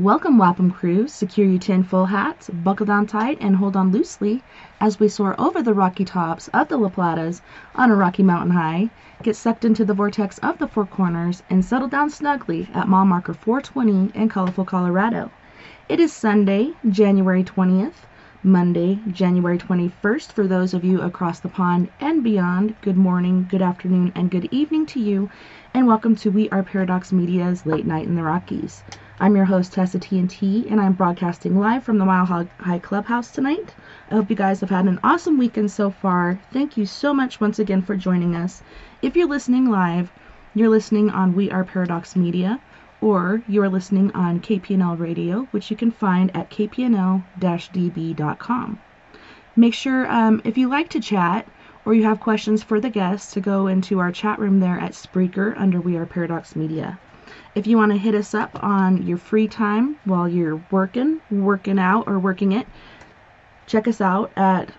Welcome, Wapham crew. Secure your tin-foil hats, buckle down tight, and hold on loosely as we soar over the rocky tops of the La Platas on a rocky mountain high, get sucked into the vortex of the Four Corners, and settle down snugly at mile marker 420 in colorful Colorado. It is Sunday, January 20th, Monday, January 21st for those of you across the pond and beyond. Good morning, good afternoon, and good evening to you, and welcome to We Are Paradox Media's Late Night in the Rockies. I'm your host, TessaTNT, and I'm broadcasting live from the Mile High Clubhouse tonight. I hope you guys have had an awesome weekend so far. Thank you so much once again for joining us. If you're listening live, you're listening on We Are Paradox Media, or you're listening on KPNL Radio, which you can find at kpnl-db.com. Make sure, if you like to chat, or you have questions for the guests, to go into our chat room there at Spreaker under We Are Paradox Media. If you want to hit us up on your free time while you're working out, or working it, check us out at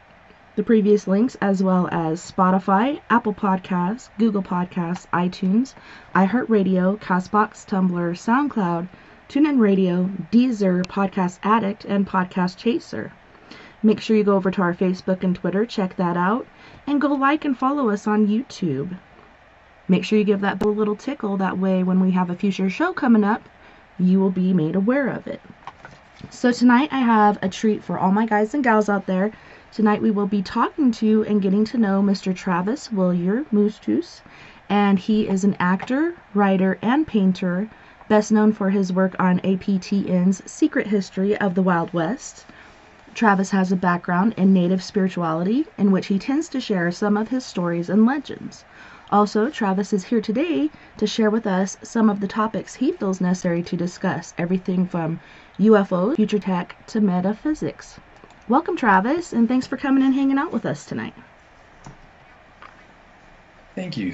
the previous links, as well as Spotify, Apple Podcasts, Google Podcasts, iTunes, iHeartRadio, CastBox, Tumblr, SoundCloud, TuneIn Radio, Deezer, Podcast Addict, and Podcast Chaser. Make sure you go over to our Facebook and Twitter, check that out, and go like and follow us on YouTube. Make sure you give that bell a little tickle, that way when we have a future show coming up, you will be made aware of it. So tonight I have a treat for all my guys and gals out there. Tonight we will be talking to and getting to know Mr. Travis Willier Moostoos, and he is an actor, writer, and painter, best known for his work on APTN's Secret History of the Wild West. Travis has a background in Native spirituality, in which he tends to share some of his stories and legends. Also, Travis is here today to share with us some of the topics he feels necessary to discuss, everything from UFOs, future tech, to metaphysics. Welcome, Travis, and thanks for coming and hanging out with us tonight. Thank you,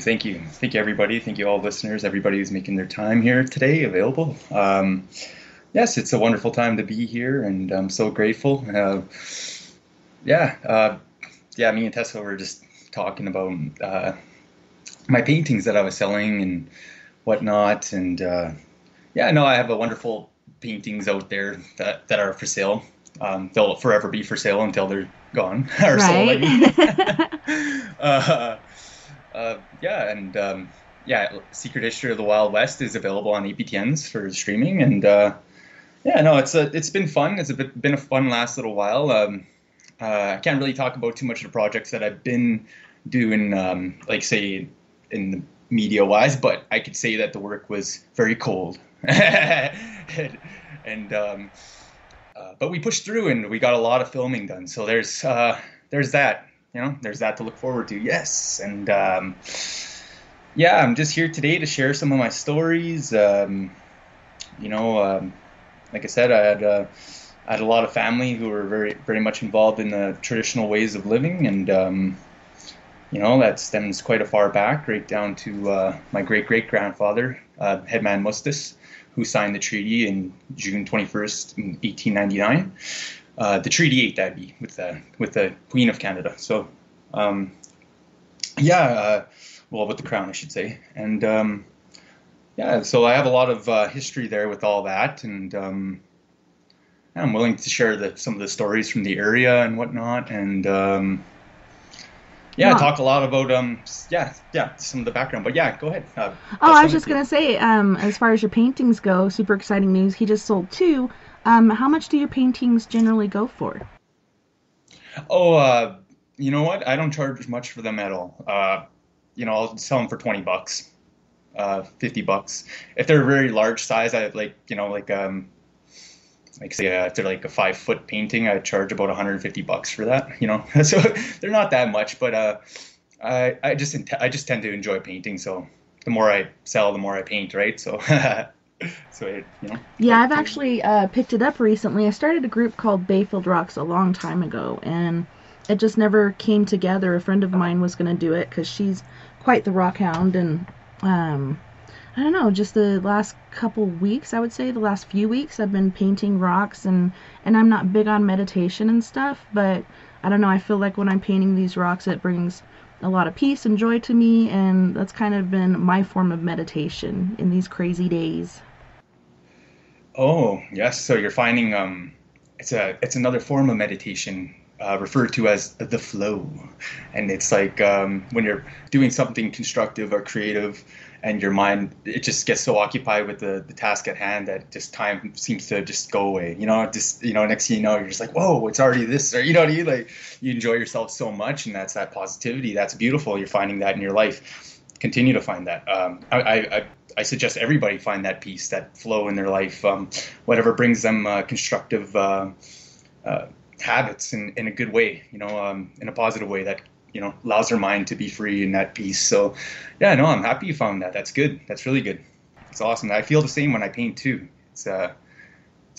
everybody. Thank you, all listeners, everybody who's making their time here today available. Yes, it's a wonderful time to be here, and I'm so grateful. Me and Tessa were just talking about my paintings that I was selling and whatnot, and I have a wonderful paintings out there that are for sale. They'll forever be for sale until they're gone or sold. Secret History of the Wild West is available on APTNs for streaming, and it's been fun. It's been a fun last little while. I can't really talk about too much of the projects that I've been doing, say in the media wise, but I could say that the work was very cold, but we pushed through and we got a lot of filming done. So there's that, there's that to look forward to. Yes. And, I'm just here today to share some of my stories. Like I said, I had a lot of family who were very, very much involved in the traditional ways of living. And, that stems quite a far back, right down to my great-great-grandfather, Headman Moostoos, who signed the treaty in June 21st, 1899. The Treaty 8, that'd be, with the Queen of Canada. So, with the Crown, I should say. And, so I have a lot of history there with all that, and I'm willing to share some of the stories from the area and whatnot, and I talk a lot about some of the background, but go ahead. I was just gonna say, as far as your paintings go, super exciting news. He just sold 2. How much do your paintings generally go for? You know what? I don't charge much for them at all. I'll sell them for $20, $50. If they're a very large size, I if they're like a 5-foot painting, I charge about $150 for that. So they're not that much, but I just tend to enjoy painting. So the more I sell, the more I paint, right? So. I've actually picked it up recently. I started a group called Bayfield Rocks a long time ago, and it just never came together. A friend of mine was going to do it because she's quite the rock hound, and I don't know, just the last couple weeks, I would say the last few weeks, I've been painting rocks, and I'm not big on meditation and stuff, but I don't know, I feel like when I'm painting these rocks, it brings a lot of peace and joy to me, and that's kind of been my form of meditation in these crazy days. Oh, yes. So you're finding it's another form of meditation referred to as the flow, and it's like when you're doing something constructive or creative, and your mind it just gets so occupied with the task at hand that just time seems to just go away. Just next thing you know, you're just like, whoa, it's already this, or what I mean? Like you enjoy yourself so much, and that's that positivity. That's beautiful. You're finding that in your life. Continue to find that. I suggest everybody find that peace, that flow in their life, whatever brings them constructive habits in a good way, in a positive way that, allows their mind to be free and at peace. So, yeah, no, I'm happy you found that. That's good. That's really good. It's awesome. I feel the same when I paint too. It's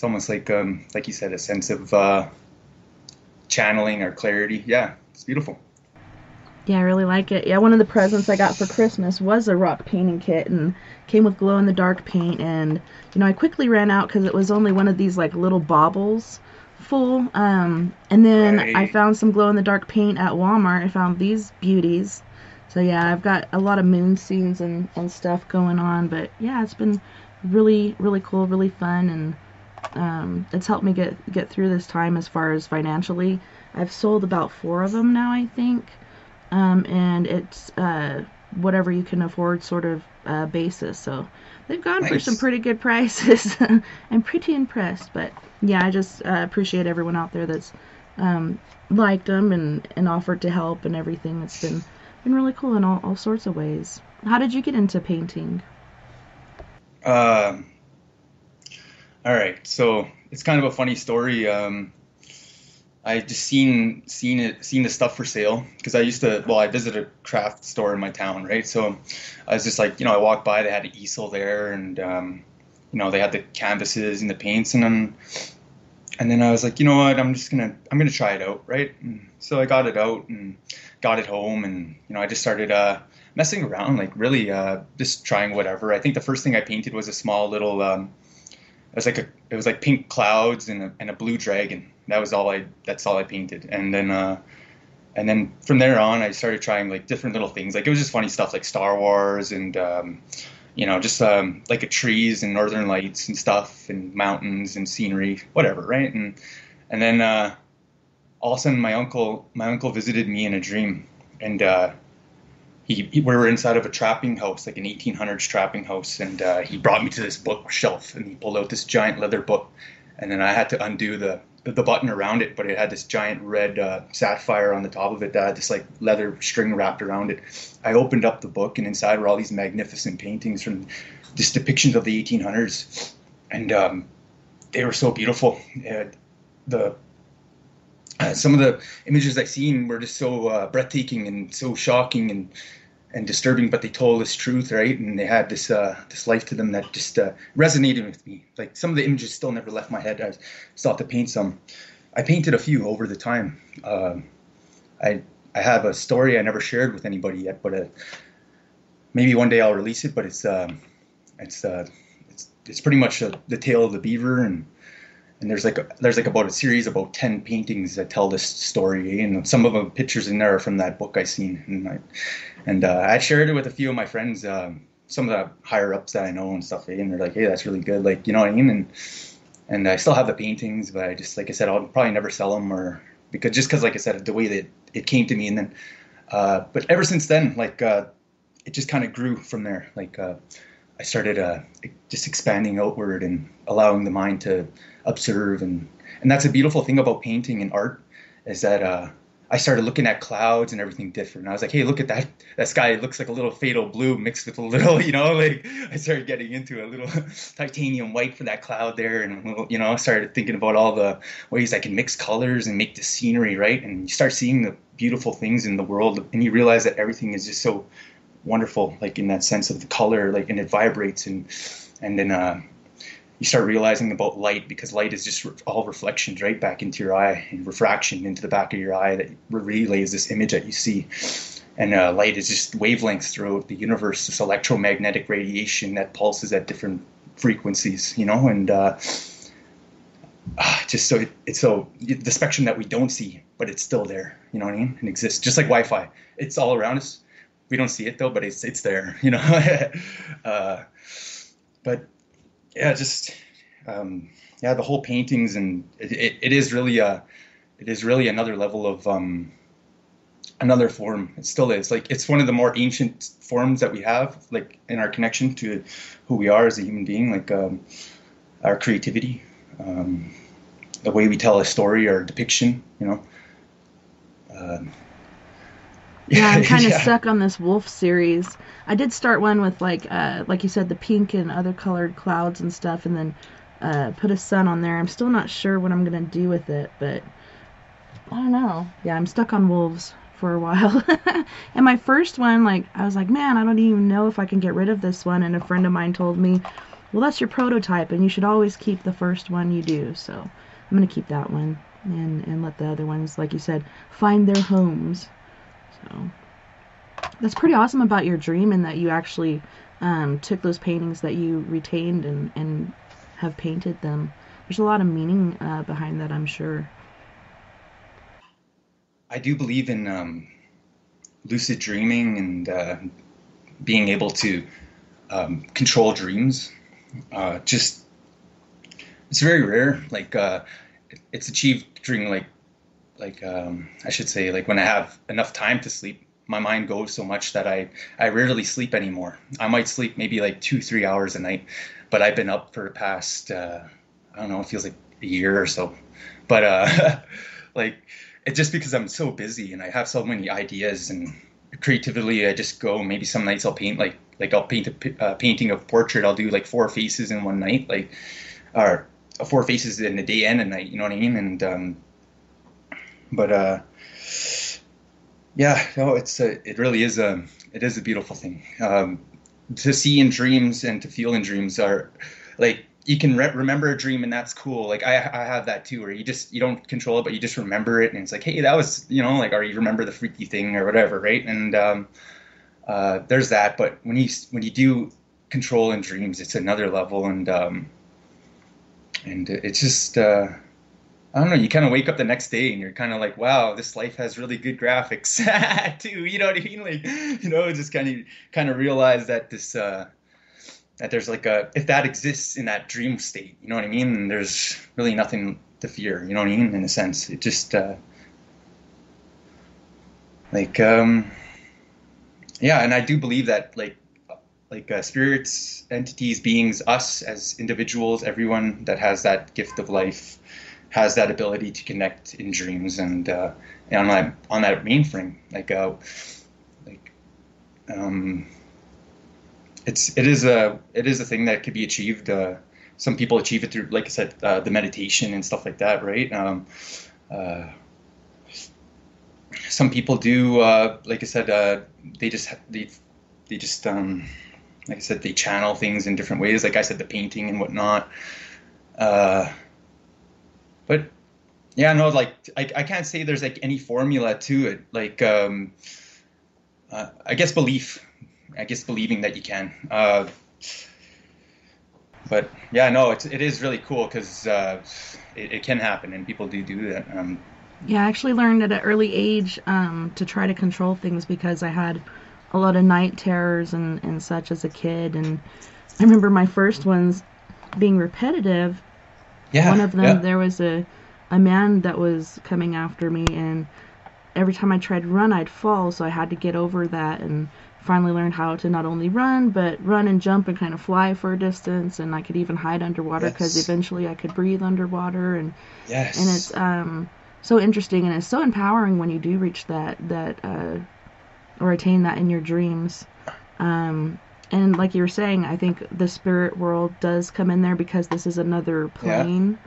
almost like you said, a sense of channeling or clarity. Yeah, it's beautiful. Yeah, I really like it. Yeah, one of the presents I got for Christmas was a rock painting kit and came with glow in the dark paint. And I quickly ran out because it was only one of these like little baubles full. And then I Right. found some glow in the dark paint at Walmart. I found these beauties. So yeah, I've got a lot of moon scenes and stuff going on. But yeah, it's been really, really cool, really fun, and it's helped me get through this time as far as financially. I've sold about four of them now, I think, and it's whatever you can afford sort of basis. So they've gone for some Nice. pretty good prices. I'm pretty impressed, but yeah, I just appreciate everyone out there that's um, liked them and offered to help and everything. It's been really cool in all sorts of ways. How did you get into painting? Um, all right. So it's kind of a funny story. I just seen the stuff for sale because I visited a craft store in my town, right? So I was just like, I walked by, they had an easel there, and they had the canvases and the paints, and then I was like, you know what, I'm gonna try it out, right? And so I got it out and got it home, and I just started messing around, like really just trying whatever. I think the first thing I painted was a small little it was like pink clouds and a blue dragon. That's all I painted. And then from there on I started trying like different little things. Like it was just funny stuff like Star Wars and just like a trees and northern lights and stuff and mountains and scenery, whatever, right? And then all of a sudden my uncle visited me in a dream, and we were inside of a trapping house, like an 1800s trapping house, and he brought me to this bookshelf, and he pulled out this giant leather book, and then I had to undo the button around it, but it had this giant red sapphire on the top of it that had this like leather string wrapped around it. I opened up the book, and inside were all these magnificent paintings from just depictions of the 1800s, and they were so beautiful. The Some of the images I seen were just so breathtaking and so shocking and disturbing, but they told us truth, right? And they had this life to them that just resonated with me. Like some of the images still never left my head. I still have to paint some. I painted a few over the time. I I have a story I never shared with anybody yet, but maybe one day I'll release it. But it's it's pretty much the tale of the beaver, and there's like about a series about 10 paintings that tell this story, and some of the pictures in there are from that book I seen, and I shared it with a few of my friends, some of the higher ups that I know and stuff, and they're like, hey, that's really good, like, you know what I mean? And I still have the paintings, but I just, like I said, I'll probably never sell them, or because like I said, the way that it came to me, and then but ever since then, like it just kind of grew from there. Like I started just expanding outward and allowing the mind to observe, and that's a beautiful thing about painting and art, is that I started looking at clouds and everything different. I was like, hey, look at that sky. It looks like a little fatal blue mixed with a little, like I started getting into a little titanium white for that cloud there, and a little, I started thinking about all the ways I can mix colors and make the scenery, right? And you start seeing the beautiful things in the world, and you realize that everything is just so wonderful, like in that sense of the color, like, and it vibrates, and then you start realizing about light, because light is just all reflections right back into your eye, and refraction into the back of your eye that relays this image that you see. And light is just wavelengths throughout the universe, this electromagnetic radiation that pulses at different frequencies, and just so it's so the spectrum that we don't see, but it's still there, you know what I mean? It exists just like Wi-Fi. It's all around us. We don't see it though, but it's there, uh, but yeah, just yeah, the whole paintings, and it is really another level of another form. It still is, like, it's one of the more ancient forms that we have, like, in our connection to who we are as a human being, like, our creativity, the way we tell a story or a depiction, you know. Um, Yeah, yeah, I'm kind of yeah. stuck on this wolf series. I did start one with like you said, the pink and other colored clouds and stuff, and then put a sun on there. I'm still not sure what I'm gonna do with it, but I don't know. Yeah, I'm stuck on wolves for a while. And my first one, like, I was like, man, I don't even know if I can get rid of this one. And a friend of mine told me, well, that's your prototype, and you should always keep the first one you do. So I'm gonna keep that one and let the other ones, like you said, find their homes. So that's pretty awesome about your dream, and that you actually took those paintings that you retained and have painted them. There's a lot of meaning behind that, I'm sure. I do believe in lucid dreaming and being able to control dreams. Just it's very rare. Like it's achieved during I should say, like, when I have enough time to sleep. My mind goes so much that I rarely sleep anymore. I might sleep maybe like 2 3 hours a night, but I've been up for the past I don't know, it feels like a year or so. But like, it's just because I'm so busy and I have so many ideas and creatively. I just go. Maybe some nights I'll paint, like I'll paint a painting of portrait. I'll do like four faces in one night, like, or four faces in a day and a night. You know what I mean? And but yeah, no, it really is a beautiful thing. To see in dreams and to feel in dreams are, like, you can remember a dream, and that's cool. Like, I have that too, where you don't control it, but you just remember it, and it's like, hey, that was, like, or you remember the freaky thing or whatever, right? And there's that. But when you do control in dreams, it's another level. And it's just I don't know. You kind of wake up the next day and you're kind of like, wow, this life has really good graphics too. You know what I mean? Like, just kind of realize that that there's like if that exists in that dream state, you know what I mean? And there's really nothing to fear. You know what I mean? In a sense, it just like yeah. And I do believe that, spirits, entities, beings, us as individuals, everyone that has that gift of life has that ability to connect in dreams, and on that mainframe, like um, it is a thing that could be achieved. Some people achieve it through, like I said, the meditation and stuff like that, right? Uh, some people do, like I said, they just like I said, they channel things in different ways. Like I said, the painting and whatnot. Uh, but yeah, no, like, I can't say there's like any formula to it. Like, I guess belief. I guess believing that you can. But yeah, no, it is really cool because it can happen, and people do that. Yeah, I actually learned at an early age to try to control things because I had a lot of night terrors and such as a kid. And I remember my first ones being repetitive. One Yeah, of them, yeah, there was a man that was coming after me, and every time I tried to run, I'd fall. So I had to get over that and finally learned how to not only run, but run and jump and kind of fly for a distance. And I could even hide underwater because yes, eventually I could breathe underwater. And it's yes, so interesting, and it's so empowering when you do reach that or attain that in your dreams. Um, and like you were saying, I think the spirit world does come in there because this is another yeah, plane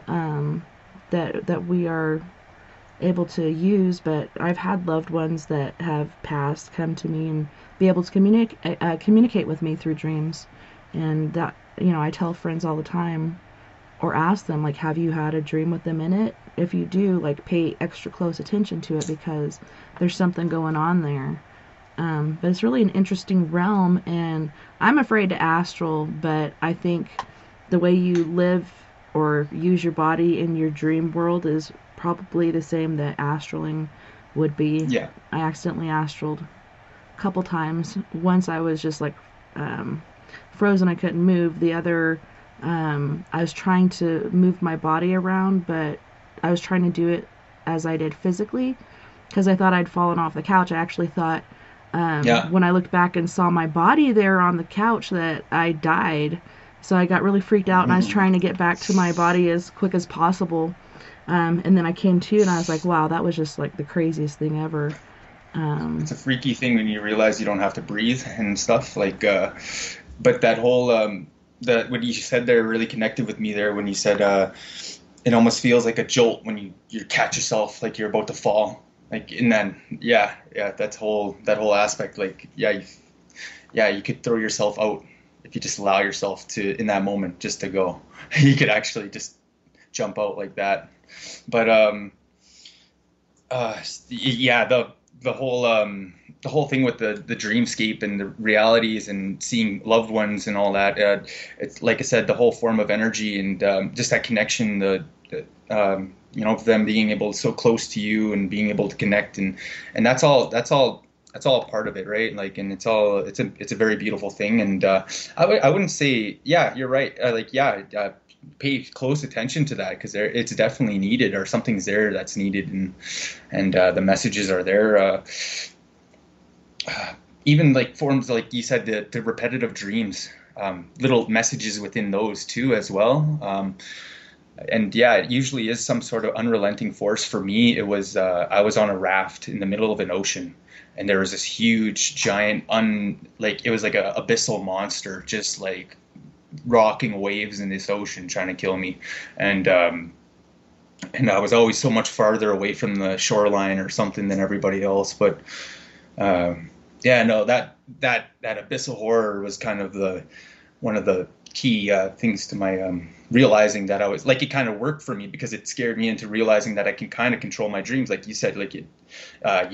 um, that we are able to use. But I've had loved ones that have passed come to me and be able to communicate with me through dreams, and that, I tell friends all the time, or ask them, like, have you had a dream with them in it? If you do, like, pay extra close attention to it because there's something going on there. But it's really an interesting realm, and I'm afraid to astral, but I think the way you live or use your body in your dream world is probably the same that astraling would be. yeah. I accidentally astraled a couple times. Once I was just like um, frozen, I couldn't move. The other I was trying to move my body around, but I was trying to do it as I did physically because I thought I'd fallen off the couch. I actually thought Yeah. when I looked back and saw my body there on the couch that I died. So I got really freaked out and I was trying to get back to my body as quick as possible. And then I came to and I was like, wow, that was just like the craziest thing ever. It's Um, a freaky thing when you realize you don't have to breathe and stuff. Like, but that whole that what you said there really connected with me there when you said it almost feels like a jolt when you catch yourself like you're about to fall. Like, and then yeah, that whole aspect. Like, yeah, you could throw yourself out if you just allow yourself to in that moment just to go. You could actually just jump out like that. But yeah, the whole thing with the dreamscape and the realities and seeing loved ones and all that. It's like I said, the whole form of energy and just that connection. Of them being able so close to you and being able to connect and that's all a part of it, right? Like, and it's a very beautiful thing. And I wouldn't say, yeah, you're right. Pay close attention to that because it's definitely needed, or something's there that's needed, and the messages are there. Even like forms like you said, the repetitive dreams, little messages within those too as well. And yeah, it usually is some sort of unrelenting force. For me, it was I was on a raft in the middle of an ocean, and there was this huge, giant, like it was like a abyssal monster, just like rocking waves in this ocean, trying to kill me, and and I was always so much farther away from the shoreline or something than everybody else. But yeah, no, that abyssal horror was kind of the one of the key things to my realizing that I was like, it kind of worked for me because it scared me into realizing that I can kind of control my dreams. Like you said, like you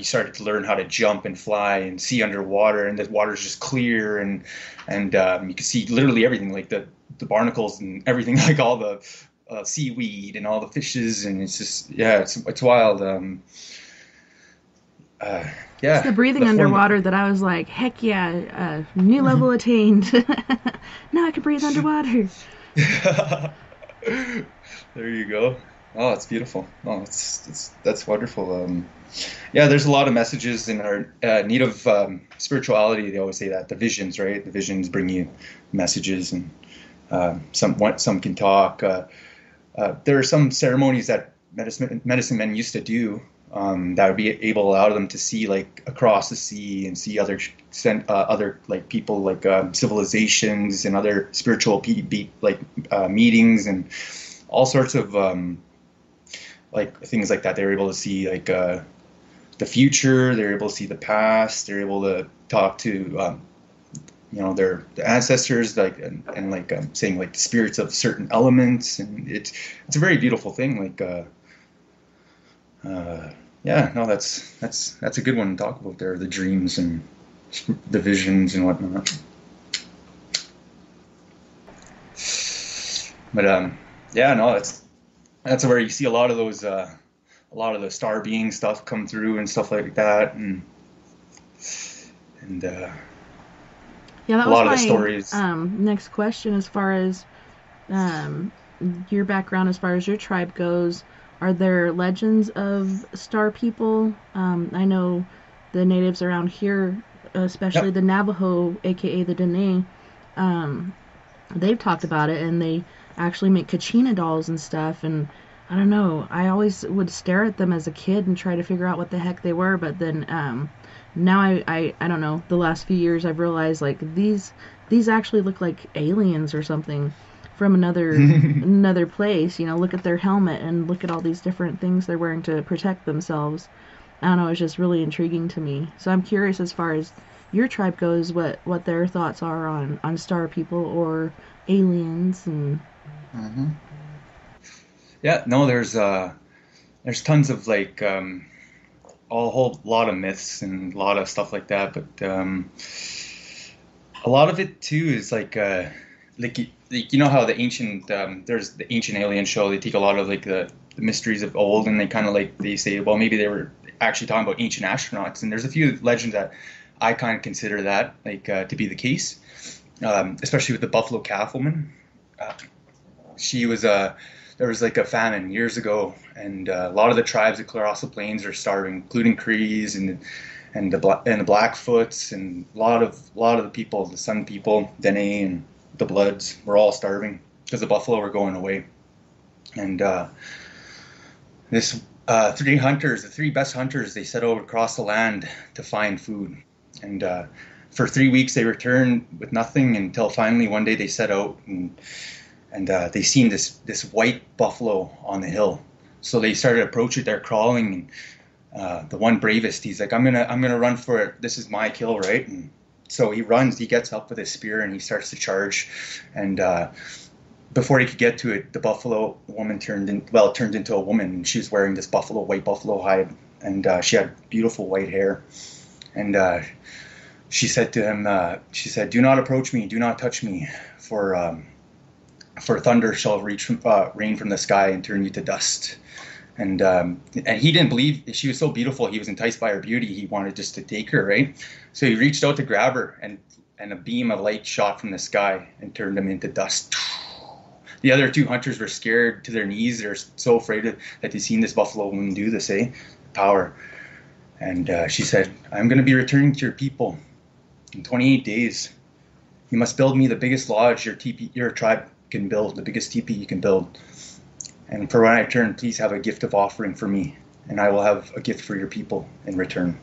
started to learn how to jump and fly and see underwater, and the water's just clear, and you can see literally everything, like the barnacles and everything, like all the seaweed and all the fishes, and it's just yeah, it's wild. Uh, it's the yeah, breathing the form. underwater that I was like, heck yeah, new level attained. Now I can breathe underwater. There you go. Oh, it's beautiful. Oh, that's wonderful. Yeah, there's a lot of messages in our need of spirituality. They always say that the visions, right? The visions bring you messages, and some can talk. There are some ceremonies that medicine men used to do that would be able to allow them to see like across the sea and see other like people, like civilizations and other spiritual meetings and all sorts of like things like that. They were able to see like the future. They're able to see the past. They're able to talk to their ancestors, like and like saying like the spirits of certain elements, and it's a very beautiful thing. Like yeah, no, that's a good one to talk about there. The dreams and the visions and whatnot. But yeah, no, that's where you see a lot of those a lot of the star being stuff come through and stuff like that, and Yeah, that a was lot of the my stories. next question as far as um, your background, as far as your tribe goes. Are there legends of star people? I know the natives around here, especially Yep. the Navajo, aka the Dene, um, they've talked about it and they actually make Kachina dolls and stuff. And I don't know, I always would stare at them as a kid and try to figure out what the heck they were. But then now I don't know, the last few years I've realized like these actually look like aliens or something from another place. Look at their helmet and look at all these different things they're wearing to protect themselves. I don't know, it's just really intriguing to me. So I'm curious as far as your tribe goes, what their thoughts are on star people or aliens and Hmm. Yeah, no, there's tons of like a whole lot of myths and a lot of stuff like that, but a lot of it too is like you know how the ancient there's the ancient alien show. They take a lot of like the mysteries of old, and they kind of like they say, well, maybe they were actually talking about ancient astronauts, and there's a few legends that I kind of consider that like to be the case, especially with the buffalo calf woman. She was there was like a famine years ago, and a lot of the tribes across the plains are starving, including Crees and the Blackfoots, and a lot of the people, the Sun people, Dene and the Bloods, were all starving because the buffalo were going away. And this three hunters, the three best hunters, they set out across the land to find food. And for 3 weeks they returned with nothing until finally one day they set out, and they seen this white buffalo on the hill. So they started approaching it. They're crawling. And the one bravest, he's like, I'm gonna run for it. This is my kill, right? And so he runs. He gets up with his spear and he starts to charge. And before he could get to it, the buffalo woman turned into a woman. And she was wearing this white buffalo hide, and she had beautiful white hair. And she said to him, she said, "Do not approach me. Do not touch me, for thunder shall rain from the sky and turn you to dust." And he didn't believe she was so beautiful. He was enticed by her beauty. He wanted just to take her, right? So he reached out to grab her, and a beam of light shot from the sky and turned him into dust. The other two hunters were scared to their knees. They're so afraid that they'd seen this buffalo woman do this, power. And she said, "I'm going to be returning to your people in 28 days. You must build me the biggest lodge your tribe can build, the biggest teepee you can build. And for when I return, please have a gift of offering for me, and I will have a gift for your people in return."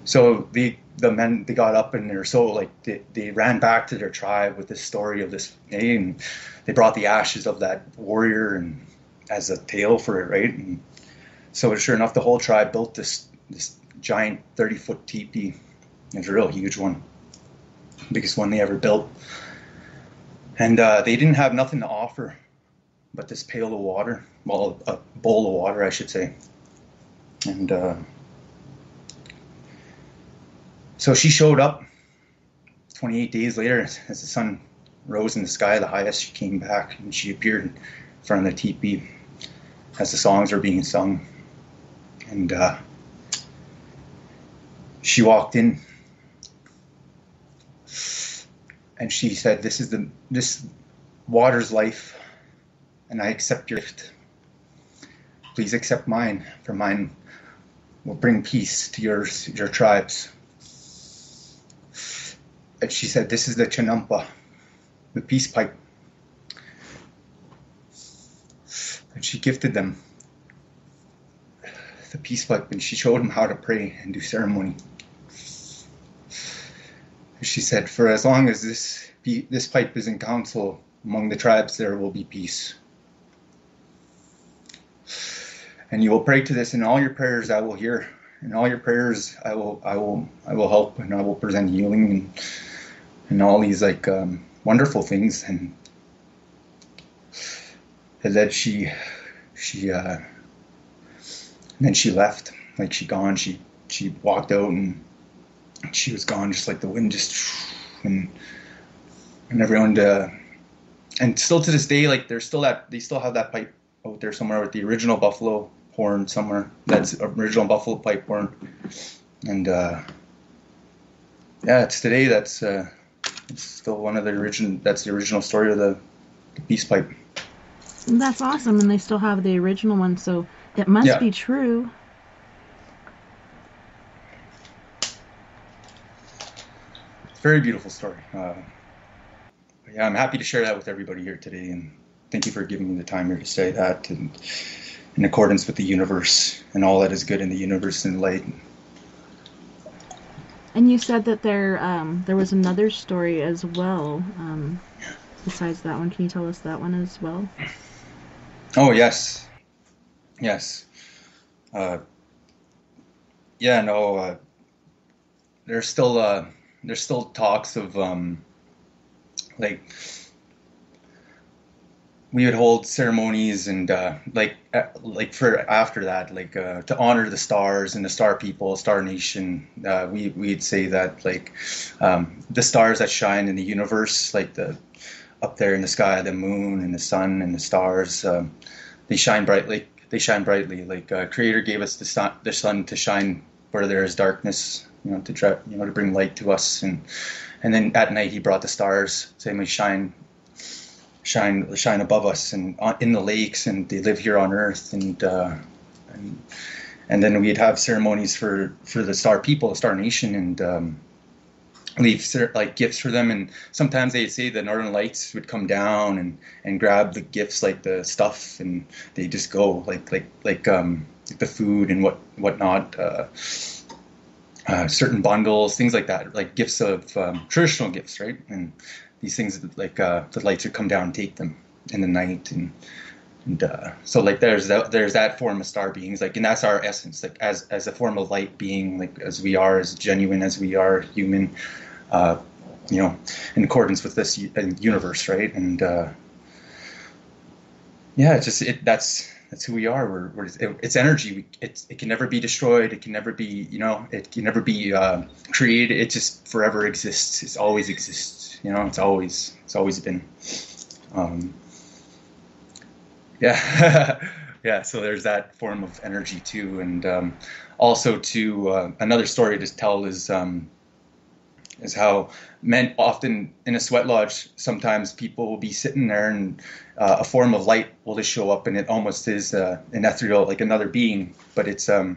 So the men, they got up, and they're so like they ran back to their tribe with this story of this day, and they brought the ashes of that warrior and as a tale for it, right? And so sure enough, the whole tribe built this giant 30-foot teepee. It's a real huge one, biggest one they ever built. And they didn't have nothing to offer but this pail of water, well, a bowl of water, I should say. And so she showed up 28 days later as the sun rose in the sky the highest. She came back and she appeared in front of the teepee as the songs were being sung. And she walked in and she said, this water's life, and I accept your gift. Please accept mine, for mine will bring peace to your tribes." And she said, "This is the Chinampa, the peace pipe." And she gifted them the peace pipe, and she showed them how to pray and do ceremony. And she said, "For as long as this pipe is in council among the tribes, there will be peace. And you will pray to this, and all your prayers I will hear. In all your prayers I will help, and I will present healing and all these like wonderful things." And then she then she left, like she gone. She walked out and she was gone, just like the wind, just and everyone. And still to this day, like they still have that pipe out there somewhere with the original buffalo horn somewhere. That's original buffalo pipe horn. And it's today. It's still one of the original. That's the original story of the peace pipe. That's awesome, and they still have the original one, so it must be true. Very beautiful story. I'm happy to share that with everybody here today, and thank you for giving me the time here to say that, and in accordance with the universe and all that is good in the universe and light. And you said that there was another story as well, besides that one. Can you tell us that one as well? Oh, yes. There's still talks of like we would hold ceremonies and like for after that, like to honor the stars and the star people, Star Nation. We'd say that like the stars that shine in the universe, like the up there in the sky, the moon and the sun and the stars, they shine brightly. Like Creator gave us the sun to shine where there is darkness, to bring light to us, and then at night He brought the stars, saying we shine shine above us and in the lakes, and they live here on Earth, and and then we'd have ceremonies for the Star people, the Star Nation, and leave like gifts for them. And sometimes they'd say the Northern Lights would come down and grab the gifts, like the stuff, and they just go like the food and whatnot, certain bundles, things like that, like gifts of traditional gifts, right? And these things, like the lights would come down and take them in the night, and so like there's that form of star beings, like, and that's our essence, like as a form of light being, like as we are, as genuine as we are human, uh, in accordance with this universe, right? And yeah, that's who we are. It's energy. It can never be destroyed. It can never be, it can never be created. It just forever exists. It always exists. It's always been. Yeah. Yeah. So there's that form of energy too. And also to another story to tell is how men often in a sweat lodge, sometimes people will be sitting there and a form of light will just show up, and it almost is an ethereal, like another being, but it'll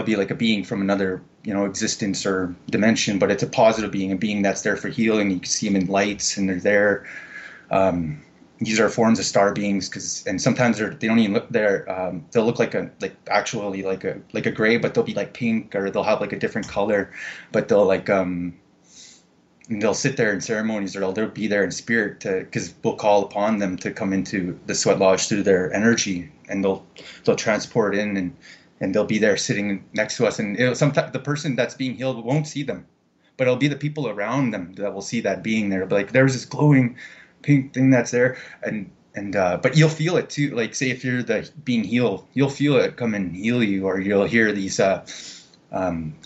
be like a being from another, existence or dimension, but it's a positive being, a being that's there for healing. You can see them in lights, and they're there. These are forms of star beings, and sometimes they don't even look there. They'll look actually like a gray, but they'll be like pink, or they'll have like a different color, but they'll and they'll sit there in ceremonies, or they'll be there in spirit, because we'll call upon them to come into the sweat lodge through their energy, and they'll transport in, and they'll be there sitting next to us. And sometimes the person that's being healed won't see them, but it'll be the people around them that will see that being there. But like, there's this glowing pink thing that's there, and but you'll feel it too. Like, say if you're the being healed, you'll feel it come and heal you, or you'll hear these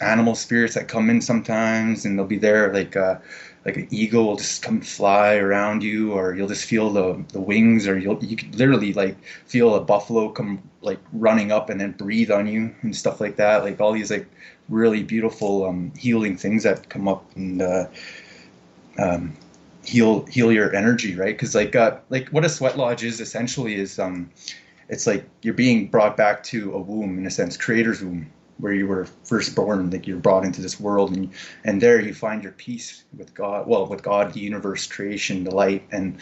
animal spirits that come in sometimes, and they'll be there, like an eagle will just come fly around you, or you'll just feel the wings, or you could literally like feel a buffalo come like running up and then breathe on you and stuff like that. Like all these like really beautiful healing things that come up and heal your energy, right? Because like what a sweat lodge is essentially is it's like you're being brought back to a womb, in a sense, creator's womb, where you were first born. Like, you're brought into this world, and there you find your peace with God. Well, with God, the universe, creation, the light, and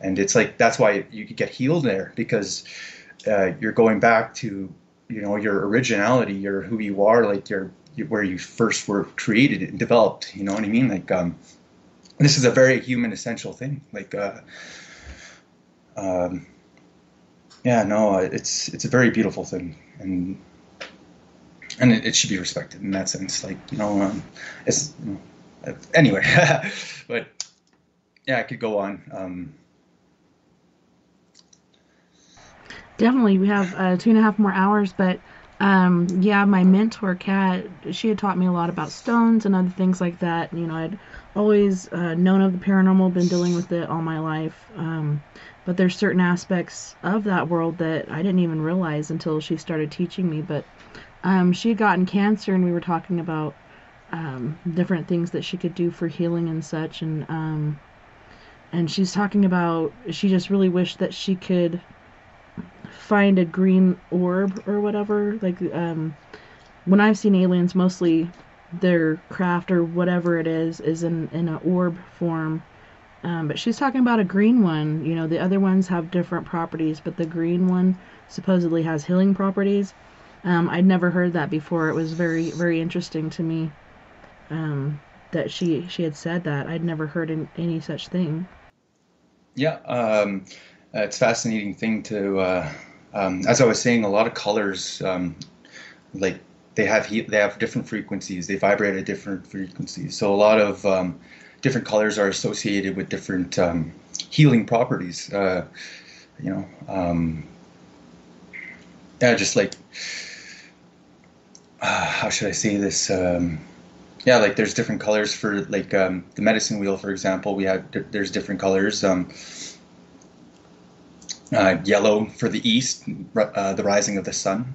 it's like that's why you could get healed there, because you're going back to your originality, your who you are, like where you first were created and developed. You know what I mean? Like this is a very human essential thing. Like yeah, no, it's a very beautiful thing, and it should be respected in that sense. Like, it's anyway, but yeah, I could go on. Definitely, we have 2.5 more hours, but yeah, my mentor, Kat, she had taught me a lot about stones and other things like that. I'd always known of the paranormal, been dealing with it all my life, but there's certain aspects of that world that I didn't even realize until she started teaching me. But she had gotten cancer, and we were talking about different things that she could do for healing and such, and she's talking about she just really wished that she could find a green orb or whatever. Like, when I've seen aliens, mostly their craft or whatever it is in an orb form. But she's talking about a green one. The other ones have different properties, but the green one supposedly has healing properties. I'd never heard that before. It was very, very interesting to me that she had said that. I'd never heard any such thing. Yeah, it's a fascinating thing to, as I was saying, a lot of colors, like they have different frequencies. They vibrate at different frequencies. So a lot of different colors are associated with different healing properties. Yeah, just like how should I say this? Yeah, like there's different colors for like the medicine wheel, for example. There's different colors. Yellow for the east, the rising of the sun,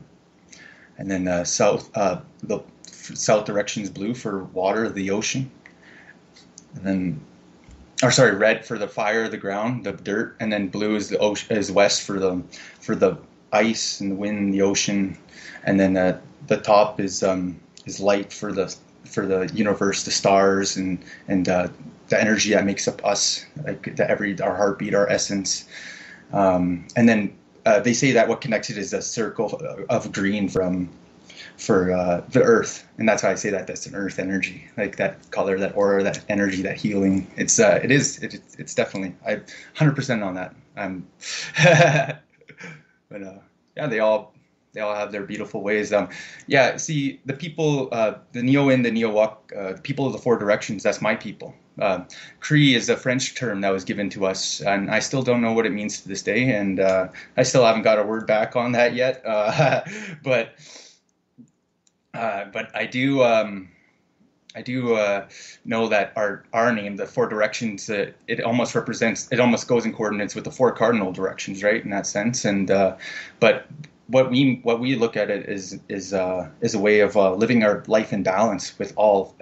and then south. The south direction is blue for water, the ocean, and then or sorry, red for the fire, the ground, the dirt, and then blue is the ocean, is west for the ice and the wind, the ocean, and then the top is light for the universe, the stars, and the energy that makes up us, like our heartbeat, our essence, and then they say that what connects it is a circle of green for the earth, and that's why I say that that's an earth energy, like that color, that aura, that energy, that healing. It's definitely, I 100% on that. But yeah, they all have their beautiful ways. Yeah, see the people, the Neo in the Neo Wak, the people of the four directions. That's my people. Cree is a French term that was given to us, and I still don't know what it means to this day, and I still haven't got a word back on that yet. But I do. I do know that our name, the four directions, it almost represents, it almost goes in coordinates with the four cardinal directions, right? In that sense, and but what we look at it is a way of living our life in balance with all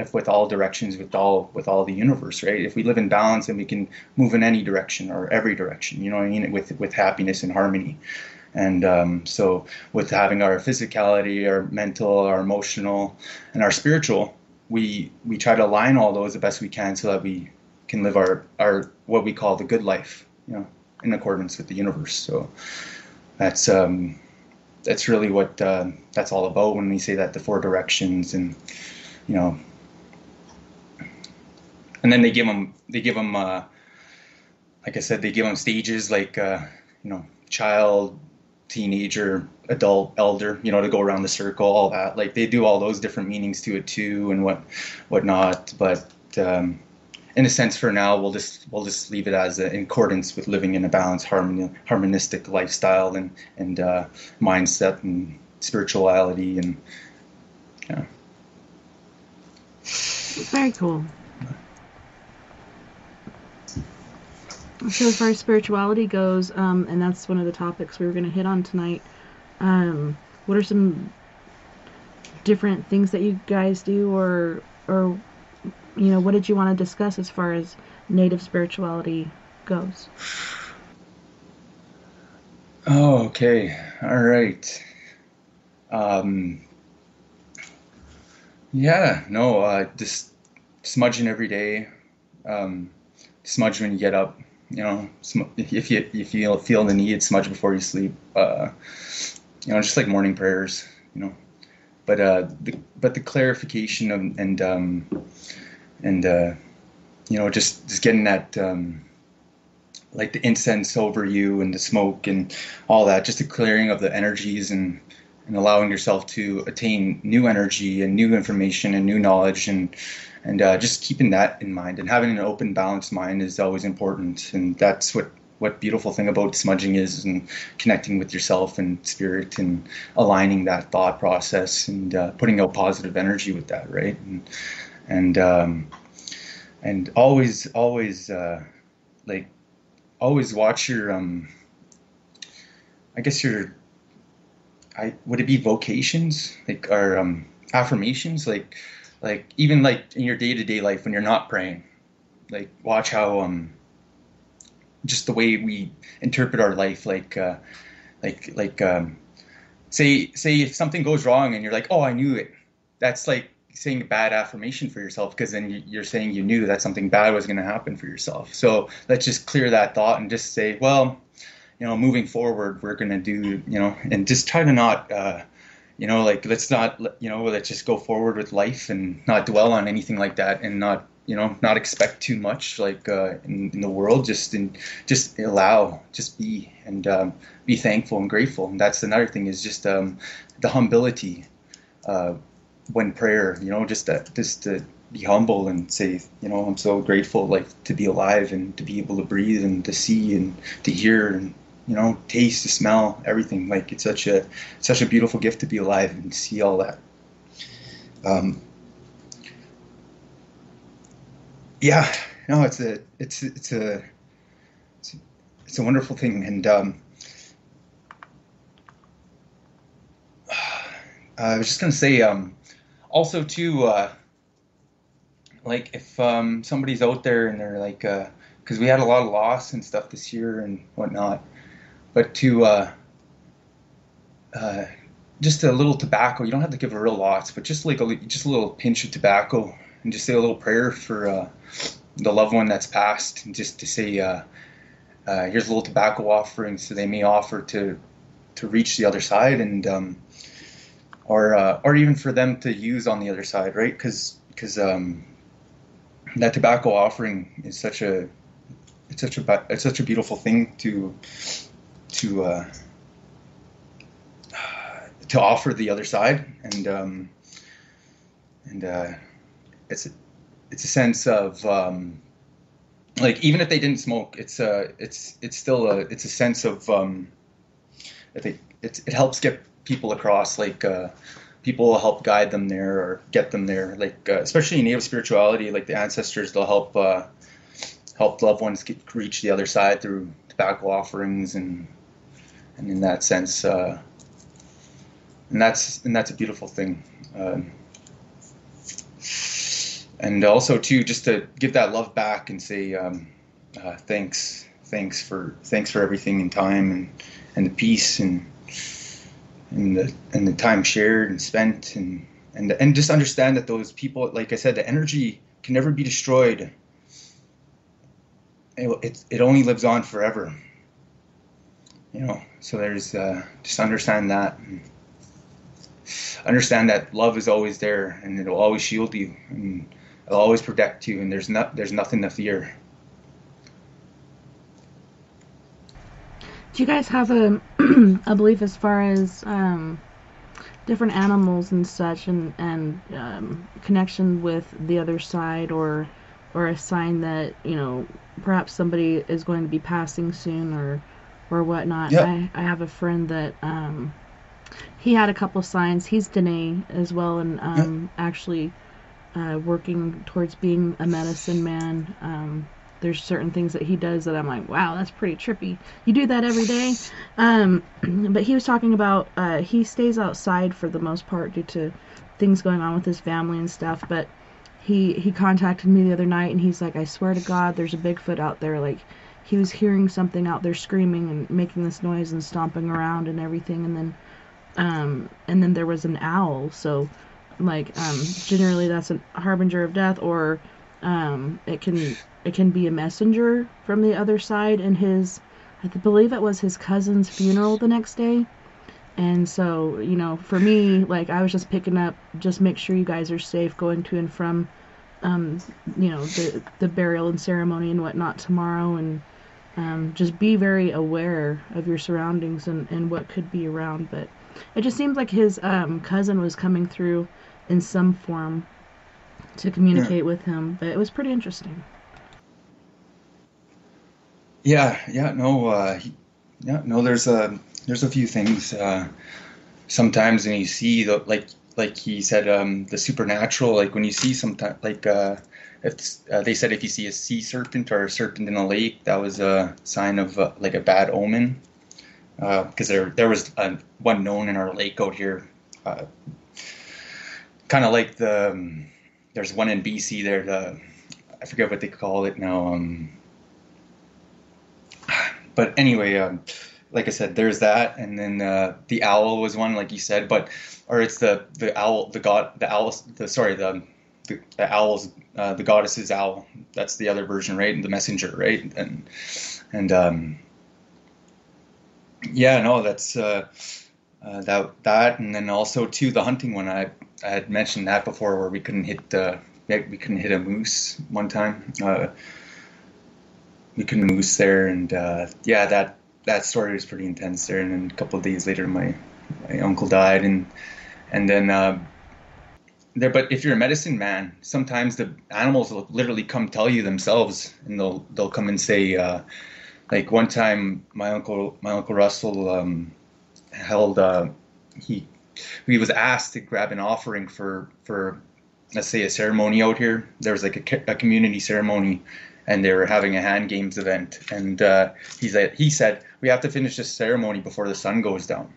directions, with all the universe, right? If we live in balance, then we can move in any direction or every direction. You know what I mean? With happiness and harmony. And so with having our physicality, our mental, our emotional, and our spiritual, we try to align all those the best we can so that we can live our what we call the good life, you know, in accordance with the universe. So that's really what that's all about when we say that, the four directions. And you know, and then they give them like I said, they give them stages, like you know, child, teenager, adult, elder, you know, to go around the circle, all that. Like they do all those different meanings to it too, and whatnot. But in a sense, for now, we'll just leave it as in accordance with living in a balanced, harmonistic lifestyle and mindset and spirituality, and yeah. Very cool. So as far as spirituality goes, and that's one of the topics we were going to hit on tonight, what are some different things that you guys do, or you know, what did you want to discuss as far as native spirituality goes? Oh, okay. All right. Yeah, no, just smudging every day. Smudge when you get up. You know, if you feel the need, smudge before you sleep. You know, just like morning prayers. You know, but the clarification of, and you know, just getting that like the incense over you and the smoke and all that, just a clearing of the energies, and allowing yourself to attain new energy and new information and new knowledge, and just keeping that in mind, and having an open, balanced mind is always important. And that's what beautiful thing about smudging is, and connecting with yourself and spirit, and aligning that thought process, and putting out positive energy with that, right? And always like always watch your I guess your would it be vocations, like, or affirmations, like even like in your day-to-day life when you're not praying, like watch how just the way we interpret our life, like say if something goes wrong and you're like, oh, I knew it, that's like saying a bad affirmation for yourself, because then you're saying you knew that something bad was going to happen for yourself. So let's just clear that thought and just say, well, you know, moving forward, we're going to do, you know, and just try to not, you know, like, let's not, you know, let's just go forward with life and not dwell on anything like that, and not, you know, not expect too much, like in the world, just allow, just be, and be thankful and grateful. And that's another thing, is just the humility when prayer, you know, just to be humble and say, you know, I'm so grateful, like, to be alive and to be able to breathe and to see and to hear and, you know, taste, to smell, everything. Like, it's such a beautiful gift to be alive and see all that. Yeah, no, it's a wonderful thing. And I was just gonna say, also too, like, if somebody's out there and they're like because we had a lot of loss and stuff this year and whatnot. But to just a little tobacco. You don't have to give real lots, but just like just a little pinch of tobacco, and just say a little prayer for the loved one that's passed, and just to say, here's a little tobacco offering, so they may offer to reach the other side, and or even for them to use on the other side, right? Because that tobacco offering is such a beautiful thing to offer the other side, and it's a sense of like, even if they didn't smoke, it's still a sense of I think it helps get people across, like people will help guide them there or get them there, like especially in Native spirituality, like the ancestors, they'll help loved ones reach the other side through tobacco offerings, and in that sense, and that's a beautiful thing. And also too, just to give that love back and say thanks for everything, and time, and the peace, and the time shared and spent, and just understand that those people, like I said, the energy can never be destroyed. It only lives on forever, so there's just understand that, and understand that love is always there, and it'll always shield you, and it'll always protect you, and there's nothing to fear. Do you guys have a belief as far as different animals and such, and connection with the other side, or a sign that perhaps somebody is going to be passing soon, or whatnot? Yeah. I have a friend that he had a couple signs. He's Dene as well, and Yeah. actually working towards being a medicine man. There's certain things that he does that I'm like, wow, that's pretty trippy. You do that every day? But he was talking about he stays outside for the most part due to things going on with his family and stuff. But he contacted me the other night, and he's like, I swear to God, there's a Bigfoot out there. Like, he was hearing something out there screaming and making this noise and stomping around and everything. And then there was an owl. So, like, generally that's a harbinger of death, or it can be a messenger from the other side. And I believe it was his cousin's funeral the next day. And so, for me, like, I was just picking up, just make sure you guys are safe going to and from, the burial and ceremony and whatnot tomorrow, and just be very aware of your surroundings and what could be around. But it just seems like his cousin was coming through in some form to communicate with him. But it was pretty interesting. No, there's a few things sometimes, when you see the, like he said, the supernatural, like when you see sometimes, like if they said, if you see a sea serpent or a serpent in a lake, that was a sign of like a bad omen, because there was one known in our lake out here, kind of like there's one in BC there, I forget what they call it now, but anyway, like I said, there's that, and then the owl was one, like you said, or it's the owl, the owl's, the goddess's owl. That's the other version, right? And the messenger, right? And yeah, no, that's that, and then also too, the hunting one. I had mentioned that before, where we couldn't hit a moose one time. We couldn't moose there, and yeah, that story was pretty intense there. And then a couple of days later, my uncle died, and then there. But if you're a medicine man, sometimes the animals will literally come tell you themselves, and they'll come and say, like one time, my uncle Russell held he was asked to grab an offering for let's say a ceremony out here. There was like a community ceremony, and they were having a hand games event, and he said, we have to finish this ceremony before the sun goes down.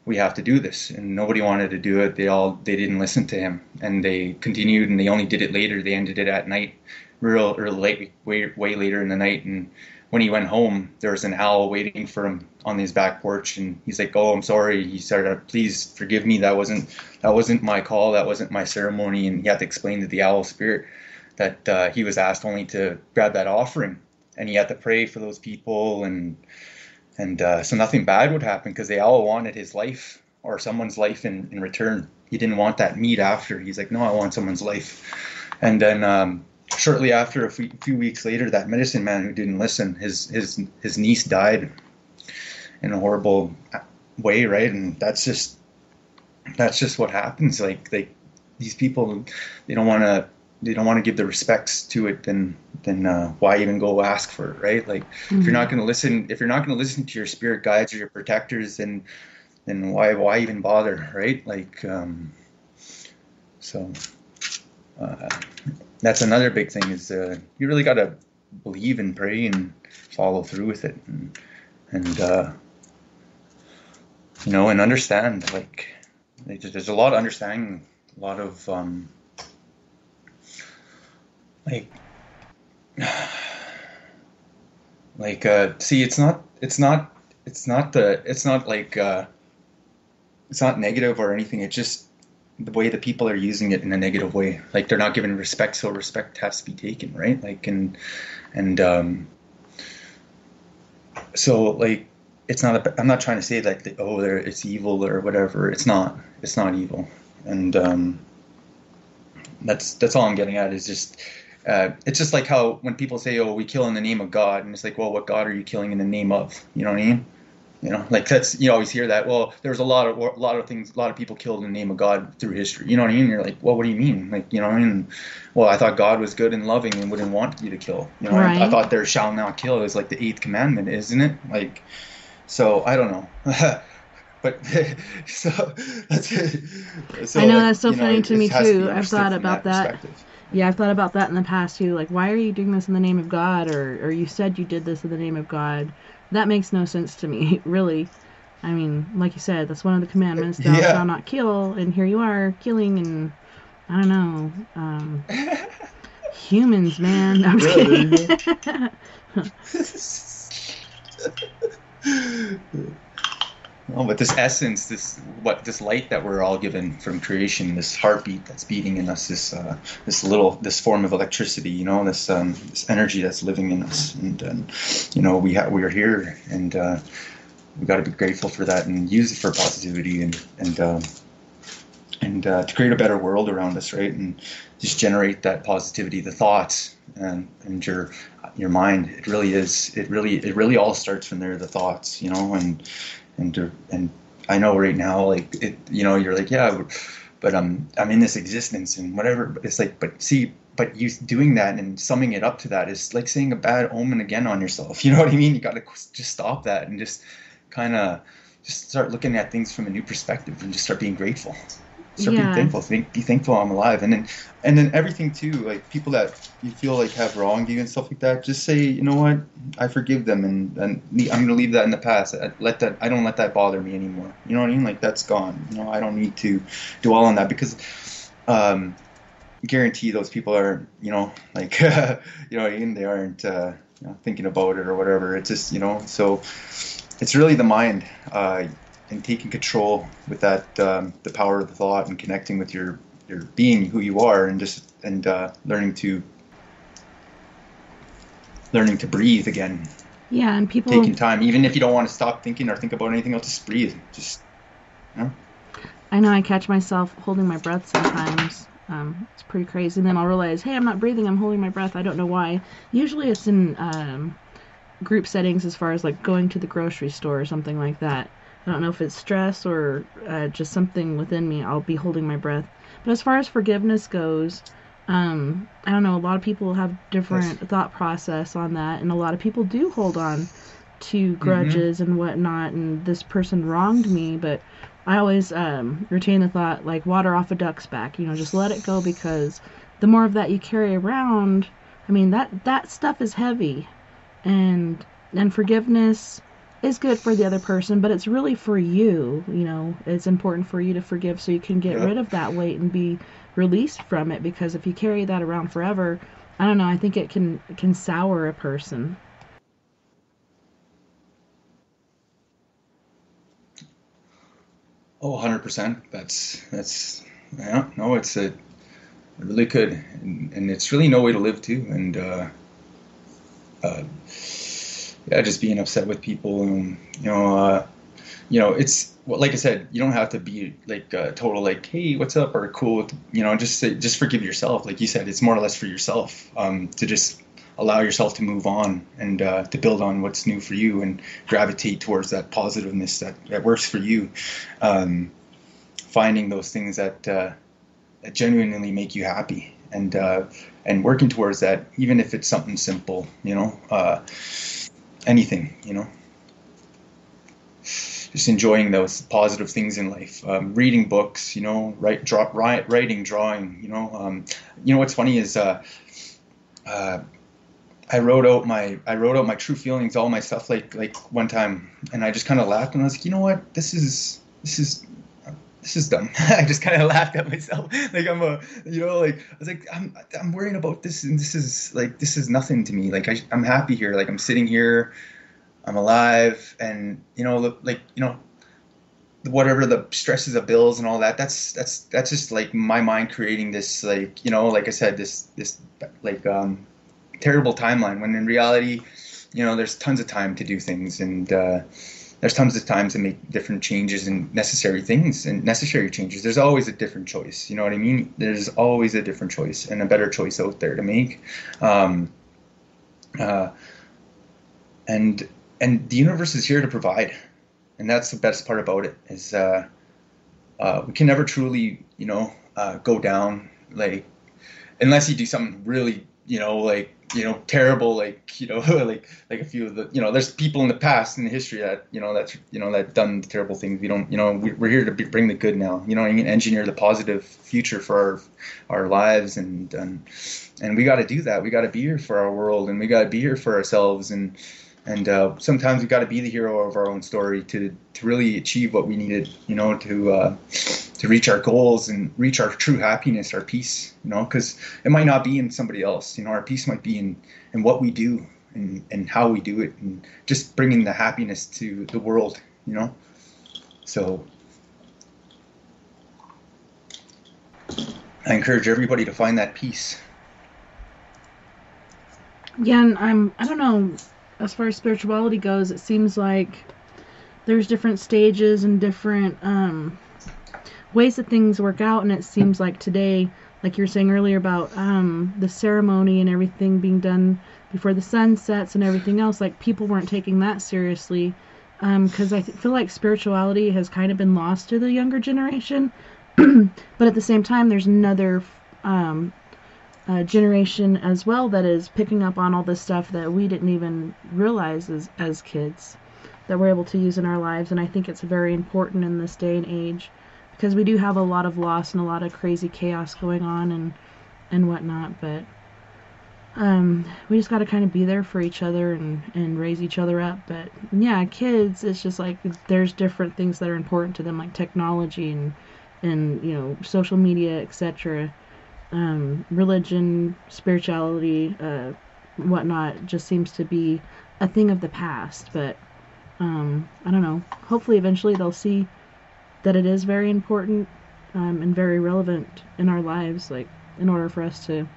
We have to do this. And nobody wanted to do it. They didn't listen to him, and they continued, and they only did it later. They ended it at night, real or late, way later in the night. And when he went home, there was an owl waiting for him on his back porch, and he's like, "Oh, I'm sorry." He started, "Please forgive me. That wasn't my call. That wasn't my ceremony." And he had to explain to the owl spirit that he was asked only to grab that offering, and he had to pray for those people, and so nothing bad would happen, because the owl wanted his life or someone's life in return. He didn't want that meat after. He's like, "No, I want someone's life." And then shortly after, a few weeks later, that medicine man who didn't listen, his niece died in a horrible way, right? And that's just what happens. Like these people, they don't want to give the respects to it. Then why even go ask for it, right? Like if you're not going to listen to your spirit guides or your protectors, then why even bother, right? Like so. That's another big thing is you really got to believe and pray and follow through with it, and and understand. Like there's a lot of understanding, a lot of see, it's not negative or anything. It's just the way that people are using it in a negative way. Like they're not given respect, so respect has to be taken, right? Like so like it's not I'm not trying to say that it's evil or whatever. It's not evil. And that's all I'm getting at is just it's just like how when people say, "Oh, we kill in the name of God," and it's like, well, what God are you killing in the name of? You know what I mean? Like that's, you always hear that. Well, there's a lot of things, a lot of people killed in the name of God through history. You know what I mean? You're like, well, what do you mean? Like, you know what I mean? Well, I thought God was good and loving and wouldn't want you to kill. You know, right. I thought there shall not kill is like the 8th commandment, isn't it? Like, so I don't know. But so that's it. So, I know, that's so funny to me too. I've thought about that. Perspective. Yeah, I've thought about that in the past too. Like, why are you doing this in the name of God? Or you said you did this in the name of God. That makes no sense to me, really. I mean, like you said, that's one of the commandments, thou shalt not kill, and here you are killing, and I don't know, humans, man. I'm kidding. Oh, but this essence, this light that we're all given from creation, this heartbeat that's beating in us, this form of electricity, this energy that's living in us, and we're here, and we got to be grateful for that and use it for positivity and to create a better world around us, right? And just generate that positivity, the thoughts and your mind. It really is. It really all starts from there. The thoughts, and I know right now, like it, you're like, yeah, but I'm in this existence and whatever. But it's like, but you doing that and summing it up to that is like saying a bad omen again on yourself. You know what I mean? You got to just stop that and just kind of just start looking at things from a new perspective and just start being grateful. Start being thankful. Be thankful I'm alive. And then everything too, like people that you feel like have wronged you and stuff like that, just say, you know what, I forgive them, and I'm going to leave that in the past. I don't let that bother me anymore. You know what I mean? Like that's gone. I don't need to dwell on that, because guarantee those people are, like, they aren't thinking about it or whatever. It's just, so it's really the mind. And taking control with that, the power of the thought, and connecting with your being, who you are, and learning to breathe again. Yeah, and people taking time, even if you don't want to stop thinking or think about anything else, just breathe. I know I catch myself holding my breath sometimes. It's pretty crazy. And then I'll realize, hey, I'm not breathing. I'm holding my breath. I don't know why. Usually it's in group settings, as far as like going to the grocery store or something like that. I don't know if it's stress or just something within me. I'll be holding my breath. But as far as forgiveness goes, I don't know. A lot of people have different thought process on that, and a lot of people do hold on to grudges and whatnot. And this person wronged me, but I always retain the thought, like water off a duck's back. Just let it go, because the more of that you carry around, I mean, that stuff is heavy, and forgiveness is good for the other person, but it's really for you. It's important for you to forgive so you can get rid of that weight and be released from it, because if you carry that around forever, I don't know, I think it can sour a person. Oh, 100%. That's yeah, no, it really could, and it's really no way to live too. And uh, yeah, just being upset with people, and it's well, like I said, you don't have to be like total like, hey, what's up, or cool, just say, just forgive yourself. Like you said, it's more or less for yourself, to just allow yourself to move on and to build on what's new for you and gravitate towards that positiveness that works for you. Um, Finding those things that genuinely make you happy, and working towards that, even if it's something simple, anything, just enjoying those positive things in life, reading books, writing, drawing, what's funny is uh, I wrote out my true feelings, all my stuff, like one time, and I just kind of laughed, and I was like, you know what, this is dumb. I just kind of laughed at myself. Like like I was like, I'm worrying about this, and this is nothing to me. Like I'm happy here. Like I'm sitting here, I'm alive, and whatever the stresses of bills and all that. That's just like my mind creating this, like I said, this like terrible timeline. When in reality, there's tons of time to do things, and there's tons of time to make different changes and necessary things and necessary changes. There's always a different choice. You know what I mean? There's always a different choice and a better choice out there to make. Um, uh, and and the universe is here to provide, and that's the best part about it. Is we can never truly, go down, like, unless you do something really, terrible, like, like a few of the, there's people in the past in history that, that done terrible things. We don't, we're here to bring the good now, what I mean? Engineer the positive future for our lives, and we got to do that. We got to be here for our world, and we got to be here for ourselves, and sometimes we got to be the hero of our own story to really achieve what we needed, to reach our goals and reach our true happiness, our peace, because it might not be in somebody else. Our peace might be in what we do, and how we do it, and just bringing the happiness to the world, So I encourage everybody to find that peace. Yeah, and I don't know, as far as spirituality goes, it seems like there's different stages and different ways that things work out, and it seems like today, like you were saying earlier about the ceremony and everything being done before the sun sets and everything else, like people weren't taking that seriously, because I feel like spirituality has kind of been lost to the younger generation. But at the same time, there's another um, generation as well that is picking up on all this stuff that we didn't even realize as kids, that we're able to use in our lives. And I think it's very important in this day and age, because we do have a lot of loss and a lot of crazy chaos going on and whatnot. But we just got to kind of be there for each other and raise each other up. But yeah, kids, it's just like there's different things that are important to them, like technology and social media, etc. Religion, spirituality, whatnot, just seems to be a thing of the past. But I don't know. Hopefully, eventually, they'll see that it is very important, and very relevant in our lives, like in order for us to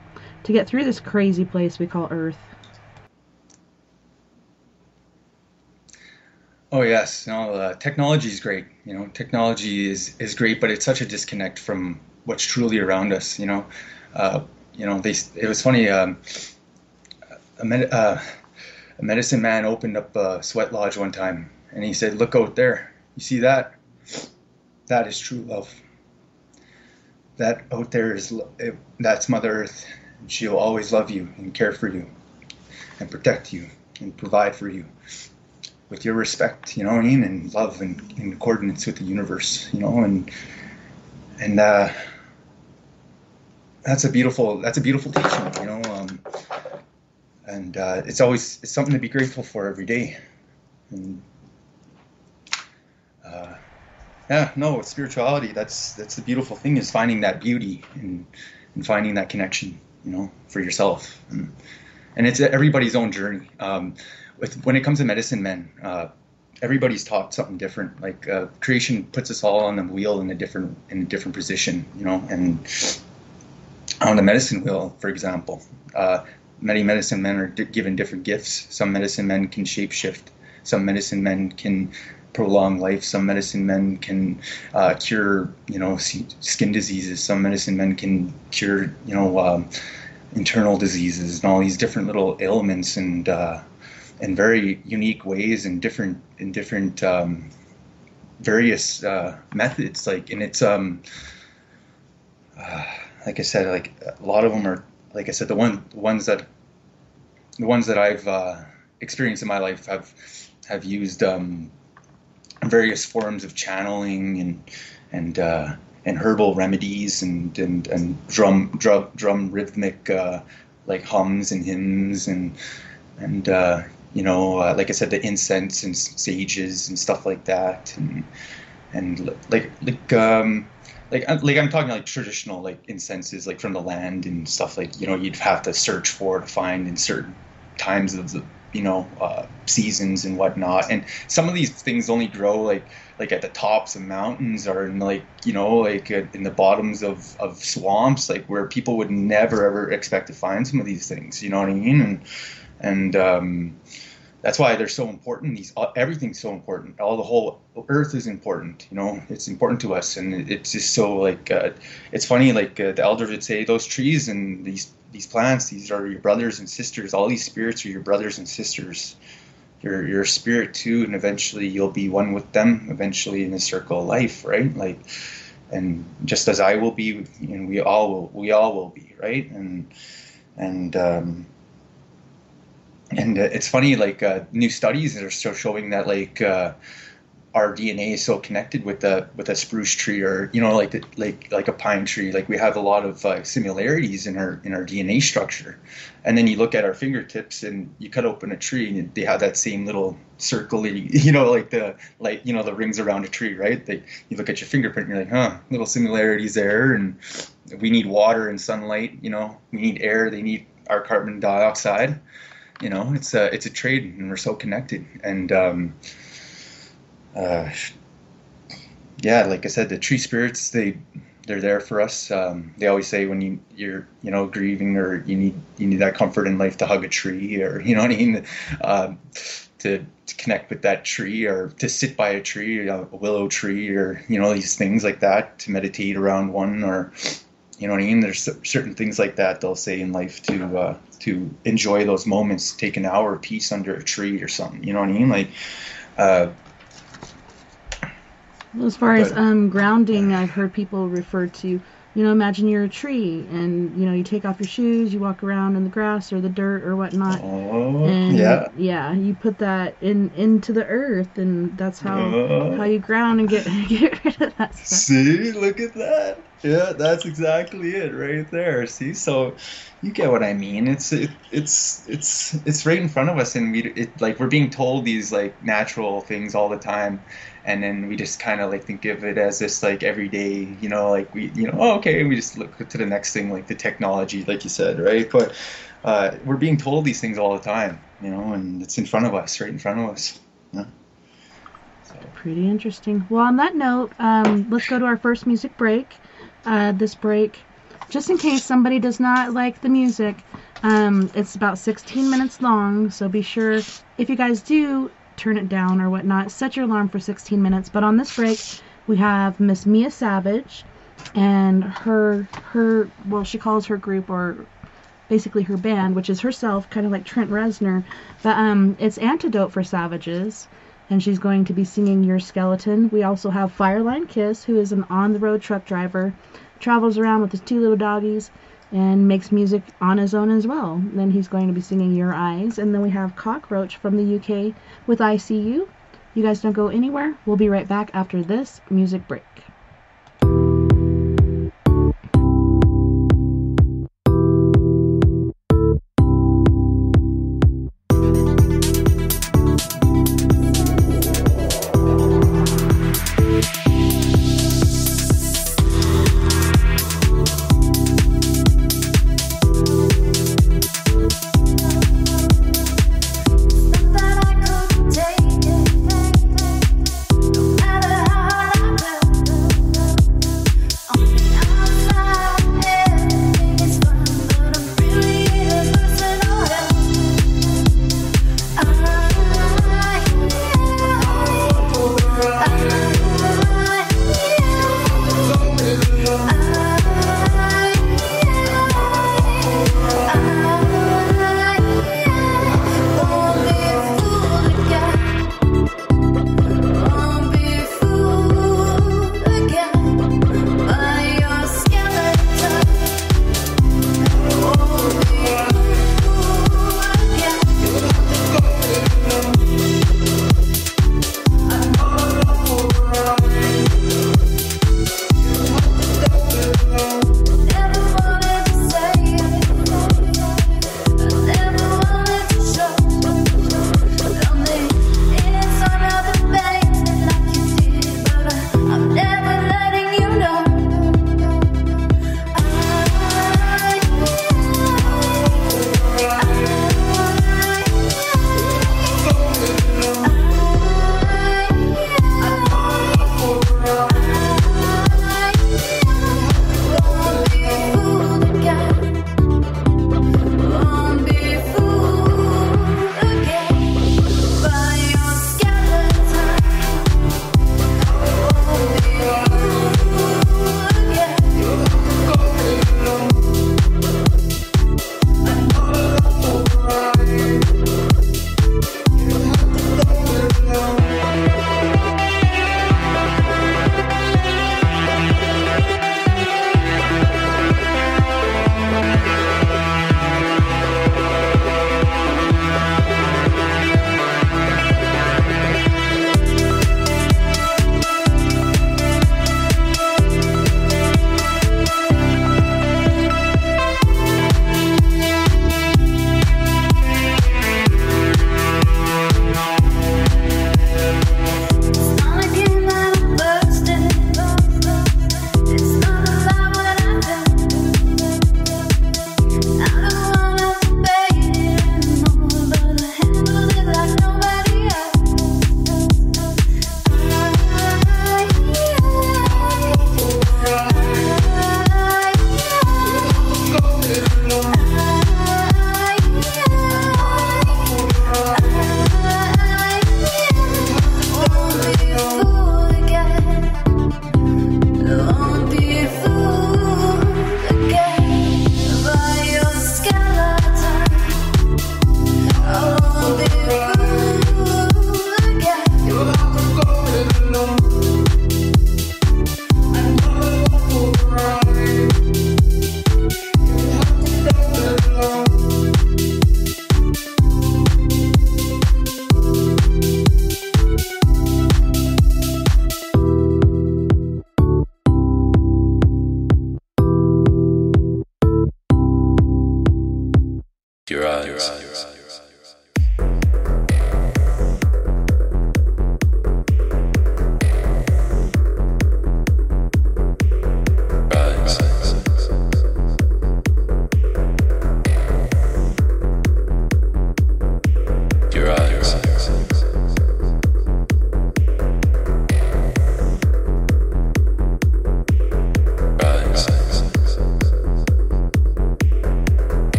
get through this crazy place we call Earth. Oh yes, no, technology is great. Technology is great, but it's such a disconnect from what's truly around us. Uh, it was funny. A, med- uh, a medicine man opened up a sweat lodge one time, and he said, "Look out there. You see that? That is true love. That out there that's Mother Earth. She'll always love you and care for you and protect you and provide for you with your respect, what I mean, and love, and in coordinates with the universe, and that's a beautiful teaching, and it's something to be grateful for every day, and uh, yeah, no, spirituality, that's the beautiful thing, is finding that beauty and finding that connection. for yourself. And it's everybody's own journey. When it comes to medicine men, everybody's taught something different. Like creation puts us all on the wheel in a different position, and on the medicine wheel, for example, many medicine men are given different gifts. Some medicine men can shapeshift. Some medicine men can prolong life. Some medicine men can cure, skin diseases. Some medicine men can cure, internal diseases and all these different little ailments and very unique ways and different various methods. Like, and it's like I said, like a lot of them are, like I said, the ones that I've experienced in my life have used various forms of channeling and herbal remedies and drum rhythmic like hums and hymns and like I said, the incense and sages and stuff like that, and I'm talking like traditional like incenses like from the land and stuff, like you'd have to search for to find in certain times of the seasons and whatnot. And some of these things only grow like at the tops of mountains or in in the bottoms of swamps, like where people would never ever expect to find some of these things. You know what I mean? And that's why they're so important. Everything's so important. The whole earth is important. It's important to us, and it's just so like it's funny. Like the elders would say, those trees and these plants, these are your brothers and sisters. All these spirits are your brothers and sisters. You're a spirit too, and eventually you'll be one with them. Eventually, in the circle of life, right? Like, and just as I will be, and we all will be, right? And it's funny, like new studies are still showing that like our DNA is so connected with a spruce tree, or like a pine tree. Like we have a lot of similarities in our DNA structure. And then you look at our fingertips and you cut open a tree and they have that same little circle, like the rings around a tree, right? You look at your fingerprint and you're like, little similarities there. And we need water and sunlight. We need air. They need our carbon dioxide. It's a trade, and we're so connected. And like I said, the tree spirits, they're there for us. They always say when you're grieving or you need that comfort in life, to hug a tree, or what I mean, to connect with that tree, or to sit by a tree, a willow tree, or these things like that, to meditate around one, or what I mean. There's certain things like that they'll say in life to enjoy those moments. Take an hour of peace under a tree or something. You know what I mean? Like. As far as grounding, I've heard people refer to, imagine you're a tree, and you take off your shoes, you walk around in the grass or the dirt or whatnot, and you put that into the earth, and that's how you ground and get rid of that stuff. See, look at that. Yeah, that's exactly it right there. See, so you get what I mean. It's right in front of us, and we're being told these like natural things all the time. And then we just kind of like think of it as this like everyday, like we, okay, we just look to the next thing, like the technology, like you said, right? But we're being told these things all the time, and it's in front of us, right in front of us. Yeah. So. Pretty interesting. Well, on that note, let's go to our first music break. This break, just in case somebody does not like the music, it's about 16 minutes long, so be sure, if you guys do turn it down or whatnot, set your alarm for 16 minutes. But on this break, we have Miss Mia Savage and her she calls her group, or basically her band, which is herself, kind of like Trent Reznor, but it's Antidote for Savages, and she's going to be singing Your Skeleton. We also have Fireline Kiss, who is an on-the-road truck driver, travels around with his 2 little doggies, and makes music on his own as well. Then he's going to be singing Your Eyes. And then we have Cockroach from the UK with ICU. You guys don't go anywhere. We'll be right back after this music break.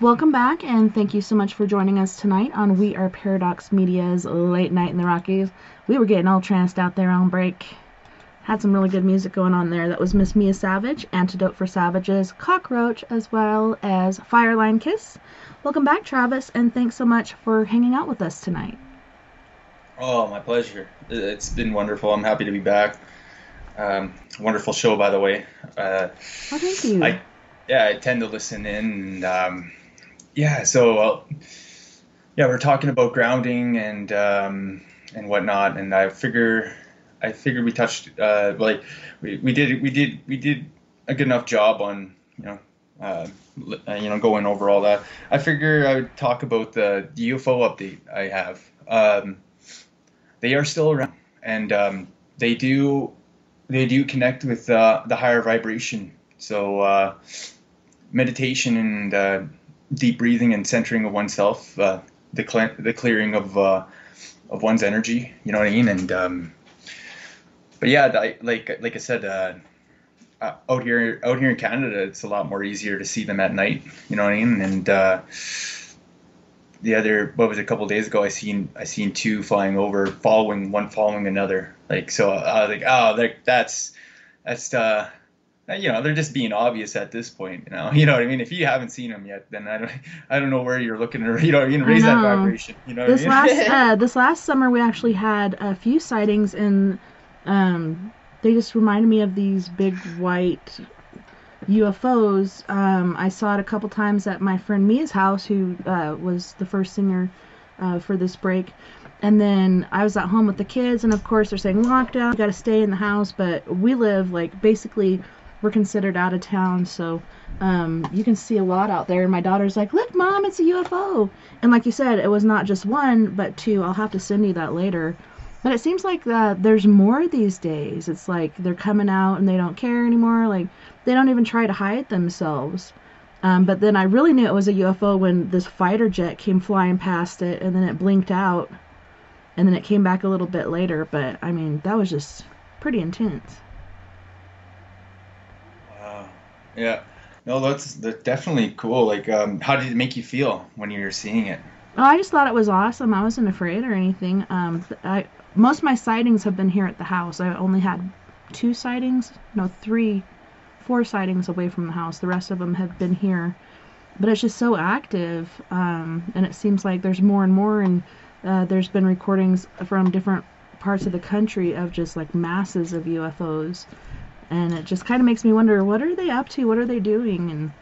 Welcome back, and thank you so much for joining us tonight on We Are Paradox Media's Late Night in the Rockies. We were getting all tranced out there on break. Had some really good music going on there. That was Miss Mia Savage, Antidote for Savages, Cockroach, as well as Fireline Kiss. Welcome back, Travis, and thanks so much for hanging out with us tonight. Oh, my pleasure. It's been wonderful. I'm happy to be back. Wonderful show, by the way. Oh, thank you. I yeah, I tend to listen in, and yeah. So yeah, we're talking about grounding and whatnot, and I figure we touched like we did a good enough job on going over all that. I figure I would talk about the UFO update I have. They are still around, and they do connect with the higher vibration. So meditation and deep breathing and centering of oneself, the clearing of one's energy. You know what I mean? And but yeah, like I said, out here in Canada, it's a lot more easier to see them at night. You know what I mean? And the other, what was it, a couple of days ago, I seen two flying over, one following another. Like, so I was like, oh, that's they're just being obvious at this point. You know what I mean. If you haven't seen them yet, then I don't know where you're looking to, I raise that know. vibration. You know what I mean? This last summer we actually had a few sightings, and they just reminded me of these big white UFOs. I saw it a couple times at my friend Mia's house, who was the first singer for this break. And then I was at home with the kids, and of course they're saying lockdown, you got to stay in the house. But we live like basically we're considered out of town, so you can see a lot out there. And my daughter's like, "Look, Mom, it's a UFO!" And like you said, it was not just one, but two. I'll have to send you that later. But it seems like there's more these days. It's like they're coming out and they don't care anymore. Like they don't even try to hide themselves. But then I really knew it was a UFO when this fighter jet came flying past it, and then it blinked out, and then it came back a little bit later. But I mean, that was just pretty intense. Wow. Yeah. No, that's definitely cool. Like, how did it make you feel when you were seeing it? Oh, I just thought it was awesome. I wasn't afraid or anything. Most of my sightings have been here at the house. I only had two sightings, no, three, four sightings away from the house. The rest of them have been here. But it's just so active, and it seems like there's more and more, and there's been recordings from different parts of the country of just like masses of UFOs, and it just kind of makes me wonder, what are they up to? What are they doing? And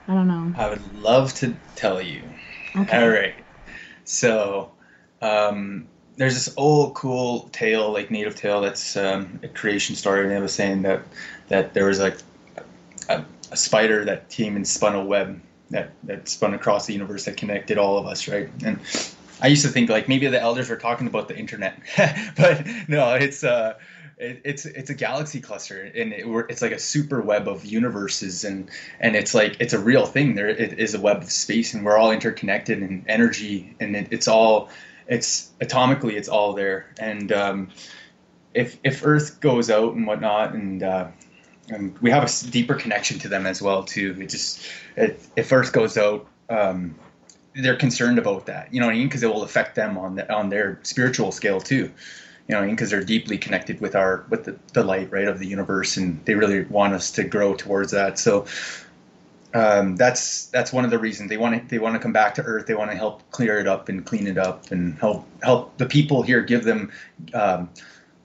I don't know. I would love to tell you. All Okay. right. So, there's this old cool tale, like native tale, that's a creation story, and it was saying that there was like a spider that came and spun a web that spun across the universe that connected all of us, right? And I used to think like maybe the elders were talking about the internet, but no, it's a galaxy cluster, and it's like a super web of universes, and it's like it's a real thing. There it is a web of space, and we're all interconnected, and energy, and it's atomically it's all there. And if Earth goes out and whatnot, and we have a deeper connection to them as well too. If Earth goes out, they're concerned about that. You know what I mean? Because it will affect them on their spiritual scale too. You know what I mean? Because they're deeply connected with the light, right, of the universe, and they really want us to grow towards that. So that's one of the reasons they want to come back to Earth. They want to help clear it up and clean it up, and help the people here. Give them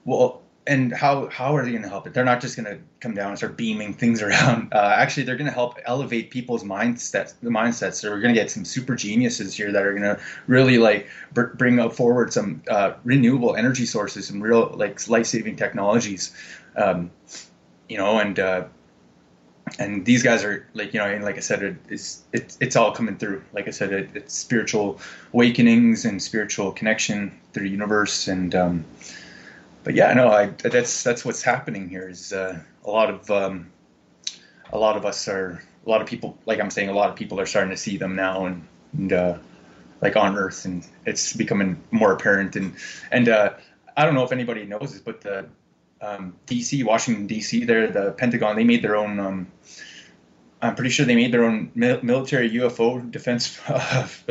well. And how are they going to help it? They're not just going to come down and start beaming things around. Actually, they're going to help elevate people's mindsets. So we're going to get some super geniuses here that are going to really like bring up forward some renewable energy sources and real like life-saving technologies. Um, and these guys are like, and like I said, it's all coming through. Like I said, it's spiritual awakenings and spiritual connection through the universe. And but yeah, no, that's what's happening here. Is a lot of people, like I'm saying, a lot of people are starting to see them now, and like on Earth, and it's becoming more apparent. And I don't know if anybody knows this, but the DC, Washington DC, there, the Pentagon, they made their own I'm pretty sure they made their own military UFO defense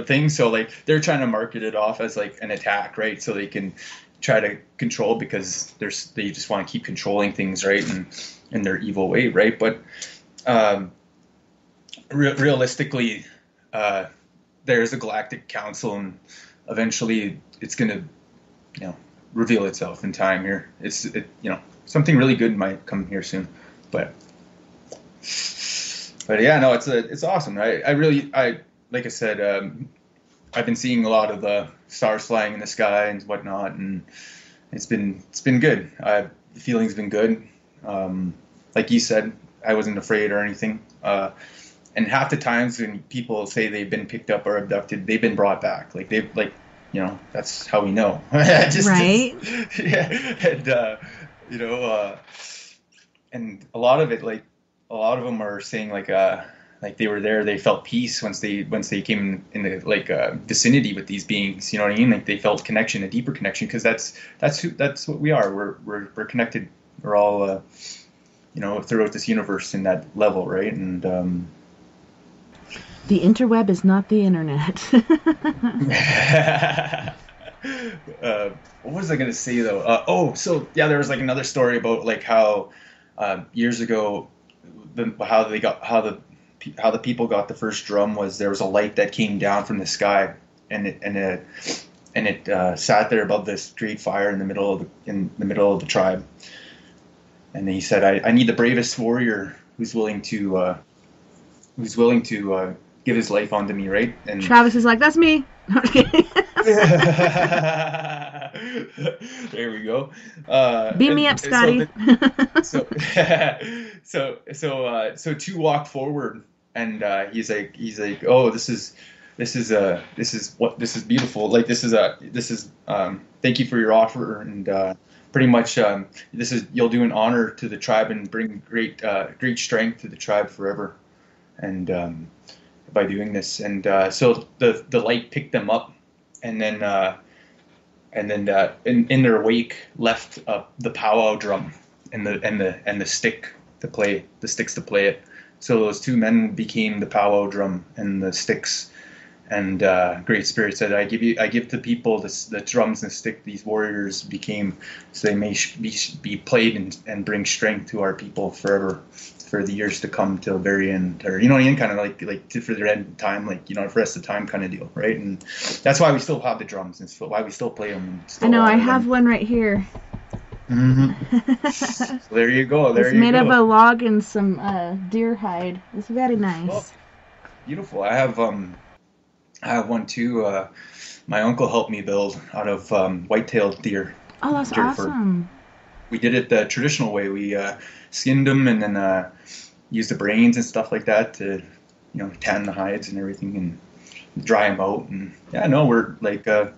thing. So like they're trying to market it off as like an attack, right? So they can try to control, because they just want to keep controlling things, right? And in their evil way, right? But realistically, there's a galactic council, and eventually it's going to, reveal itself in time here. Something really good might come here soon, but yeah, no, it's awesome. I like I said, I've been seeing a lot of the stars flying in the sky and whatnot, and it's been good. The feeling's been good. Like you said, I wasn't afraid or anything. And half the times when people say they've been picked up or abducted, they've been brought back. That's how we know. Right. Yeah. And and a lot of them are saying like they were there, they felt peace once they came in the vicinity with these beings. You know what I mean? Like they felt connection, a deeper connection, because that's what we are. We're connected. We're all throughout this universe in that level, right? And the interweb is not the internet. What was I going to say though? So yeah, there was like another story about like how years ago, how the people got the first drum was there was a light that came down from the sky, and it sat there above this great fire in the middle of the tribe. And he said, I need the bravest warrior who's willing to give his life onto me, right? And Travis is like, that's me. There we go. Beam me up, Scotty. So two walked forward, and he's like, oh, this is beautiful. Like this is thank you for your offer, and pretty much you'll do an honor to the tribe and bring great strength to the tribe forever, and by doing this. And so the light picked them up, and then in their wake left the powwow drum and the stick to play the sticks to play it. So those two men became the powwow drum and the sticks. And Great Spirit said, I give to people the drums and stick these warriors became, so they may be played and bring strength to our people forever, for the years to come till the very end, or kind of like for the end of time, for the rest of the time kind of deal, right? And that's why we still have the drums, and why we still play them. I know, I have one right here. Mm-hmm. So there you go. It's made of a log and some deer hide. It's very nice. Oh, beautiful. I have one too. My uncle helped me build out of white-tailed deer. Oh, that's awesome. We did it the traditional way. We skinned them and then used the brains and stuff like that to, tan the hides and everything and dry them out. And yeah, no, we're like, I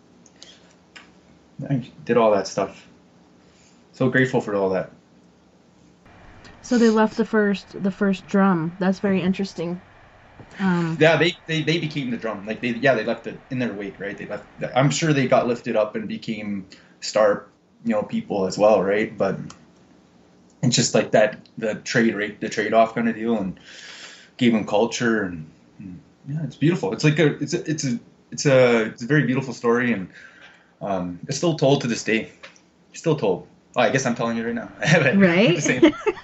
did all that stuff. So grateful for all that. So they left the first drum. That's very interesting. Yeah, they became the drum. Like they left it in their wake, right? They left. I'm sure they got lifted up and became star, people as well, right? But it's just like that, the trade-off kind of deal, and gave them culture, and yeah, it's beautiful. It's like it's a very beautiful story, and it's still told to this day. Still told. Oh, I guess I'm telling you right now. Right.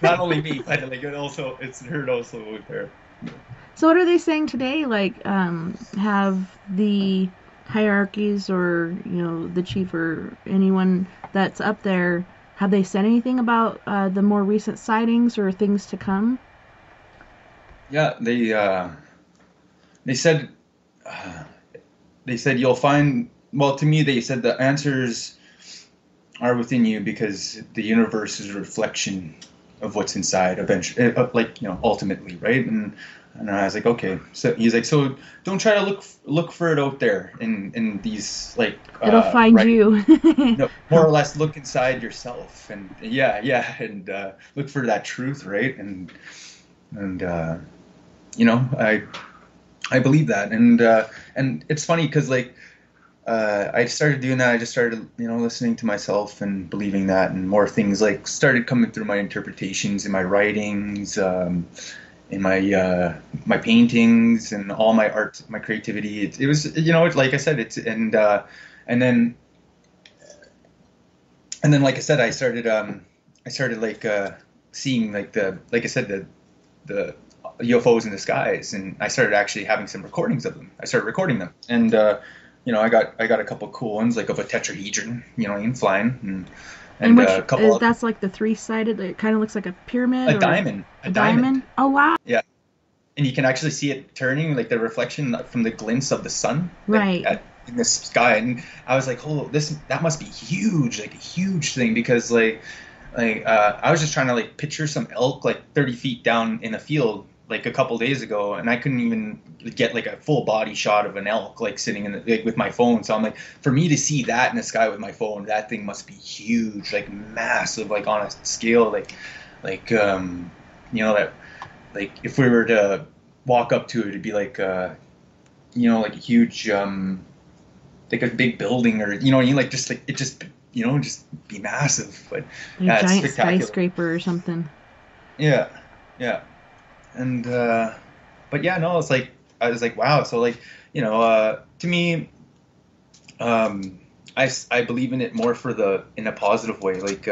Not only me, but like it's heard also out there. So what are they saying today? Like, have the hierarchies or, the chief or anyone that's up there, have they said anything about the more recent sightings or things to come? Yeah, they said you'll find, well, to me, they said the answers are within you, because the universe is a reflection of what's inside eventually, ultimately, right? And I was like, okay. So he's like, so don't try to look for it out there in these it'll find you. No, more or less look inside yourself, and and look for that truth, right? And I believe that, and it's funny because I started doing that. I just started listening to myself and believing that, and more things started coming through my interpretations in my writings. my paintings and all my art, my creativity. It was, it's like I said, and then like I said, I started like seeing like like I said, the UFOs in the skies, and I started actually having some recordings of them. I started recording them, and I got a couple cool ones, like of a tetrahedron, in flying, And which a couple is, of that's like the three-sided, it kind of looks like a pyramid a or diamond, a diamond. Oh wow. yeah. And you can actually see it turning, like the reflection from the glints of the sun, like Right. in the sky. And I was like, "Oh, that must be huge, like a huge thing." Because I was just trying to like picture some elk like 30 feet down in a field like a couple days ago, and I couldn't even get like a full body shot of an elk like sitting like with my phone. So I'm like, for me to see that in the sky with my phone, that thing must be huge, like massive, like on a scale that like if we were to walk up to it, it'd be like like a huge like a big building, or what I mean, like just like it just just be massive. But Like a yeah, it's giant spectacular. skyscraper or something. Yeah, yeah, and but yeah, no, it's like I was like, wow. So like to me, I believe in it more in a positive way, like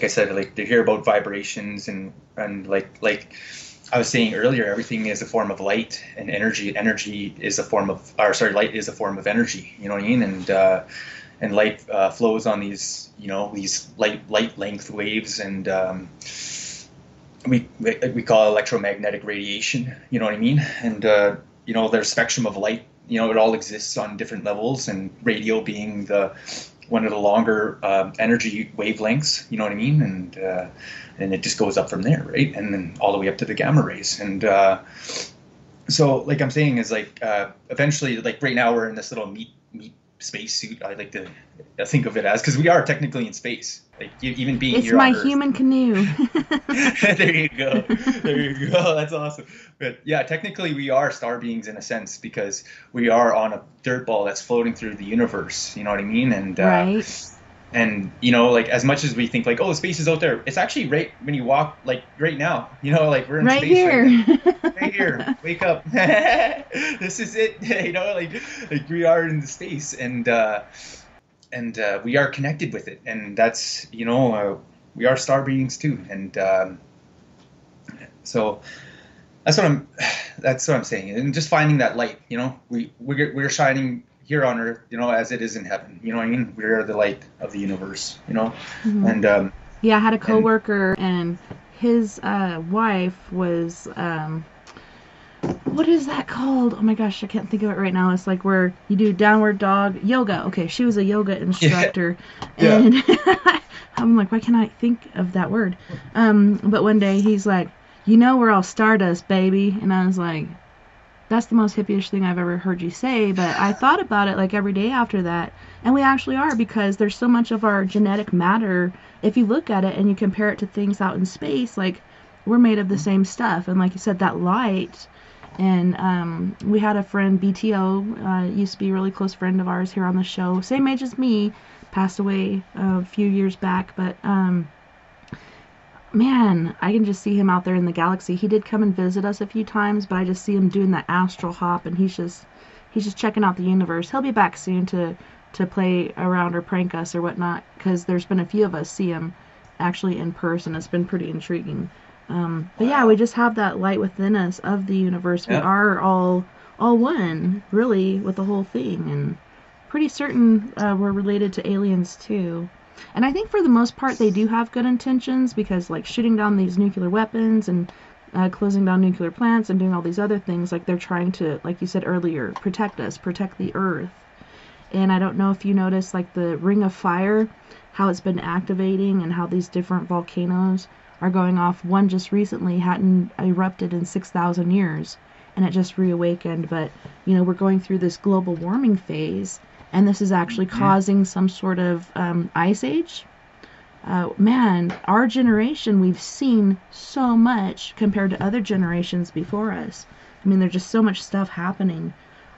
I said, like to hear about vibrations and like I was saying earlier, everything is a form of light and energy. Energy is a form of, or sorry, light is a form of energy. You know what I mean? And light flows on these light length waves, and we call electromagnetic radiation. You know what I mean? And there's spectrum of light. It all exists on different levels, and radio being one of the longer energy wavelengths. You know what I mean? And it just goes up from there, right? And then all the way up to the gamma rays. And so, like I'm saying, is like eventually, like right now, we're in this little meat space suit. I like to think of it as, because we are technically in space. Like even being It's here my on Earth. human canoe. There you go. There you go. That's awesome. But yeah, technically we are star beings in a sense, because we are on a dirt ball that's floating through the universe. You know what I mean? Right. And like as much as we think like, oh, space is out there, it's actually right when you walk, like right now. Like we're in Right space here. right now. Right here. Wake up. This is it. Like we are in the space, and we are connected with it, and that's we are star beings too, and so that's what I'm saying, and just finding that light. We're shining here on Earth, as it is in heaven. You know what I mean? We are the light of the universe. Mhm. And Yeah, I had a and coworker, and his wife was what is that called? Oh my gosh, I can't think of it right now. It's like where you do downward dog yoga. Okay, she was a yoga yeah, instructor, yeah, and I'm like, why can't I think of that word? But one day he's like, we're all stardust, baby, and I was like, that's the most hippie-ish thing I've ever heard you say. But I thought about it like every day after that, and we actually are, because there's so much of our genetic matter. If you look at it and you compare it to things out in space, like we're made of the same stuff, and like you said, that light. And we had a friend, BTO, used to be a really close friend of ours here on the show, same age as me, passed away a few years back, but man, I can just see him out there in the galaxy. He did come and visit us a few times, but I just see him doing that astral hop, and he's just checking out the universe. He'll be back soon to play around or prank us or whatnot, because there's been a few of us see him actually in person. It's been pretty intriguing. But yeah, we just have that light within us of the universe. We yeah, are all one, really, with the whole thing, and pretty certain we're related to aliens too. And I think for the most part they do have good intentions, because like shooting down these nuclear weapons and closing down nuclear plants and doing all these other things, like they're trying to, like you said earlier, protect us, protect the Earth. And I don't know if you noticed, like the Ring of Fire, how it's been activating, and how these different volcanoes are going off. One just recently hadn't erupted in 6,000 years, and it just reawakened. But we're going through this global warming phase, and this is actually causing some sort of ice age. Man, our generation, we've seen so much compared to other generations before us. I mean, there's just so much stuff happening.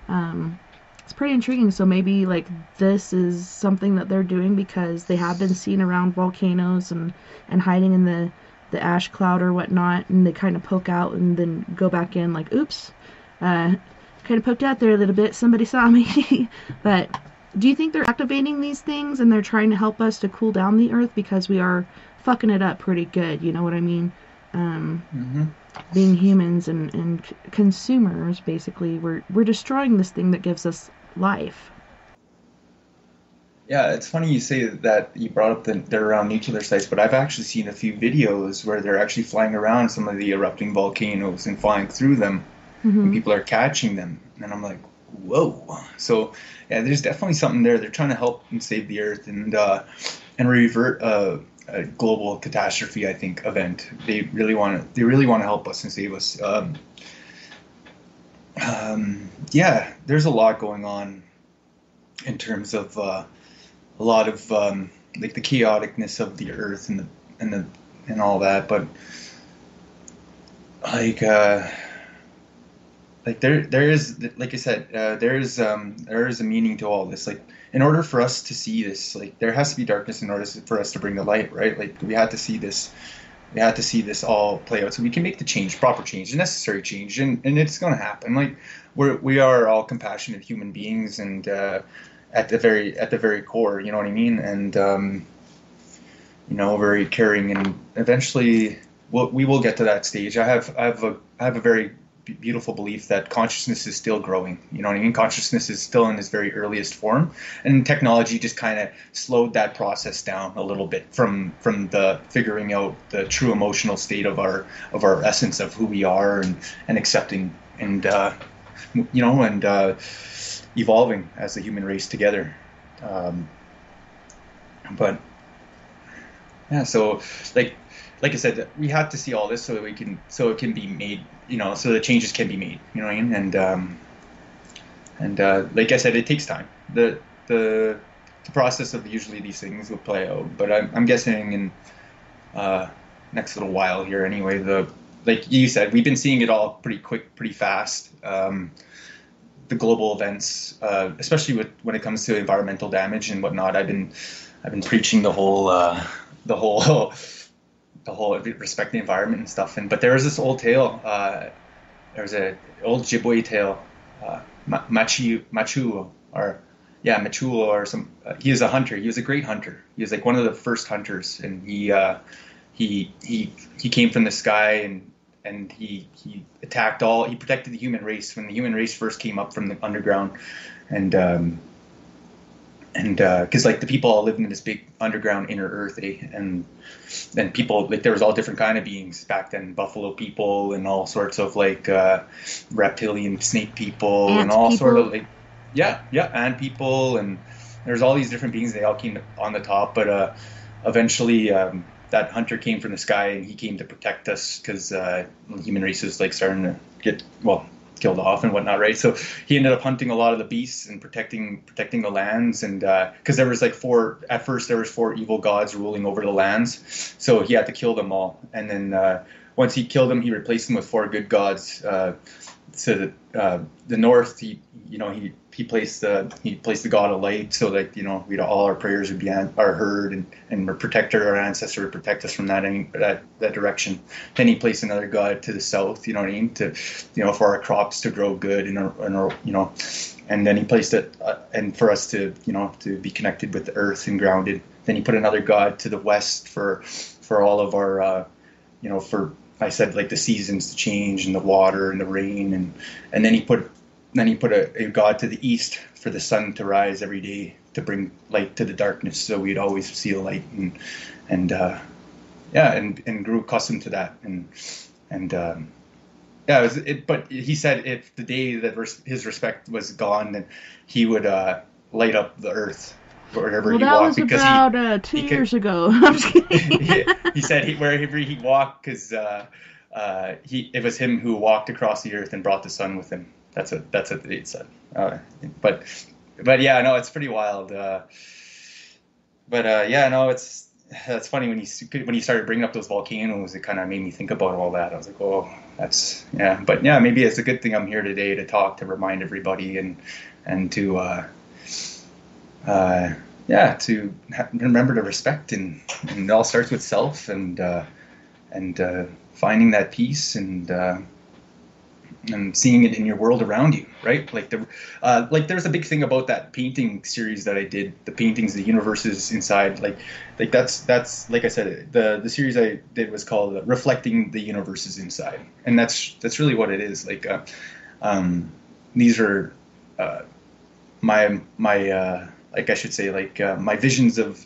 It's pretty intriguing. So maybe like this is something that they're doing, because they have been seen around volcanoes and hiding in the ash cloud or whatnot, and they kind of poke out and then go back in like, oops, kind of poked out there a little bit, somebody saw me. But do you think they're activating these things and they're trying to help us to cool down the earth because we are fucking it up pretty good, you know what I mean? Being humans and consumers, basically, we're destroying this thing that gives us life. Yeah, it's funny you say that you brought up that they're around nuclear sites, but I've actually seen a few videos where they're actually flying around some of the erupting volcanoes and flying through them, and people are catching them. And I'm like, whoa. So, yeah, there's definitely something there. They're trying to help and save the earth and revert a global catastrophe, I think, event. They really want to help us and save us. Yeah, there's a lot going on in terms of a lot of like the chaoticness of the earth and all that, but like there is, like I said, there is a meaning to all this. Like, in order for us to see this, like, there has to be darkness in order for us to bring the light, right? Like, we had to see this all play out so we can make the change, proper change, the necessary change, and it's going to happen. Like, we are all compassionate human beings, and at the very core, you know what I mean, and very caring, and eventually we will get to that stage. I have a very beautiful belief that consciousness is still growing. You know what I mean? Consciousness is still in its very earliest form, and technology just kind of slowed that process down a little bit from the figuring out the true emotional state of our essence of who we are, and accepting and evolving as a human race together. But yeah, so like I said, we have to see all this so that it can be made, so the changes can be made, you know what I mean? And like I said, it takes time. The process of usually these things will play out, but I'm guessing in next little while here anyway. Like you said, we've been seeing it all pretty quick, pretty fast. The global events, especially when it comes to environmental damage and whatnot. I've been preaching the whole respect the environment and stuff. But there was this old tale. There's an old Ojibwe tale, Machuo or some. He was a hunter. He was a great hunter. He was like one of the first hunters, and he came from the sky, and he attacked he protected the human race when the human race first came up from the underground, and because like the people all lived in this big underground inner earth, and then people, like, there was all different kind of beings back then, buffalo people and all sorts of like reptilian snake people, Ant and all people. sort of like ant people, and there's all these different beings. They all came on the top, but eventually that hunter came from the sky, and he came to protect us because the human race was like starting to get killed off and whatnot, right? So he ended up hunting a lot of the beasts and protecting the lands, and because there was like four evil gods ruling over the lands, so he had to kill them all, and then once he killed them, he replaced them with four good gods. To the north, he placed the god of light, so that all our prayers would are heard, and our ancestor would protect us from that direction. Then he placed another god to the south, you know what I mean, to for our crops to grow good, and then he placed it and for us to to be connected with the earth and grounded. Then he put another god to the west for all of our for, I said, like, the seasons to change, and the water and the rain, and then he put a god to the east for the sun to rise every day to bring light to the darkness, so we'd always see a light, and grew accustomed to that, but he said if the day that his respect was gone, then he would light up the earth wherever he walked. That was about 2 years ago. I'm just kidding. He said wherever he walked, because it was him who walked across the earth and brought the sun with him. That's what they said. But yeah, no, it's pretty wild. It's funny when he started bringing up those volcanoes. It kind of made me think about all that. I was like, oh, that's, yeah. But yeah, maybe it's a good thing I'm here today to talk, to remind everybody, and to to remember to respect, and it all starts with self, and finding that peace and seeing it in your world around you, right? Like there's a big thing about that painting series that I did, the paintings, the universes inside, like that's like I said, the series I did was called Reflecting the Universes Inside, and that's really what it is. Like these are my like I should say like my visions of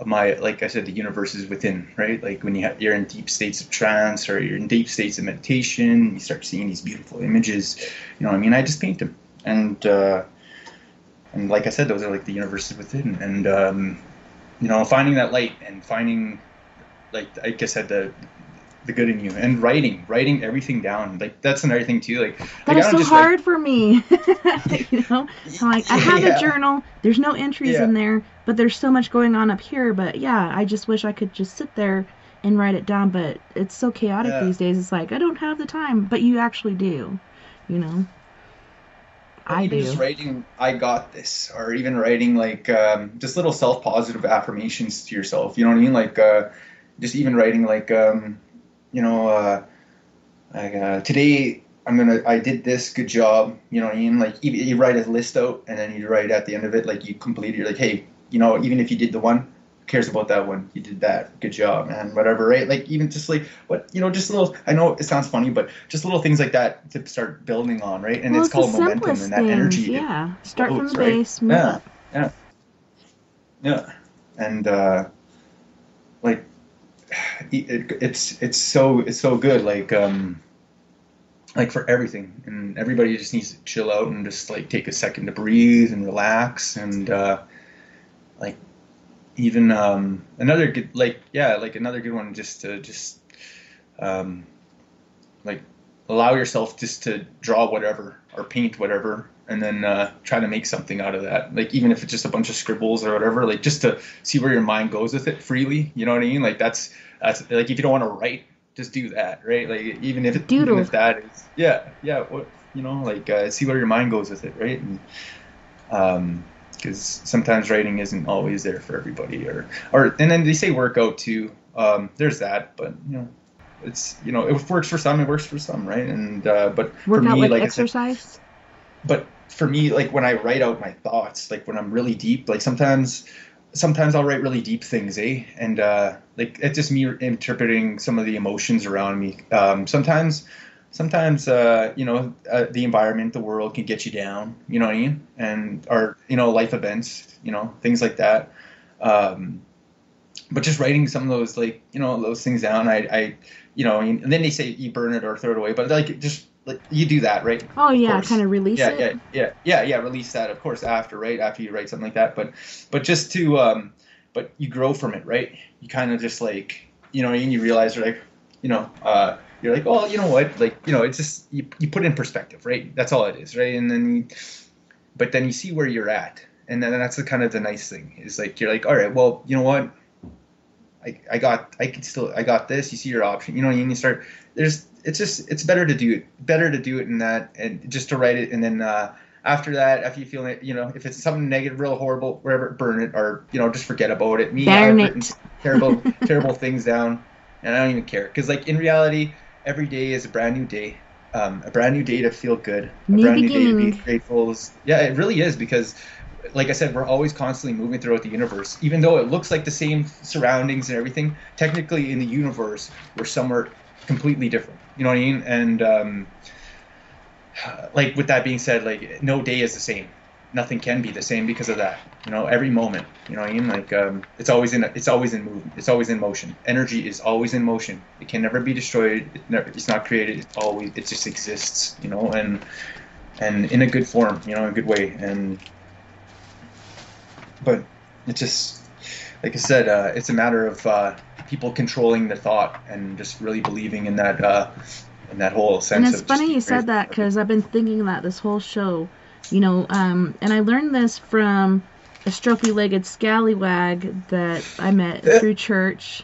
my, like I said, the universe is within, right? Like when you're in deep states of trance or you're in deep states of meditation, you start seeing these beautiful images. You know what I mean? I just paint them, and like I said, those are like the universes within, and you know, finding that light and finding, like I said, the good in you, and writing everything down. Like that's another thing too. Like that I is don't so just hard for me. You know, I'm like, I have yeah, a journal. There's no entries yeah, in there, but there's so much going on up here. But yeah, I just wish I could just sit there and write it down. But it's so chaotic yeah. these days. It's like I don't have the time, but you actually do. You know, But I even just do. writing, I got this, or even writing like just little self-positive affirmations to yourself. You know what I mean? Like just even writing like you know, today I did this, good job. You know what I mean? Like you write a list out, and then you write at the end of it, like you completed. You're like, hey, you know, even if you did the one, who cares about that one? You did that, good job, man. Whatever, right? Like even just like what, you know, just little. I know it sounds funny, but just little things like that to start building on, right? And Well, it's it's the called momentum, simplest and that things. energy it Yeah, start from the flows, right? base, move Yeah, up. yeah, yeah. And like it's so good. Like for everything, and everybody just needs to chill out and just like take a second to breathe and relax, and like even another good, like yeah, like another good one, just to just um like allow yourself just to draw whatever or paint whatever, and then try to make something out of that, like even if it's just a bunch of scribbles or whatever, like just to see where your mind goes with it freely, you know what I mean? Like that's like, if you don't want to write, just do that, right? Like even Doodle. if that is, yeah, what, you know, like see where your mind goes with it, right? And because sometimes writing isn't always there for everybody, or and then they say workout too. There's that, but you know, it's, you know, it works for some, it works for some, right? And but for Work out me, like like I said, exercise. but for me, like when I write out my thoughts, like when I'm really deep, like sometimes I'll write really deep things, and like it's just me interpreting some of the emotions around me. Sometimes you know, the environment, the world can get you down, you know what I mean? And or you know, life events, you know, things like that. um but just writing some of those, like, you know, those things down, I you know, and then they say you burn it or throw it away, but like just like you do that, right? Oh Of yeah, kind course. of release Yeah, it. release that, of course, after, right? After you write something like that, but just to but you grow from it, right? You kind of just like, you know, and you realize you're like, you know, you're like, well, you know what, like, you know, it's just you put it in perspective, right? That's all it is, right? And then but then you see where you're at, and then that's the kind of the nice thing, is like you're like, all right, well, you know what, I got this. You see your option, you know what I mean? You start, it's just, it's better to do it in that, and just to write it, and then after that, after you feel it, you know, if it's something negative, real horrible, wherever, burn it, or, you know, just forget about it. Me, Burn I've written it. some terrible things down, and I don't even care, because like in reality, every day is a brand new day to feel good, a New brand new day to be beginning. grateful. Yeah, it really is, because like I said, we're always constantly moving throughout the universe. Even though it looks like the same surroundings and everything, technically in the universe, we're somewhere completely different. You know what I mean? And like with that being said, like no day is the same. Nothing can be the same because of that. You know, every moment. You know what I mean? Like it's always in movement. It's always in motion. Energy is always in motion. It can never be destroyed. It's not created. It just exists. You know, and in a good form. You know, in a good way. And but it just, like I said, it's a matter of people controlling the thought and just really believing in that whole And sense it's of just funny being you said grateful that for everything. because I've been thinking that this whole show, you know, and I learned this from a strokey-legged scallywag that I met through church,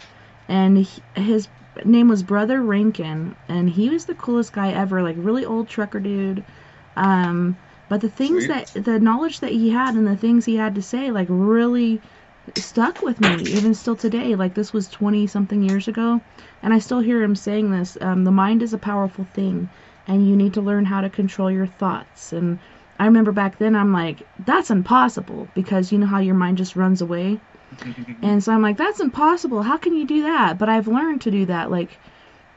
and his name was Brother Rankin, and he was the coolest guy ever, like really old trucker dude. But Sweet. the knowledge that he had and the things he had to say, like really stuck with me even still today. Like, this was 20 something years ago, and I still hear him saying this. The mind is a powerful thing, and you need to learn how to control your thoughts. And I remember back then, I'm like, that's impossible, because you know how your mind just runs away. And so I'm like, that's impossible. How can you do that? But I've learned to do that. Like,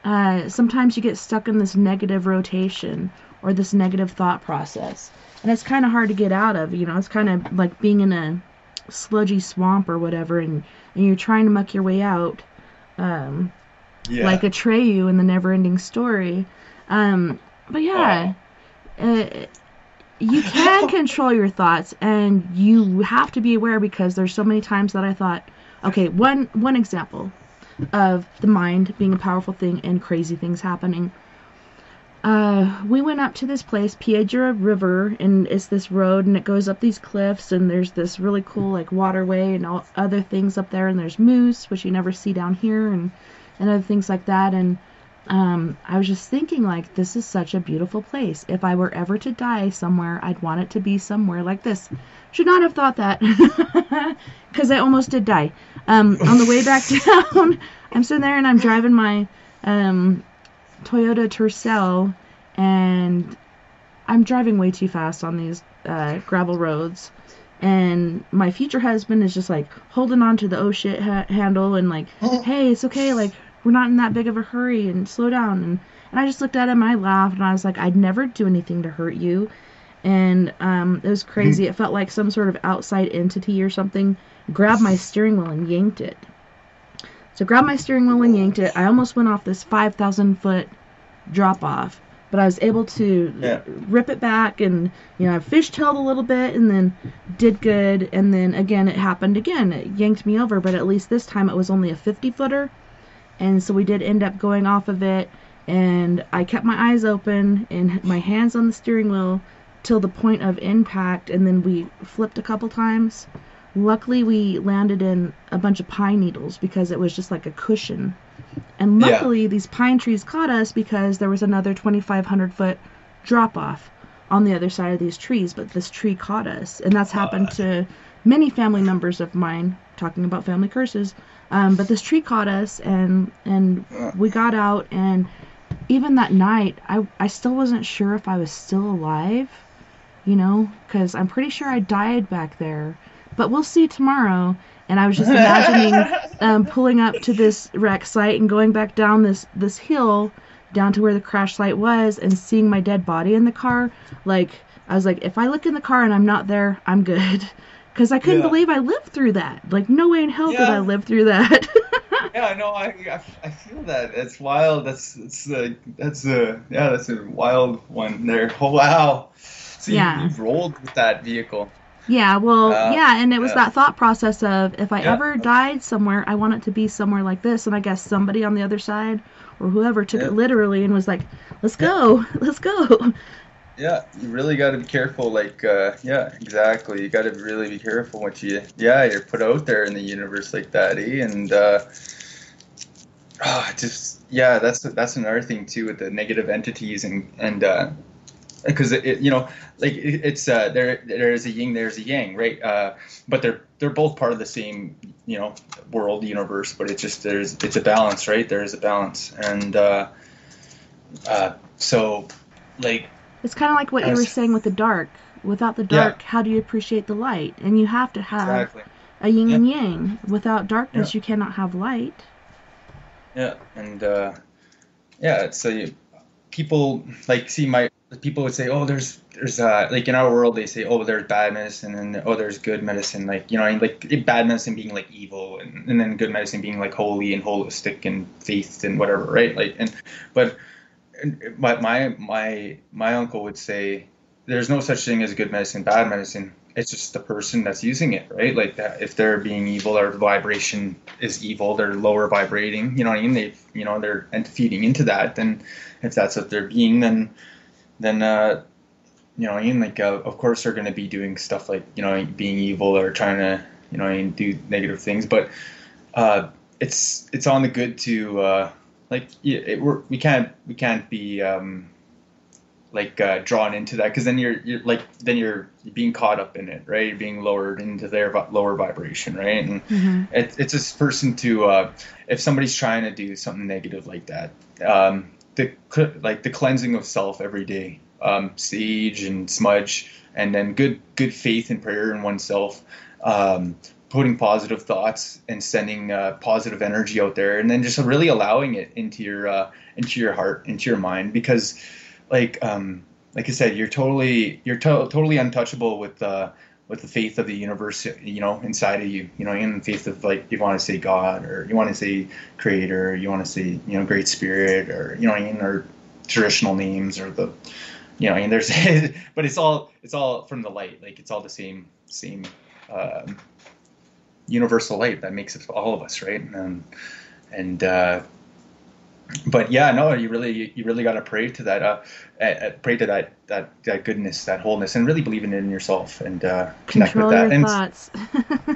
sometimes you get stuck in this negative rotation or this negative thought process. And it's kind of hard to get out of. It's kind of like being in a sludgy swamp or whatever, and you're trying to muck your way out, like Atreyu in the Never-Ending Story. But yeah, you can control your thoughts, and you have to be aware, because there's so many times that I thought, okay, one example of the mind being a powerful thing and crazy things happening. We went up to this place, Piedra River, and it's this road, and it goes up these cliffs, and there's this really cool, like, waterway and all other things up there, and there's moose, which you never see down here, and other things like that. And I was just thinking, like, this is such a beautiful place. If I were ever to die somewhere, I'd want it to be somewhere like this. Should not have thought that, because I almost did die. On the way back down, I'm sitting there, and I'm driving my Toyota Tercel, and I'm driving way too fast on these gravel roads, and my future husband is just like holding on to the oh shit handle and like, hey, it's okay, like, we're not in that big of a hurry, and slow down. And I just looked at him, and I laughed, and I was like, I'd never do anything to hurt you. And it was crazy. It felt like some sort of outside entity or something grabbed my steering wheel and yanked it. So grabbed my steering wheel and yanked it. I almost went off this 5,000-foot drop off, but I was able to rip it back, and I fishtailed a little bit, and then did good. And then again, it happened again. It yanked me over, but at least this time it was only a 50-footer, and so we did end up going off of it. And I kept my eyes open and my hands on the steering wheel till the point of impact, and then we flipped a couple times. Luckily, we landed in a bunch of pine needles, because it was just like a cushion. And luckily, these pine trees caught us, because there was another 2,500-foot drop-off on the other side of these trees, but this tree caught us. And that's happened to many family members of mine, talking about family curses. But this tree caught us, and we got out, and even that night, I still wasn't sure if I was still alive, because I'm pretty sure I died back there. But we'll see tomorrow. And I was just imagining pulling up to this wreck site and going back down this hill down to where the crash site was, and seeing my dead body in the car. Like, I was like, if I look in the car and I'm not there, I'm good. Because I couldn't believe I lived through that. Like, no way in hell did I live through that. Yeah, no, I feel that. It's wild. That's a wild one there. Oh, wow. So you've rolled with that vehicle. Yeah, well, and it was that thought process of, if I ever died somewhere, I want it to be somewhere like this. And I guess somebody on the other side, or whoever, took it literally and was like, let's go. Yeah, you really got to be careful. Like, exactly. You got to really be careful what you're put out there in the universe like that, eh? And that's another thing too with the negative entities, and because it's there's a yin, there's a yang, right? But they're both part of the same world, universe, but it's a balance, right? There is a balance, and so like. It's kind of like what you were saying with the dark. Without the dark, how do you appreciate the light? And you have to have a yin and yang. Without darkness, you cannot have light. Yeah, and so people people would say, oh, there's like in our world they say, oh, there's bad medicine, and there's good medicine, like like bad medicine being like evil, and then good medicine being like holy and holistic and faith and whatever, right? But my uncle would say there's no such thing as good medicine, bad medicine. It's just the person that's using it, right? Like that, if they're being evil, their vibration is evil, they're lower vibrating, you know what I mean? They're feeding into that. Then if that's what they're being, then you know what I mean? Like, of course they're going to be doing stuff like, being evil or trying to, do negative things. But it's on the good to, we can't be, drawn into that, because then you're being caught up in it, right? You're being lowered into their lower vibration, right? And Mm-hmm. it's this person to if somebody's trying to do something negative like that, the cleansing of self every day, sage and smudge, and then good faith and prayer in oneself, putting positive thoughts and sending positive energy out there, and then just really allowing it into your heart, into your mind, because like I said, you're totally untouchable with the faith of the universe, inside of you, in the faith of, like, you want to say God, or you want to say Creator, or you want to say, Great Spirit, or or traditional names, or the, there's, but it's all from the light, like it's all the same universal light that makes it all of us, right? And but yeah, no, you really got to pray to that, pray to that goodness, that wholeness, and really believe in it in yourself, and connect with Control that, your thoughts.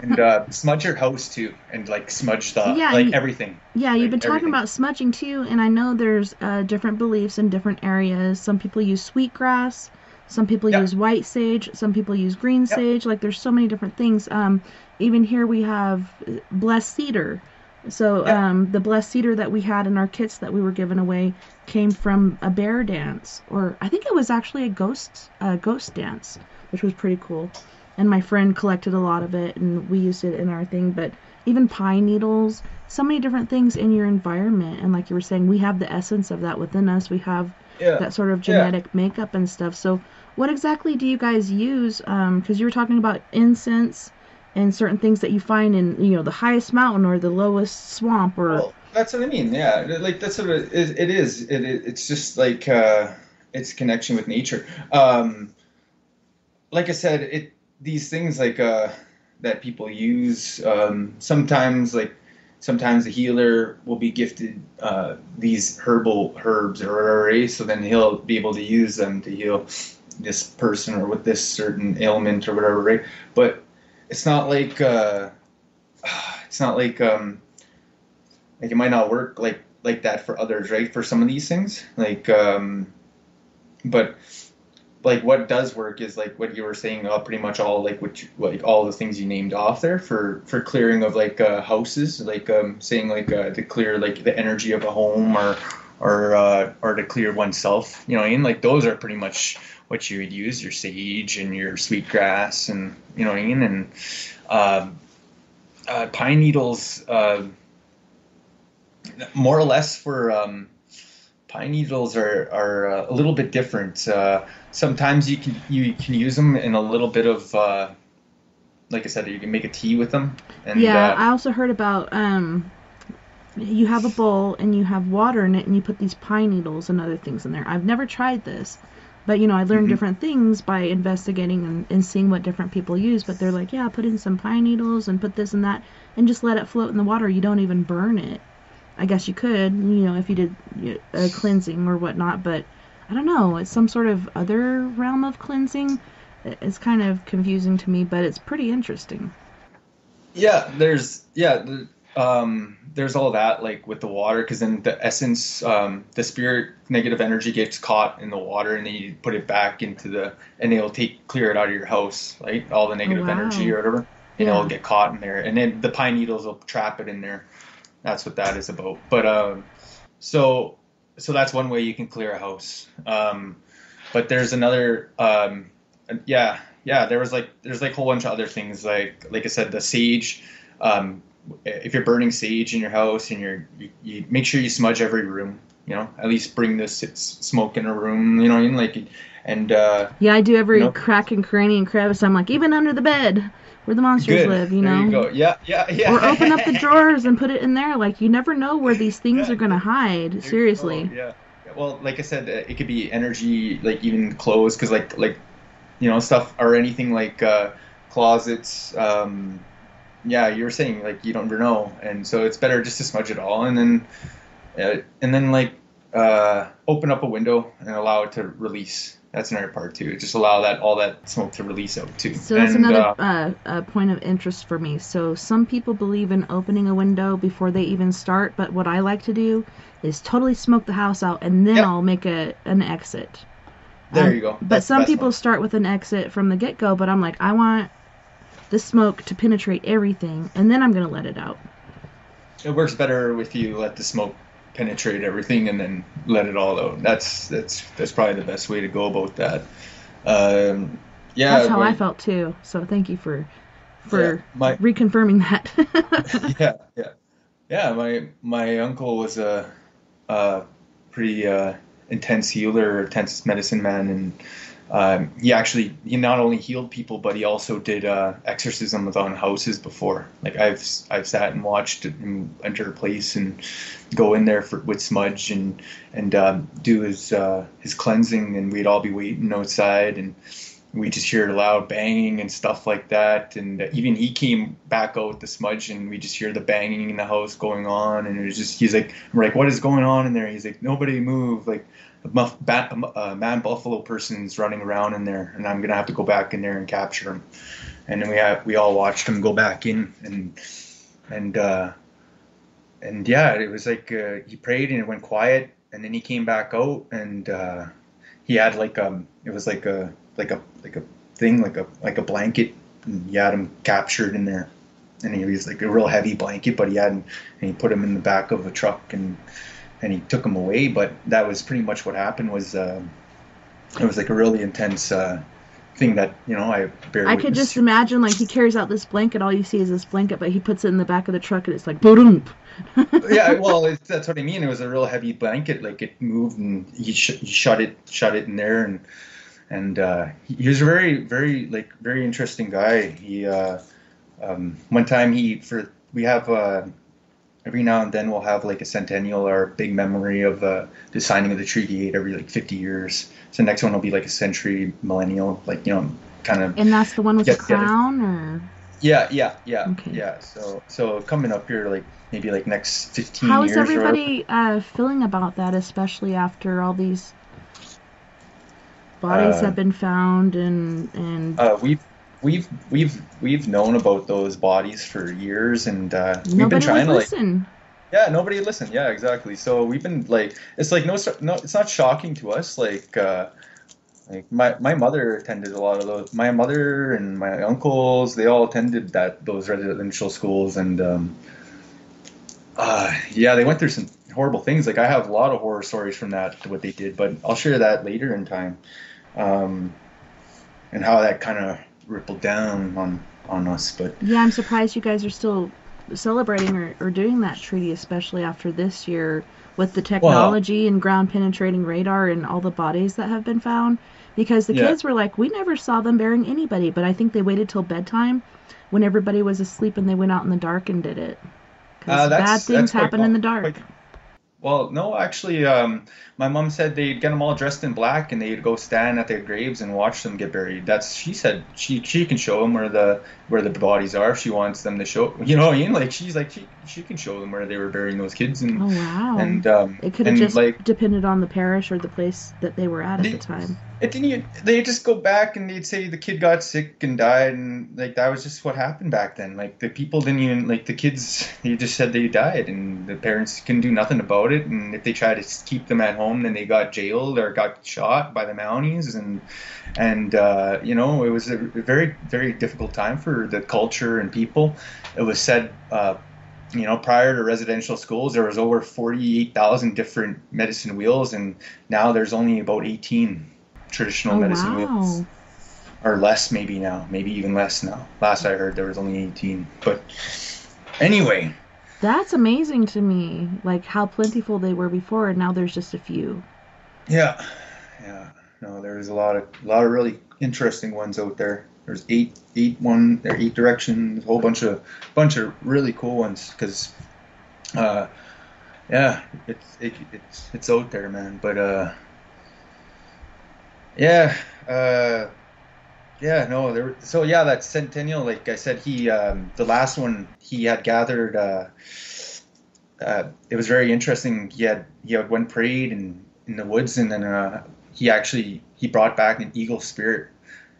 and smudge your house too, and like smudge the, Yeah, like, everything, yeah, you've like been talking everything. about smudging too, and I know there's different beliefs in different areas. Some people use sweetgrass, some people Yeah, use white sage, some people use green yeah, sage. Like, there's so many different things. Even here we have blessed cedar. So yeah. the blessed cedar that we had in our kits that we were giving away came from a bear dance, or I think it was actually a ghost dance, which was pretty cool. And my friend collected a lot of it, and we used it in our thing. But even pine needles, so many different things in your environment. And like you were saying, we have the essence of that within us. We have Yeah, that sort of yeah. genetic makeup and stuff. So what exactly do you guys use? Because you were talking about incense and certain things that you find in, the highest mountain or the lowest swamp, or Well, that's what I mean. Yeah, like that's what it is. It's just like it's connection with nature. Like I said, these things, like that people use, sometimes the healer will be gifted these herbal herbs or whatever, right? So then he'll be able to use them to heal this person or with this certain ailment or whatever, right? But it's not like it's not like it might not work like that for others, right? For some of these things, but like what does work is like what you were saying, pretty much all, like like all the things you named off there for clearing of, like, houses, like, saying, like, to clear, like, the energy of a home, or to clear oneself, what I mean? Like, those are pretty much what you would use, your sage and your sweetgrass, and what I mean. And pine needles, more or less, for pine needles are a little bit different. Sometimes you can use them in a little bit of, like I said, you can make a tea with them, and yeah, I also heard about you have a bowl and you have water in it and you put these pine needles and other things in there. I've never tried this, but I learned mhm. different things by investigating and seeing what different people use. But they're like, yeah, put in some pine needles and put this and that and just let it float in the water. You don't even burn it. I guess you could, if you did a cleansing or whatnot, but I don't know. It's some sort of other realm of cleansing. It's kind of confusing to me, but it's pretty interesting. Yeah, there's all that, like, with the water, because then the essence, the spirit negative energy gets caught in the water, and then you put it back into and it'll clear it out of your house, right? All the Oh, negative energy wow. or whatever, and it'll Yeah. get caught in there, and then the pine needles will trap it in there. That's what that is about. But so so that's one way you can clear a house. But there's another, yeah, there's like a whole bunch of other things, like I said, the sage. Um, if you're burning sage in your house, and you make sure you smudge every room, at least bring this smoke in a room, what I mean? Like, and Yeah, I do you every know crack and cranny and crevice. I'm like, even under the bed where the monsters good, live. there you go. Yeah, yeah, Or open up the yeah. drawers and put it in there. Like, you never know where these things Yeah, are going to hide. there you go. Seriously. Yeah. Yeah, well, like I said, it could be energy, like even clothes, because like stuff, or anything, like closets. Yeah, you were saying, like, you don't ever know, and so it's better just to smudge it all, and then like open up a window and allow it to release. That's another part too. Just allow that all that smoke to release out too, So that's and another point of interest for me. So some people believe in opening a window before they even start, but what I like to do is totally smoke the house out and then yeah. I'll make an exit. There you go. But That's the some best people one. start with an exit from the get-go, but I'm like, I want the smoke to penetrate everything, and then I'm going to let it out. It works better if you let the smoke penetrate everything and then let it all out. That's probably the best way to go about that. Um, That's yeah, how I but felt too. So thank you yeah, for reconfirming that. yeah, yeah, yeah. My uncle was a pretty intense healer, intense medicine man, and he not only healed people, but he also did exorcisms on houses before. Like I've sat and watched him enter a place and go in there with smudge and do his cleansing, and we'd all be waiting outside, and we just hear loud banging and stuff like that. And even he came back out with the smudge, and we just hear the banging in the house going on. And it was just, he's like, we're like, what is going on in there? He's like, nobody move. Like a man buffalo person's running around in there, and I'm gonna have to go back in there and capture him. And then we all watched him go back in, and yeah, it was like he prayed and it went quiet, and then he came back out, and he had it was like a thing, like a blanket, and he had him captured in there, and he was like a real heavy blanket, but and he put him in the back of a truck, and he took him away. But that was pretty much what happened. Was it was like a really intense thing that I bear I could witness just to. imagine, like, he carries out this blanket, all you see is this blanket, but he puts it in the back of the truck and it's like boom. Yeah, well, that's what I mean. It was a real heavy blanket, like it moved, and he shut it in there, and he was a very very interesting guy. He one time we have every now and then we'll have like a centennial or a big memory of the signing of the Treaty 8 every like 50 years. So the next one will be like a century millennial, like kind of And that's the one with the get together. crown, or okay. Yeah. So coming up here, like maybe like next 15 How is years or whatever. everybody feeling about that, especially after all these bodies Uh, have been found and we've known about those bodies for years, and we've been nobody would trying to like. listen? Yeah, nobody listened. Yeah, exactly. So we've been like, it's like no, it's not shocking to us. Like my mother attended a lot of those. My mother and my uncles, they all attended those residential schools, and yeah, they went through some horrible things. Like I have a lot of horror stories from that, what they did, but I'll share that later in time, um, and how that kind of rippled down on us. But Yeah, I'm surprised you guys are still celebrating or doing that treaty, especially after this year with the well, technology and ground penetrating radar and all the bodies that have been found. Because the yeah, kids were like, we never saw them burying anybody, but I think they waited till bedtime when everybody was asleep and they went out in the dark and did it. Because bad that's things happen in the quite. dark. Well, no, actually, my mom said they'd get them all dressed in black and they'd go stand at their graves and watch them get buried. She said she can show them where the bodies are if she wants them to show. You know what I mean? Like she's like she can show them where they were burying those kids, Oh, wow. and It could have and just like depended on the parish or the place that they were at the they, time. it didn't even, they just go back and they'd say the kid got sick and died, and like that was just what happened back then. Like the people didn't even, like the kids, they just said they died, and the parents couldn't do nothing about it. And if they tried to keep them at home, then they got jailed or got shot by the Mounties, and it was a very very difficult time for the culture and people. It was said. Prior to residential schools, there was over 48,000 different medicine wheels, and now there's only about 18 traditional Oh, medicine wheels, wow. or less maybe now, maybe even less now. Last I heard, there was only 18. But anyway, That's amazing to me, like how plentiful they were before, and now there's just a few. yeah, yeah. No, there's a lot of really interesting ones out there. There's eight directions, a whole bunch of really cool ones. Because yeah, it's out there, man. But yeah, yeah, no, so yeah, that Centennial, like I said, the last one he had gathered, it was very interesting. He had one parade in the woods, and then he brought back an eagle spirit,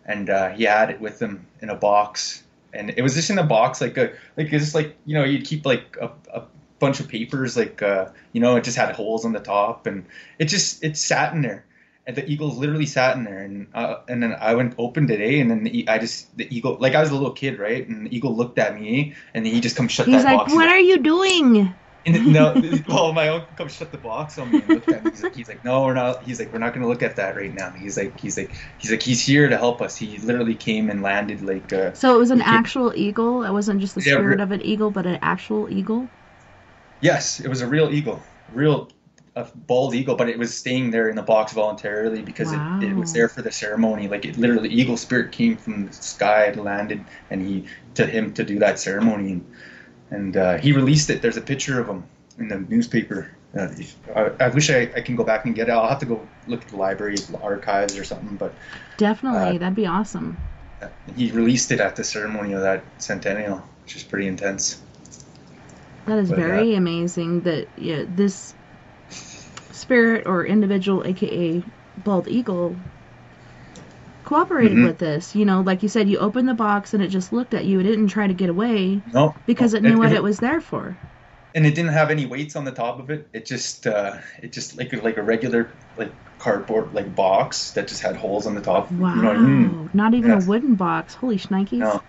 and he had it with him in a box, and it was just in a box, like it's just like you'd keep like a bunch of papers, like it just had holes on the top, and it sat in there. and the eagle's literally sat in there, and then I went opened it, and then the eagle, like I was a little kid, right, and the eagle looked at me, and then he just come shut He's that like, box. what are you doing? And no, well, my uncle comes shut the box on me and looked at me. He's like, no, we're not. He's like, we're not going to look at that right now. He's here to help us. He literally came and landed like. So it was an he came, actual eagle. It wasn't just the yeah, spirit of an eagle, but an actual eagle. yes, it was a real eagle, a bald eagle, but it was staying there in the box voluntarily because it was Wow. there for the ceremony. Like it literally, eagle spirit came from the sky, landed, and him to do that ceremony. And he released it. There's a picture of him in the newspaper. I wish I can go back and get it. I'll have to go look at the library archives or something. But Definitely, that'd be awesome. he released it at the ceremony of that centennial, which is pretty intense. That is But very amazing that this spirit or individual, aka bald eagle, cooperated with this. You know, like you said, you opened the box and it just looked at you. It didn't try to get away no, because it knew what it was there for. and it didn't have any weights on the top of it. It just like a regular like cardboard like box that just had holes on the top. Wow. You know what I mean? Not even Yeah. a wooden box. Holy shnikes. No.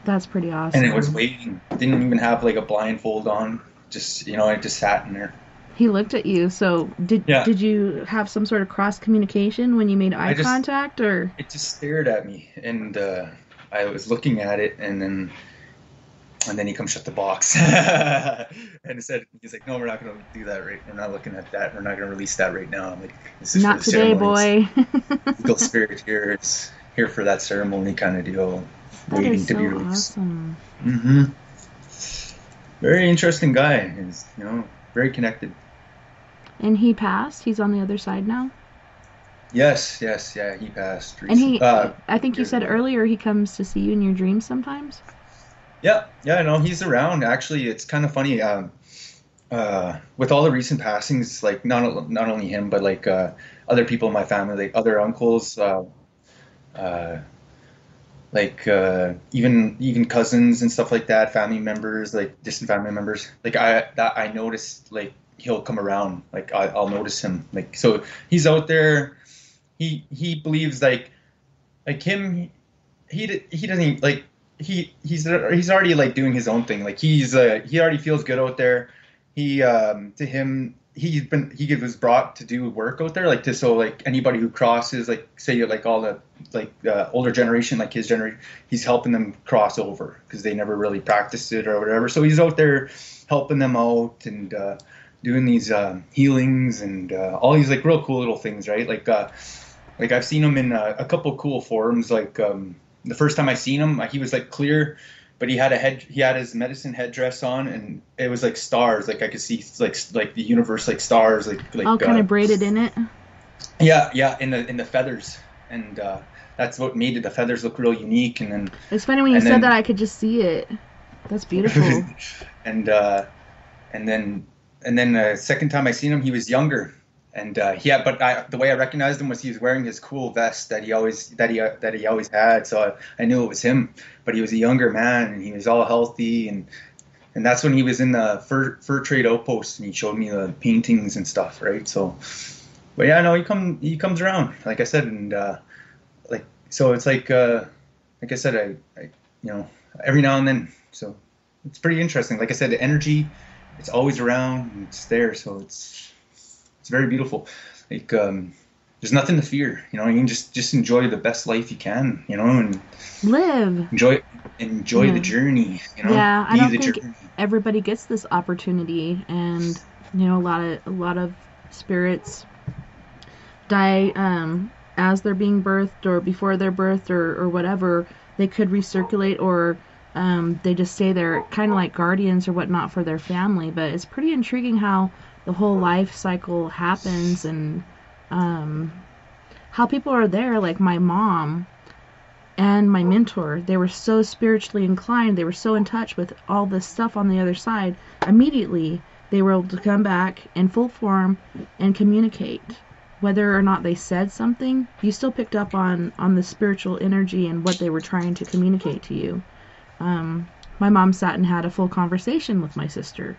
That's pretty awesome. And it was waiting. It didn't even have like a blindfold on. Just it just sat in there. He looked at you. So Yeah. did you have some sort of cross communication when you made eye contact, or? It just stared at me, and I was looking at it, and then he comes shut the box, and he's like, no, we're not going to do that right. We're not looking at that. We're not going to release that right now. I'm like, this is Not for the today, ceremonies. boy. Eagle spirit here. It's here for that ceremony kind of deal, That waiting is to so be released. awesome. Mm-hmm. Very interesting guy. He's very connected. And he passed. He's on the other side now. Yes, yeah, he passed And recently. I think you Years said ago. earlier he comes to see you in your dreams sometimes. Yeah, no, he's around. Actually, it's kind of funny. With all the recent passings, like not only him, but like other people in my family, like other uncles, like even cousins and stuff like that, family members, like distant family members. Like I noticed, like he'll come around. Like I'll notice him. Like so, he's out there. He believes like him. He doesn't like. He's already like doing his own thing. Like he already feels good out there. To him he was brought to do work out there, like so like anybody who crosses, like say like all the like older generation, like his generation, he's helping them cross over because they never really practiced it or whatever. So he's out there helping them out and doing these healings and all these like real cool little things, right? Like I've seen him in a couple cool forms, like the first time I seen him, he was like clear, but he had his medicine headdress on, and it was like stars. Like I could see like the universe, like stars, like All kind of braided in it. yeah, in the feathers, and that's what made the feathers look real unique. And then It's funny when you said that, I could just see it. That's beautiful. and then the second time I seen him, he was younger. And the way I recognized him was he was wearing his cool vest that he always had, so I knew it was him. But he was a younger man, and he was all healthy, and that's when he was in the fur trade outpost, and he showed me the paintings and stuff, right? So, but yeah, no, he comes around, like I said, and like so it's like I said, I every now and then, so it's pretty interesting. Like I said, the energy, it's always around, and it's there, so it's very beautiful. Like there's nothing to fear, you know. You can just enjoy the best life you can, you know, and Live. enjoy the journey, you know. Yeah, I don't think journey. everybody gets this opportunity, and a lot of spirits die as they're being birthed or before they're birthed or whatever. They could recirculate, or they just stay there, kind of like guardians or whatnot for their family. But it's pretty intriguing how the whole life cycle happens, and how people are there. Like my mom and my mentor, they were so spiritually inclined, they were so in touch with all this stuff on the other side. Immediately they were able to come back in full form and communicate. Whether or not they said something, you still picked up on the spiritual energy and what they were trying to communicate to you. My mom sat and had a full conversation with my sister.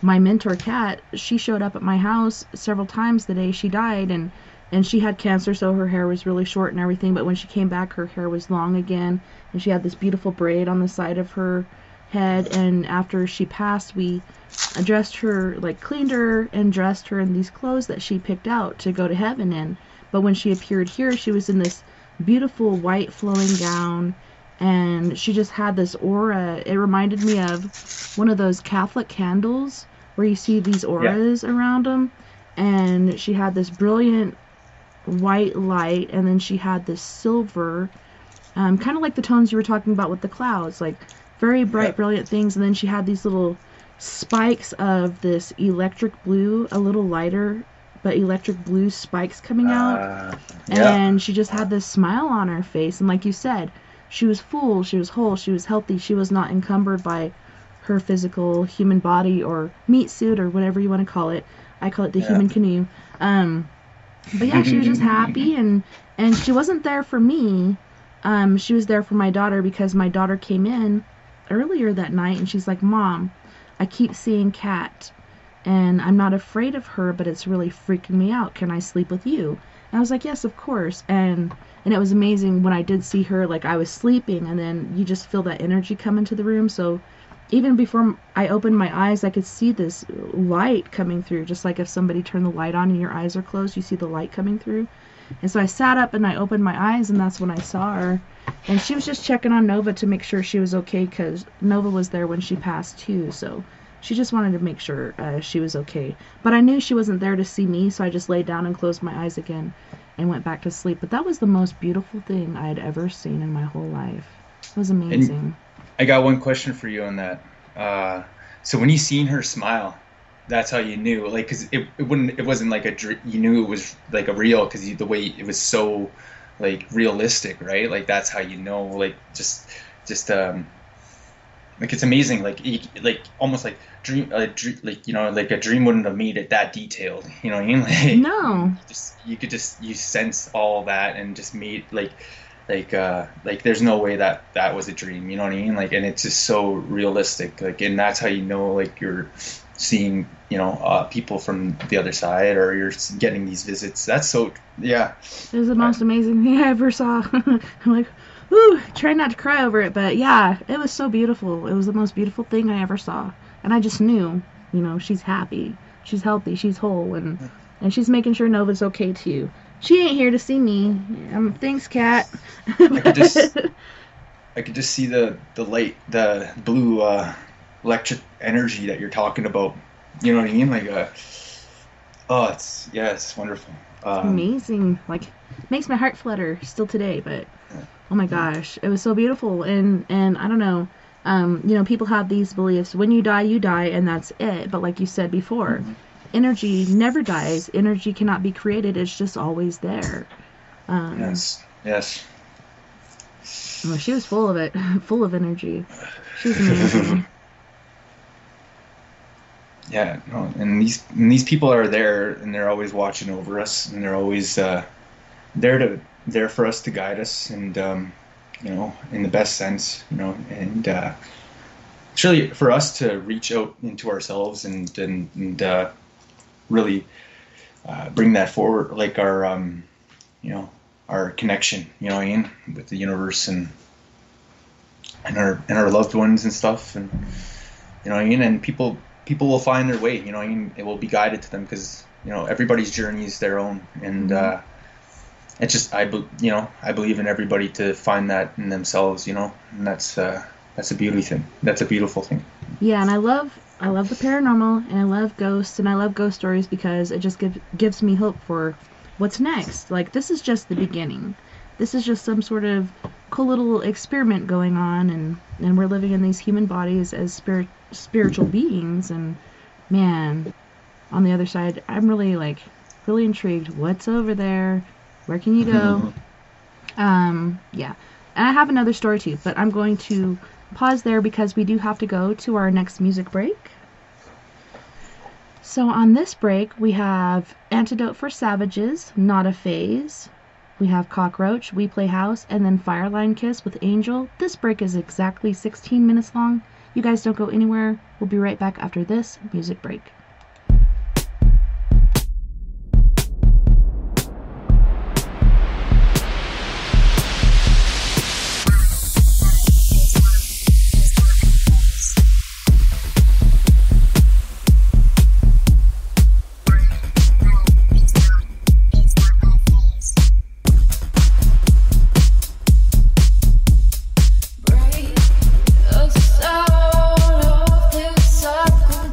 my mentor cat, she showed up at my house several times the day she died, and she had cancer, so her hair was really short and everything, but when she came back, her hair was long again, and she had this beautiful braid on the side of her head. And after she passed, we dressed her, like cleaned her and dressed her in these clothes that she picked out to go to heaven in. But when she appeared here, she was in this beautiful white flowing gown, and she just had this aura. It reminded me of one of those Catholic candles where you see these auras around them. And she had this brilliant white light, and then she had this silver, kind of like the tones you were talking about with the clouds, like very bright, brilliant things. And then she had these little spikes of this electric blue, a little lighter, but electric blue spikes coming out. And she just had this smile on her face. And like you said, she was full, she was whole, she was healthy, she was not encumbered by her physical human body or meat suit or whatever you want to call it. I call it the human canoe. But yeah, she was just happy, and she wasn't there for me. She was there for my daughter, because my daughter came in earlier that night, and she's like, Mom, I keep seeing Kat, and I'm not afraid of her, but it's really freaking me out. Can I sleep with you? And I was like, yes, of course. And it was amazing when I did see her, like I was sleeping, and then you just feel that energy come into the room. So even before I opened my eyes, I could see this light coming through, just like if somebody turned the light on and your eyes are closed, you see the light coming through. And so I sat up and I opened my eyes, and that's when I saw her. And she was just checking on Nova to make sure she was okay, because Nova was there when she passed too. So she just wanted to make sure she was okay. But I knew she wasn't there to see me, so I just laid down and closed my eyes again and went back to sleep. But that was the most beautiful thing I had ever seen in my whole life. It was amazing. And I got one question for you on that. So when you seen her smile, that's how you knew, like, because it wasn't like a dream. You knew it was like a real, because the way it was so like realistic, right? Like that's how you know, like just like it's amazing, like almost like dream, like like a dream wouldn't have made it that detailed. You know what I mean? Like, no, you sense all that and just made like there's no way that was a dream. You know what I mean? Like, and it's just so realistic. Like, and that's how you know, like you're seeing people from the other side, or you're getting these visits. That's so it was the most amazing thing I ever saw. I'm like, ooh, try not to cry over it, but yeah, it was so beautiful. It was the most beautiful thing I ever saw, and I just knew, she's happy, she's healthy, she's whole, and she's making sure Nova's okay too. She ain't here to see me. Thanks, Kat. I could just see the light, the blue electric energy that you're talking about. You know what I mean? Like, it's wonderful. It's amazing. Like, makes my heart flutter still today. But oh my gosh, it was so beautiful. And I don't know. People have these beliefs: when you die, and that's it. But like you said before. Energy never dies. Energy cannot be created. It's just always there. Yes. Well, she was full of it, full of energy. She was amazing. Yeah, no, and these people are there, and they're always watching over us, and they're always there for us to guide us, and in the best sense, and it's really for us to reach out into ourselves and really bring that forward, like our connection, with the universe and our loved ones and stuff, and and people will find their way, it will be guided to them, because everybody's journey is their own, and it's just I believe in everybody to find that in themselves, and that's a beautiful thing. Yeah, and I love the paranormal, and I love ghosts, and I love ghost stories, because it just gives me hope for what's next. Like, this is just the beginning. This is just some sort of cool little experiment going on, and we're living in these human bodies as spiritual beings, and man, on the other side, I'm really intrigued. What's over there? Where can you go? Yeah. And I have another story too, but I'm going to pause there because we do have to go to our next music break. So on this break, we have Antidote for Savages, Not a Phase. We have Cockroach, We Play House, and then Fireline Kiss with Angel. This break is exactly 16 minutes long, You guys don't go anywhere. We'll be right back after this music break. Break us out of this cycle.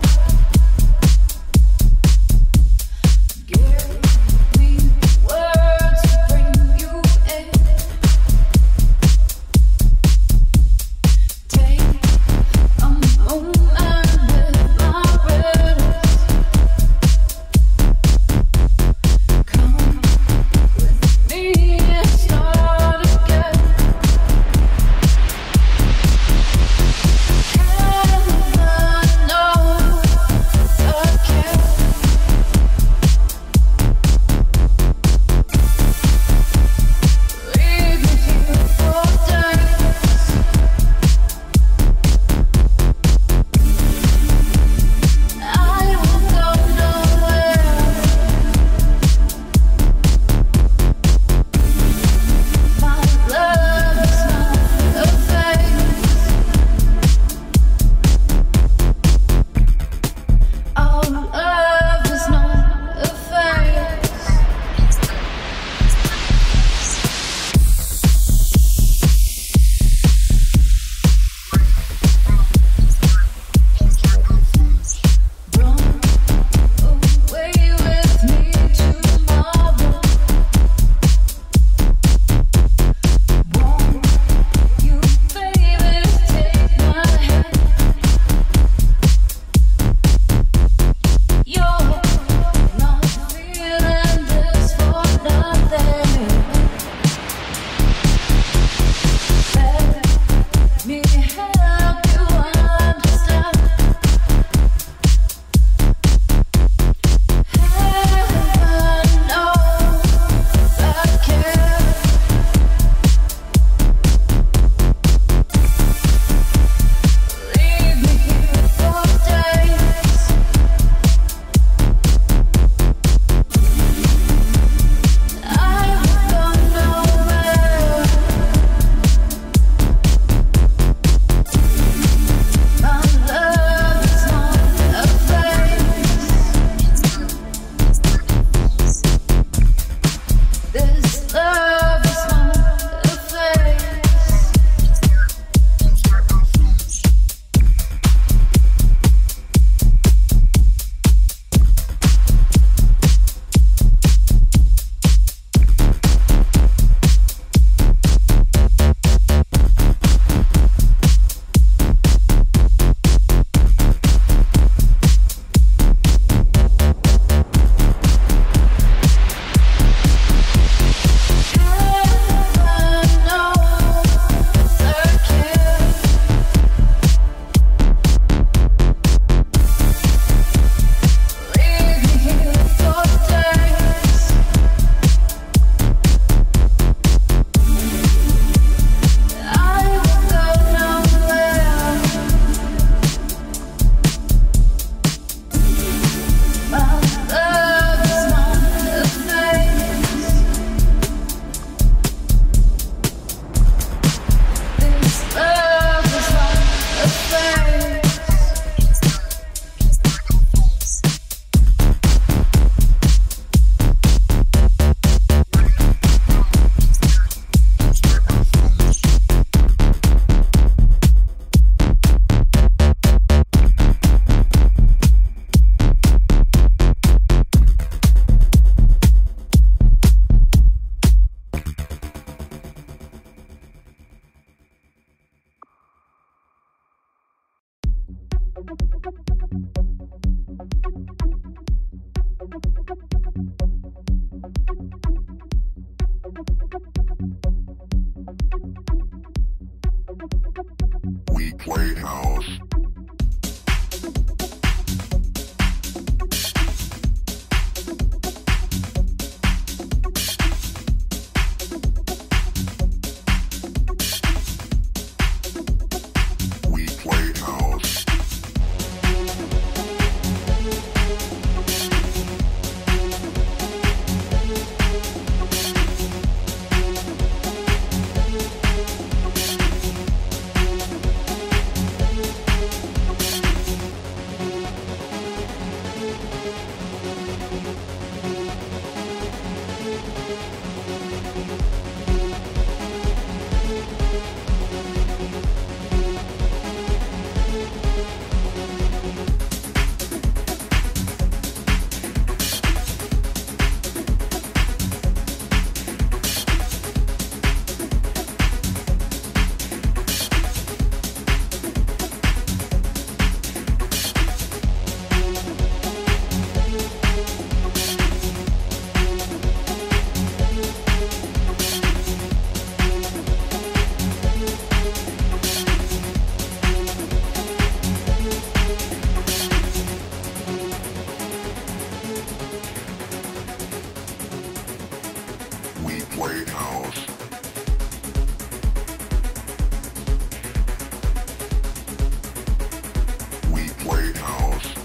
We play house. We play house.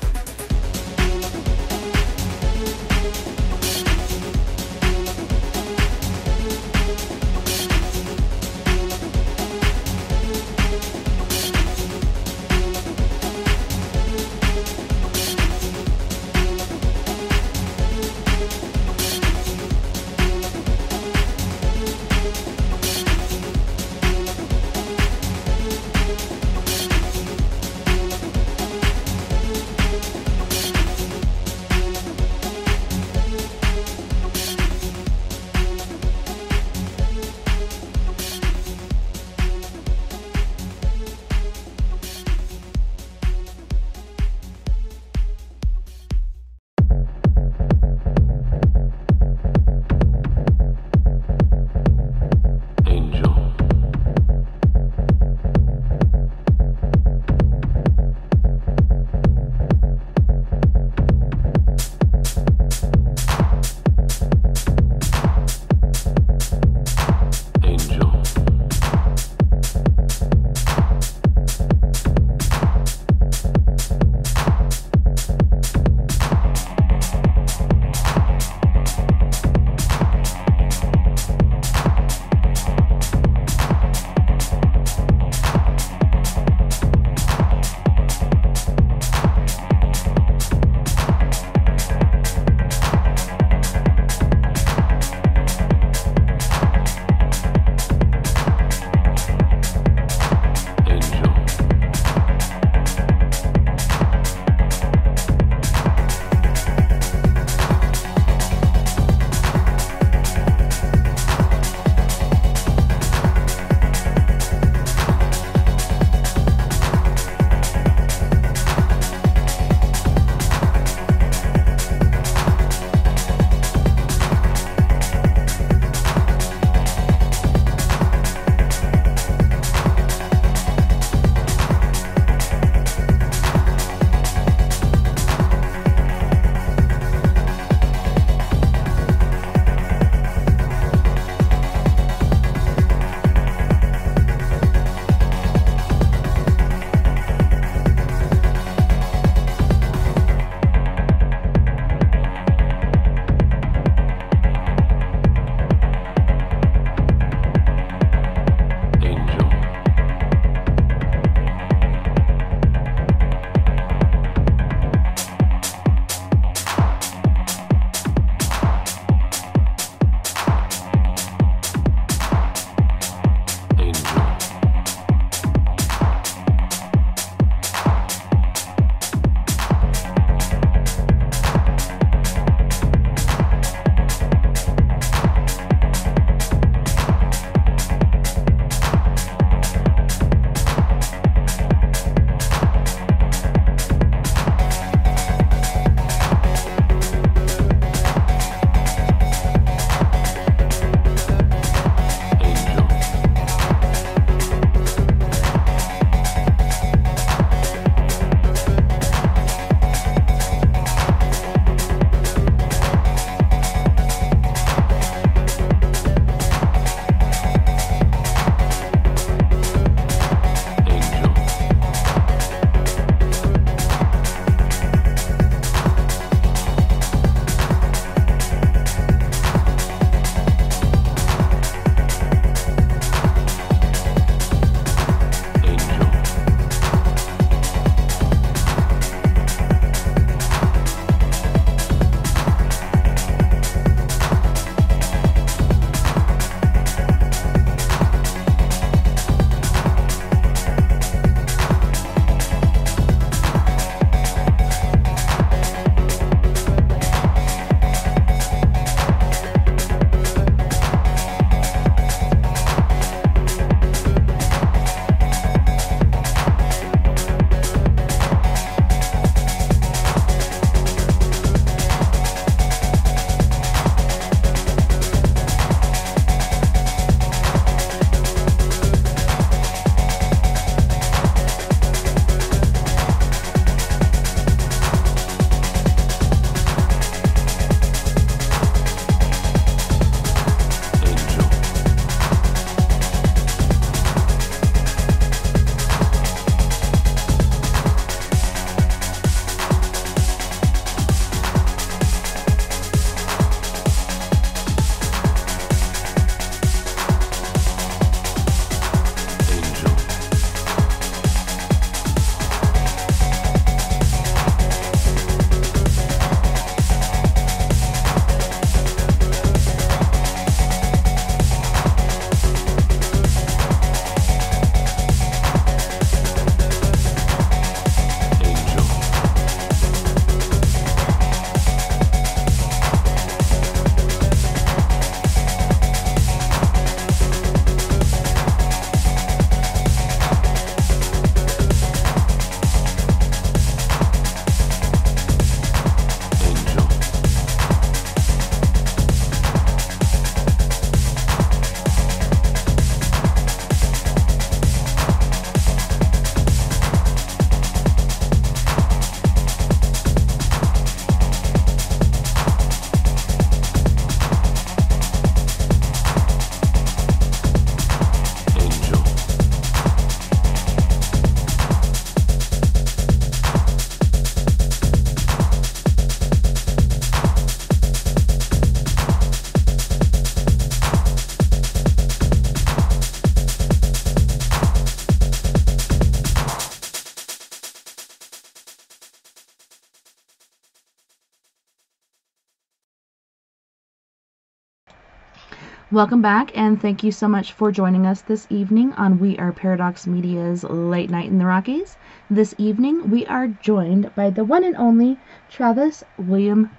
Welcome back, and thank you so much for joining us this evening on We Are Paradox Media's Late Night in the Rockies. This evening, we are joined by the one and only Travis William.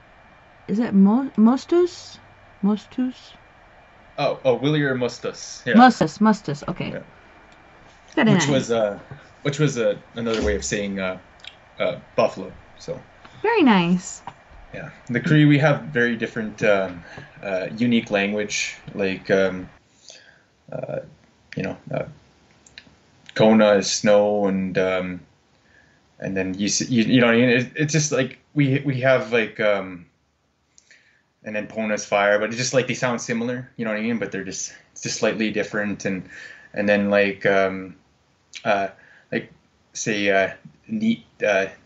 Is it Moostoos? Moostoos? Oh, Willier Moostoos. Yeah. Moostoos. Okay. Yeah. Got it. Which was another way of saying buffalo. So. Very nice. Yeah, the Cree, we have very different, unique language. Like, Kona is snow, and then you know what I mean. It's just like we have like, and then Pona is fire, but it's just like they sound similar. You know what I mean? But it's just slightly different, and then like say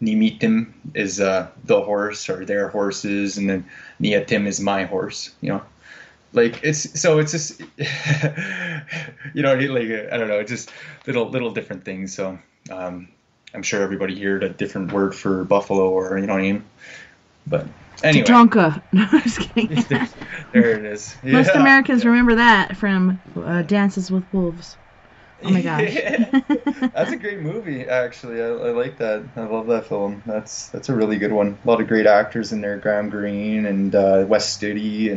Nimitim is the horse or their horses, and then Niatim is my horse. You know, like it's just you know, like I don't know, just little different things. So I'm sure everybody heard a different word for buffalo, or you know what I mean. But anyway, Tatanka. No, I'm just kidding. there it is. Yeah. Most Americans remember that from Dances with Wolves. Oh my gosh. That's a great movie, actually. I like that. I love that film. That's a really good one. A lot of great actors in there. Graham Greene and Wes Studi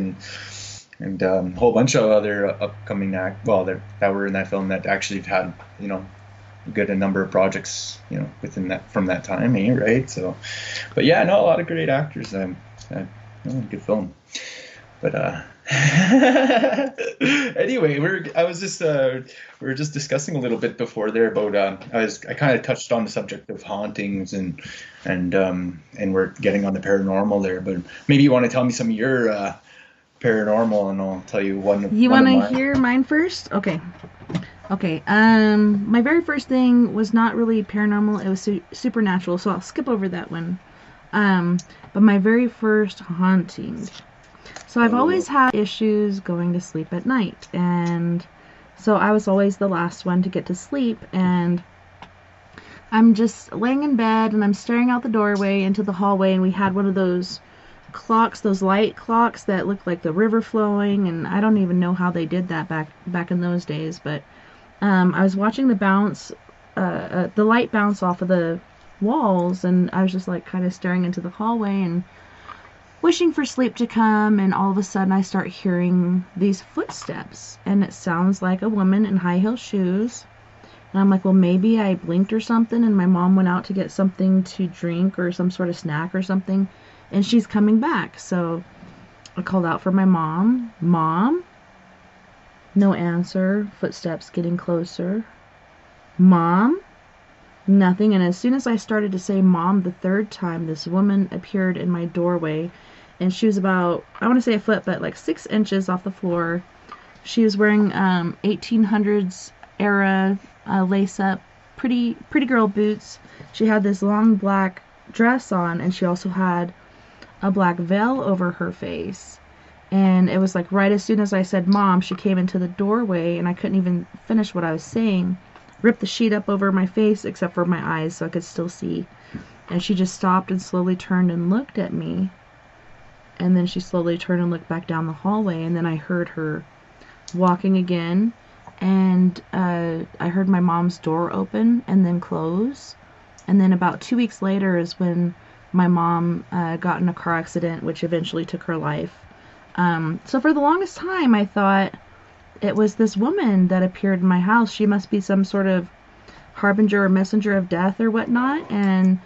and a whole bunch of other upcoming that were in that film that actually have had, you know, a number of projects, you know, from that time, right? So, but yeah, no, a lot of great actors. Good film. But anyway, we were just discussing a little bit before there about I kind of touched on the subject of hauntings and we're getting on the paranormal there, but maybe you want to tell me some of your paranormal, and I'll tell you one. You want to hear mine first? Okay. My very first thing was not really paranormal; it was supernatural. So I'll skip over that one. But my very first haunting. So I've always had issues going to sleep at night, and so I was always the last one to get to sleep, and I'm just laying in bed, and I'm staring out the doorway into the hallway, and we had one of those clocks, those light clocks that looked like the river flowing, and I don't even know how they did that back in those days, but I was watching the light bounce off of the walls, and I was just like kind of staring into the hallway and wishing for sleep to come, and all of a sudden I start hearing these footsteps, and it sounds like a woman in high heel shoes. And I'm like, well, maybe I blinked or something, and my mom went out to get something to drink or some sort of snack or something, and she's coming back. So I called out for my mom. Mom? No answer. Footsteps getting closer. Mom? Nothing. And as soon as I started to say mom the third time, this woman appeared in my doorway, and she was about, I want to say a foot, but like 6 inches off the floor. She was wearing 1800s era lace-up pretty girl boots. She had this long black dress on, and she also had a black veil over her face. And it was like right as soon as I said mom, she came into the doorway, and I couldn't even finish what I was saying. Ripped the sheet up over my face except for my eyes so I could still see. And she just stopped and slowly turned and looked at me. And then she slowly turned and looked back down the hallway, and then I heard her walking again, and I heard my mom's door open and then close. And then about 2 weeks later is when my mom got in a car accident, which eventually took her life. So for the longest time I thought it was this woman that appeared in my house. She must be some sort of harbinger or messenger of death or whatnot. And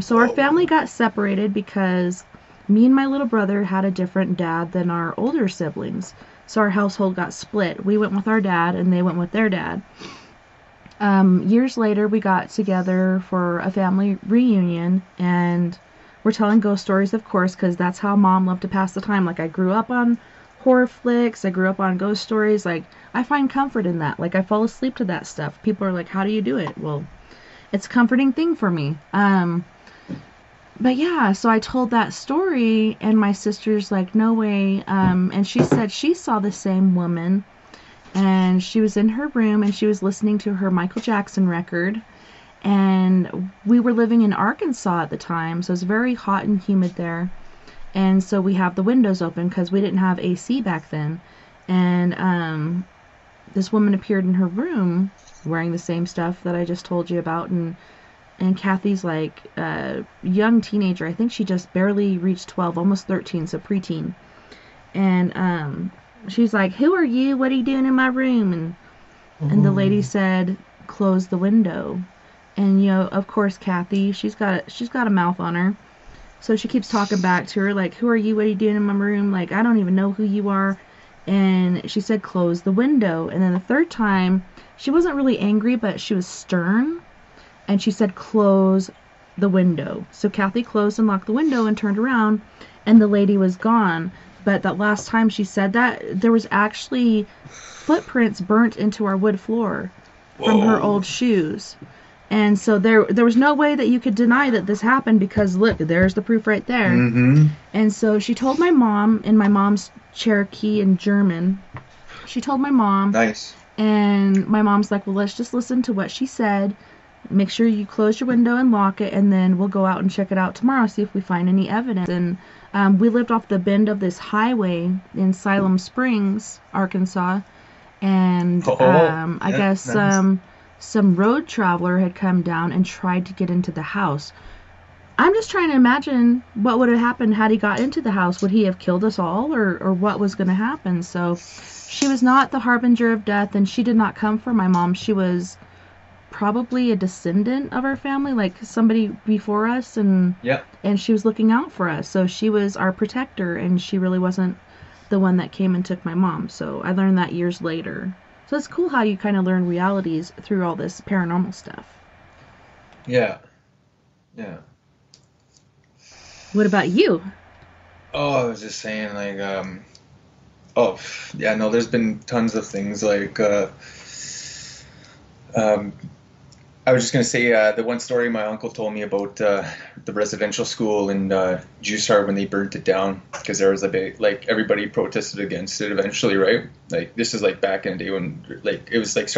so our family got separated because me and my little brother had a different dad than our older siblings. So our household got split. We went with our dad, and they went with their dad. Years later, we got together for a family reunion, and we're telling ghost stories, of course, because that's how Mom loved to pass the time. Like, I grew up on horror flicks. I grew up on ghost stories. Like, I find comfort in that. Like, I fall asleep to that stuff. People are like, how do you do it? Well, it's a comforting thing for me. But yeah, so I told that story, and my sister's like, no way. And she said she saw the same woman, and she was in her room, and she was listening to her Michael Jackson record. And we were living in Arkansas at the time, so it was very hot and humid there. And so we have the windows open because we didn't have AC back then. And this woman appeared in her room wearing the same stuff that I just told you about, and Kathy's like a young teenager. I think she just barely reached 12, almost 13, so preteen. And she's like, "Who are you? What are you doing in my room?" And the lady said, "Close the window." And of course, Kathy, she's got a mouth on her, so she keeps talking back to her like, "Who are you? What are you doing in my room? Like, I don't even know who you are." And she said, "Close the window." And then the third time, she wasn't really angry, but she was stern. And she said, "Close the window." So Kathy closed and locked the window and turned around, and the lady was gone. But that last time she said that, there was actually footprints burnt into our wood floor from her old shoes. And so there was no way that you could deny that this happened, because look, there's the proof right there. Mm-hmm. And so she told my mom, in my mom's Cherokee and German. She told my mom. Nice. And my mom's like, "Well, let's just listen to what she said. Make sure you close your window and lock it, and then we'll go out and check it out tomorrow, see if we find any evidence." And we lived off the bend of this highway in Siloam Springs, Arkansas. And I guess nice. Some road traveler had come down and tried to get into the house. I'm just trying to imagine what would have happened had he got into the house. Would he have killed us all, or what was going to happen? So she was not the harbinger of death, and she did not come for my mom. She was probably a descendant of our family, like somebody before us, and she was looking out for us. So she was our protector, and she really wasn't the one that came and took my mom. So I learned that years later. So it's cool how you kind of learn realities through all this paranormal stuff. Yeah. What about you? Oh, I was just saying, like, there's been tons of things, like, I was just going to say, the one story my uncle told me about the residential school in Jussar when they burnt it down, because there was a big, like, everybody protested against it eventually, right? Like, this is like back in the day when, like, it was like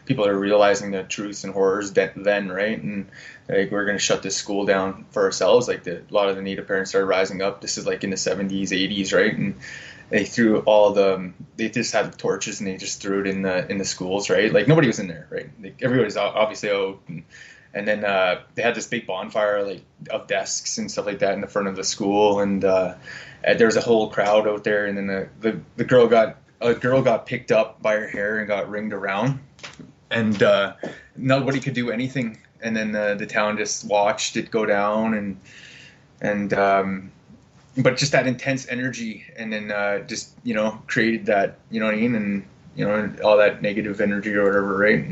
people are realizing the truths and horrors then, right? And like, we're going to shut this school down for ourselves. Like, a lot of the Native parents started rising up. This is like in the 70s, 80s, right? And they threw they just had torches and they just threw it in the schools, right? Like, nobody was in there, right? Like, everybody's obviously out, and then they had this big bonfire, like, of desks and stuff like that in the front of the school, and there was a whole crowd out there, and then the girl got picked up by her hair and got ringed around, and nobody could do anything, and then the town just watched it go down, and but just that intense energy, and then just, created that, you know what I mean, and all that negative energy or whatever, right?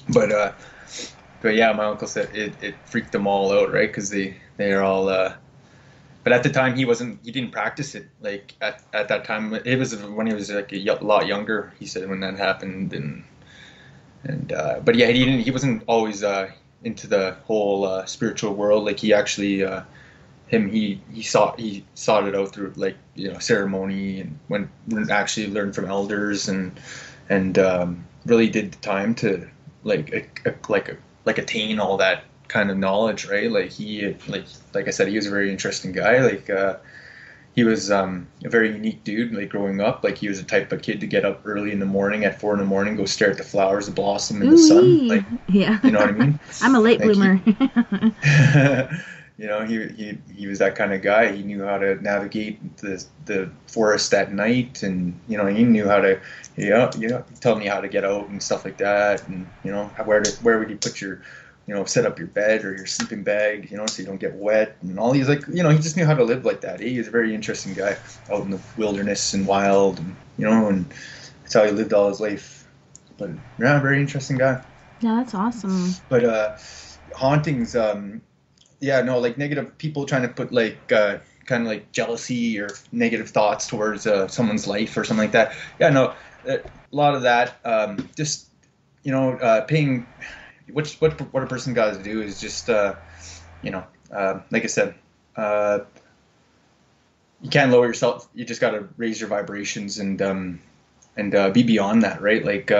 But yeah, my uncle said it freaked them all out, right? Because they're all. But at the time, he didn't practice it. Like, at that time, it was when he was like a lot younger. He said, when that happened, and but yeah, he wasn't always into the whole spiritual world. Like, he actually. He sought it out through, like, ceremony, and went actually learned from elders, and really did the time to attain all that kind of knowledge, right? Like, like I said, he was a very interesting guy. Like, he was a very unique dude. Like, growing up, like, he was the type of kid to get up early in the morning at 4 a.m, go stare at the flowers that blossom in the sun. Like, yeah, you know what I mean? I'm a late bloomer. He was that kind of guy. He knew how to navigate the forest at night, and he knew how to, tell me how to get out and stuff like that, and where would you put your, set up your bed or your sleeping bag, so you don't get wet, and all these, like, he just knew how to live like that. He was a very interesting guy out in the wilderness and wild, and and that's how he lived all his life. But yeah, very interesting guy. Yeah, that's awesome. But hauntings. Yeah, no, like, negative people trying to put, like, kind of like jealousy or negative thoughts towards someone's life or something like that. Yeah, no, a lot of that. Just, paying. What a person got to do is just, like I said, you can't lower yourself. You just got to raise your vibrations and be beyond that, right? Like.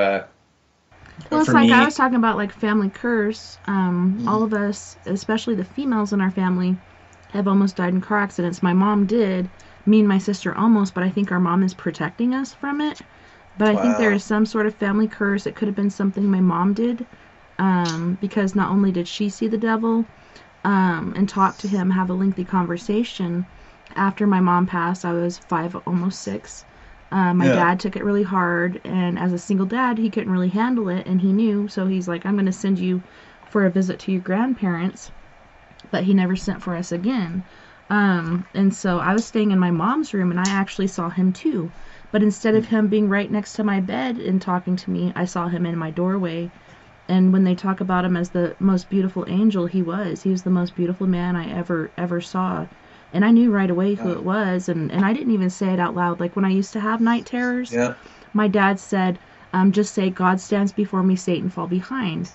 Well, it's like I was talking about, like, family curse. All of us, especially the females in our family, have almost died in car accidents. My mom did, me and my sister almost, but I think our mom is protecting us from it. But I think there Wow. is some sort of family curse. It could have been something my mom did, because not only did she see the devil, and talk to him, have a lengthy conversation. After my mom passed, I was 5, almost 6. My Yeah. dad took it really hard, and as a single dad, he couldn't really handle it, and he knew, so he's like, I'm going to send you for a visit to your grandparents, but he never sent for us again. And so I was staying in my mom's room, and I actually saw him too. But instead of him being right next to my bed and talking to me, I saw him in my doorway. And when they talk about him as the most beautiful angel, he was. He was the most beautiful man I ever saw. And I knew right away who Wow. it was. And I didn't even say it out loud. Like when I used to have night terrors, Yeah. my dad said, just say, God stands before me, Satan fall behind.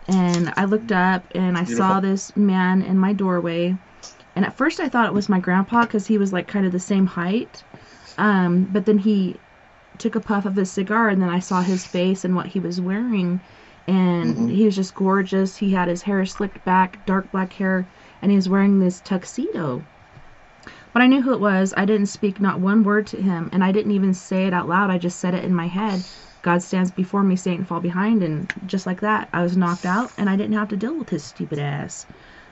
And I looked up and I saw Beautiful. this man in my doorway. And at first I thought it was my grandpa because he was like kind of the same height. But then he took a puff of his cigar, and then I saw his face and what he was wearing. And Hmm. he was just gorgeous. He had his hair slicked back, dark black hair, and he was wearing this tuxedo. But I knew who it was. I didn't speak not one word to him, and I didn't even say it out loud. I just said it in my head. God stands before me, Satan fall behind, and just like that, I was knocked out, and I didn't have to deal with his stupid ass.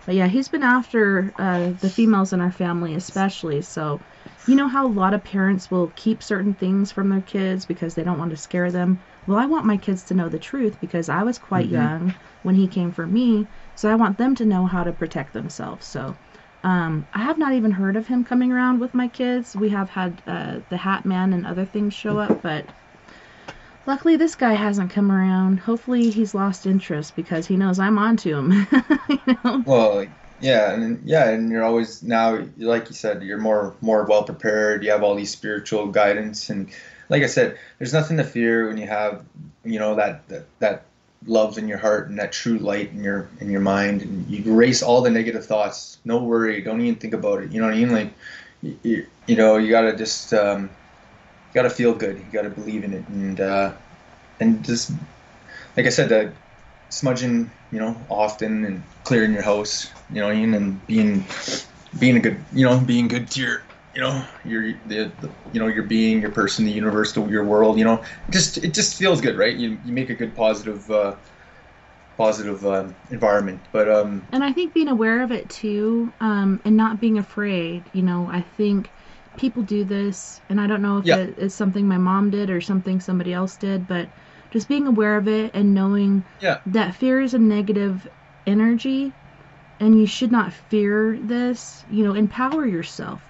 But yeah, he's been after the females in our family especially, so you know how a lot of parents will keep certain things from their kids because they don't want to scare them? Well, I want my kids to know the truth because I was quite Hmm. young when he came for me, so I want them to know how to protect themselves. So I have not even heard of him coming around with my kids. We have had the Hat Man and other things show up, but luckily this guy hasn't come around. Hopefully he's lost interest because he knows I'm onto him. You know? Well, and you're always now, like you said, you're more well prepared. You have all these spiritual guidance, and like I said, there's nothing to fear when you have, that love in your heart and that true light in your mind, and you erase all the negative thoughts. No worry, don't even think about it. You know what I mean? Like, you gotta just you gotta feel good. You gotta believe in it, and just like I said, smudging, often and clearing your house, and being a good, being good to your being, your person, the universe, your world, it just feels good, right? You make a good positive environment, but And I think being aware of it too, and not being afraid, I think people do this, and I don't know if yeah, it is something my mom did or something somebody else did, but just being aware of it and knowing yeah, that fear is a negative energy and you should not fear this, empower yourself.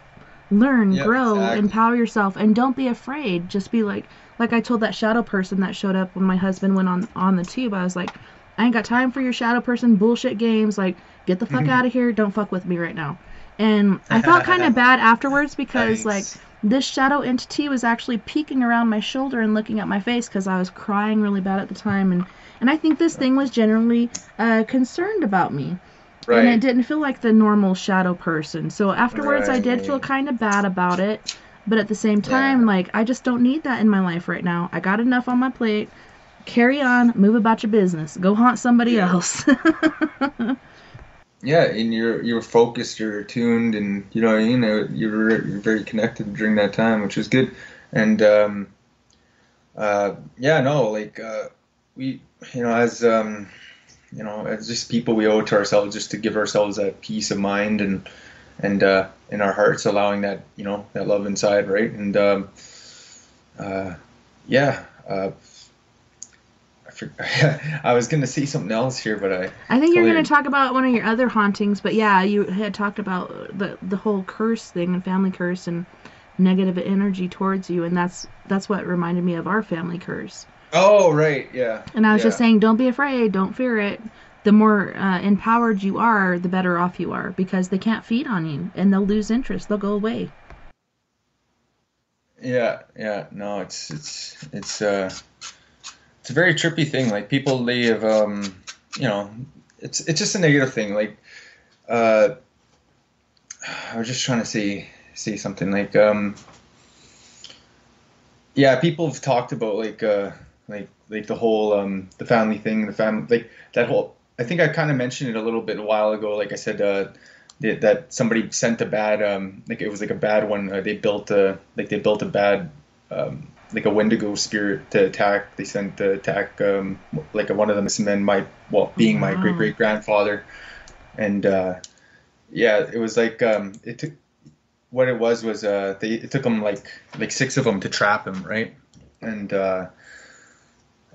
Learn, yeah, grow, exactly. empower yourself, and don't be afraid. Just be like I told that shadow person that showed up when my husband went on the tube. I was like, I ain't got time for your shadow person bullshit games. Like, get the fuck out of here. Don't fuck with me right now. And I felt kind of bad afterwards because like Nice. this shadow entity was actually peeking around my shoulder and looking at my face because I was crying really bad at the time, and I think this thing was generally concerned about me. And it Right, didn't feel like the normal shadow person. So afterwards, I did feel right, kind of bad about it. But at the same time, yeah. like, I just don't need that in my life right now. I got enough on my plate. Carry on, move about your business. Go haunt somebody Yeah. else. Yeah, and you're focused, you're tuned, and you're very connected during that time, which is good. And yeah, no, like we, as just people, we owe it to ourselves just to give ourselves that peace of mind and in our hearts, allowing that that love inside, right? And uh, yeah, I was gonna say something else here, but I I think you're going to totally. talk about one of your other hauntings, but yeah, you had talked about the whole curse thing and family curse and negative energy towards you, and that's what reminded me of our family curse. Oh, right, yeah, And I was just yeah. saying, don't be afraid, don't fear it. The more empowered you are, the better off you are because they can't feed on you and they'll lose interest. They'll go away. Yeah, yeah, no, it's a very trippy thing. Like people, they have, you know, it's just a negative thing. Like, uh, I was just trying to say something. Like, yeah, people have talked about like the whole the family thing, the family like that whole. I think I kind of mentioned it a little bit a while ago. Like I said, that somebody sent a bad like it was like a bad one. They built a bad like a Wendigo spirit to attack. They sent to attack like one of the missing men. Being my great Wow. great grandfather, and yeah, it was like it took what it was it took them like six of them to trap him, right? And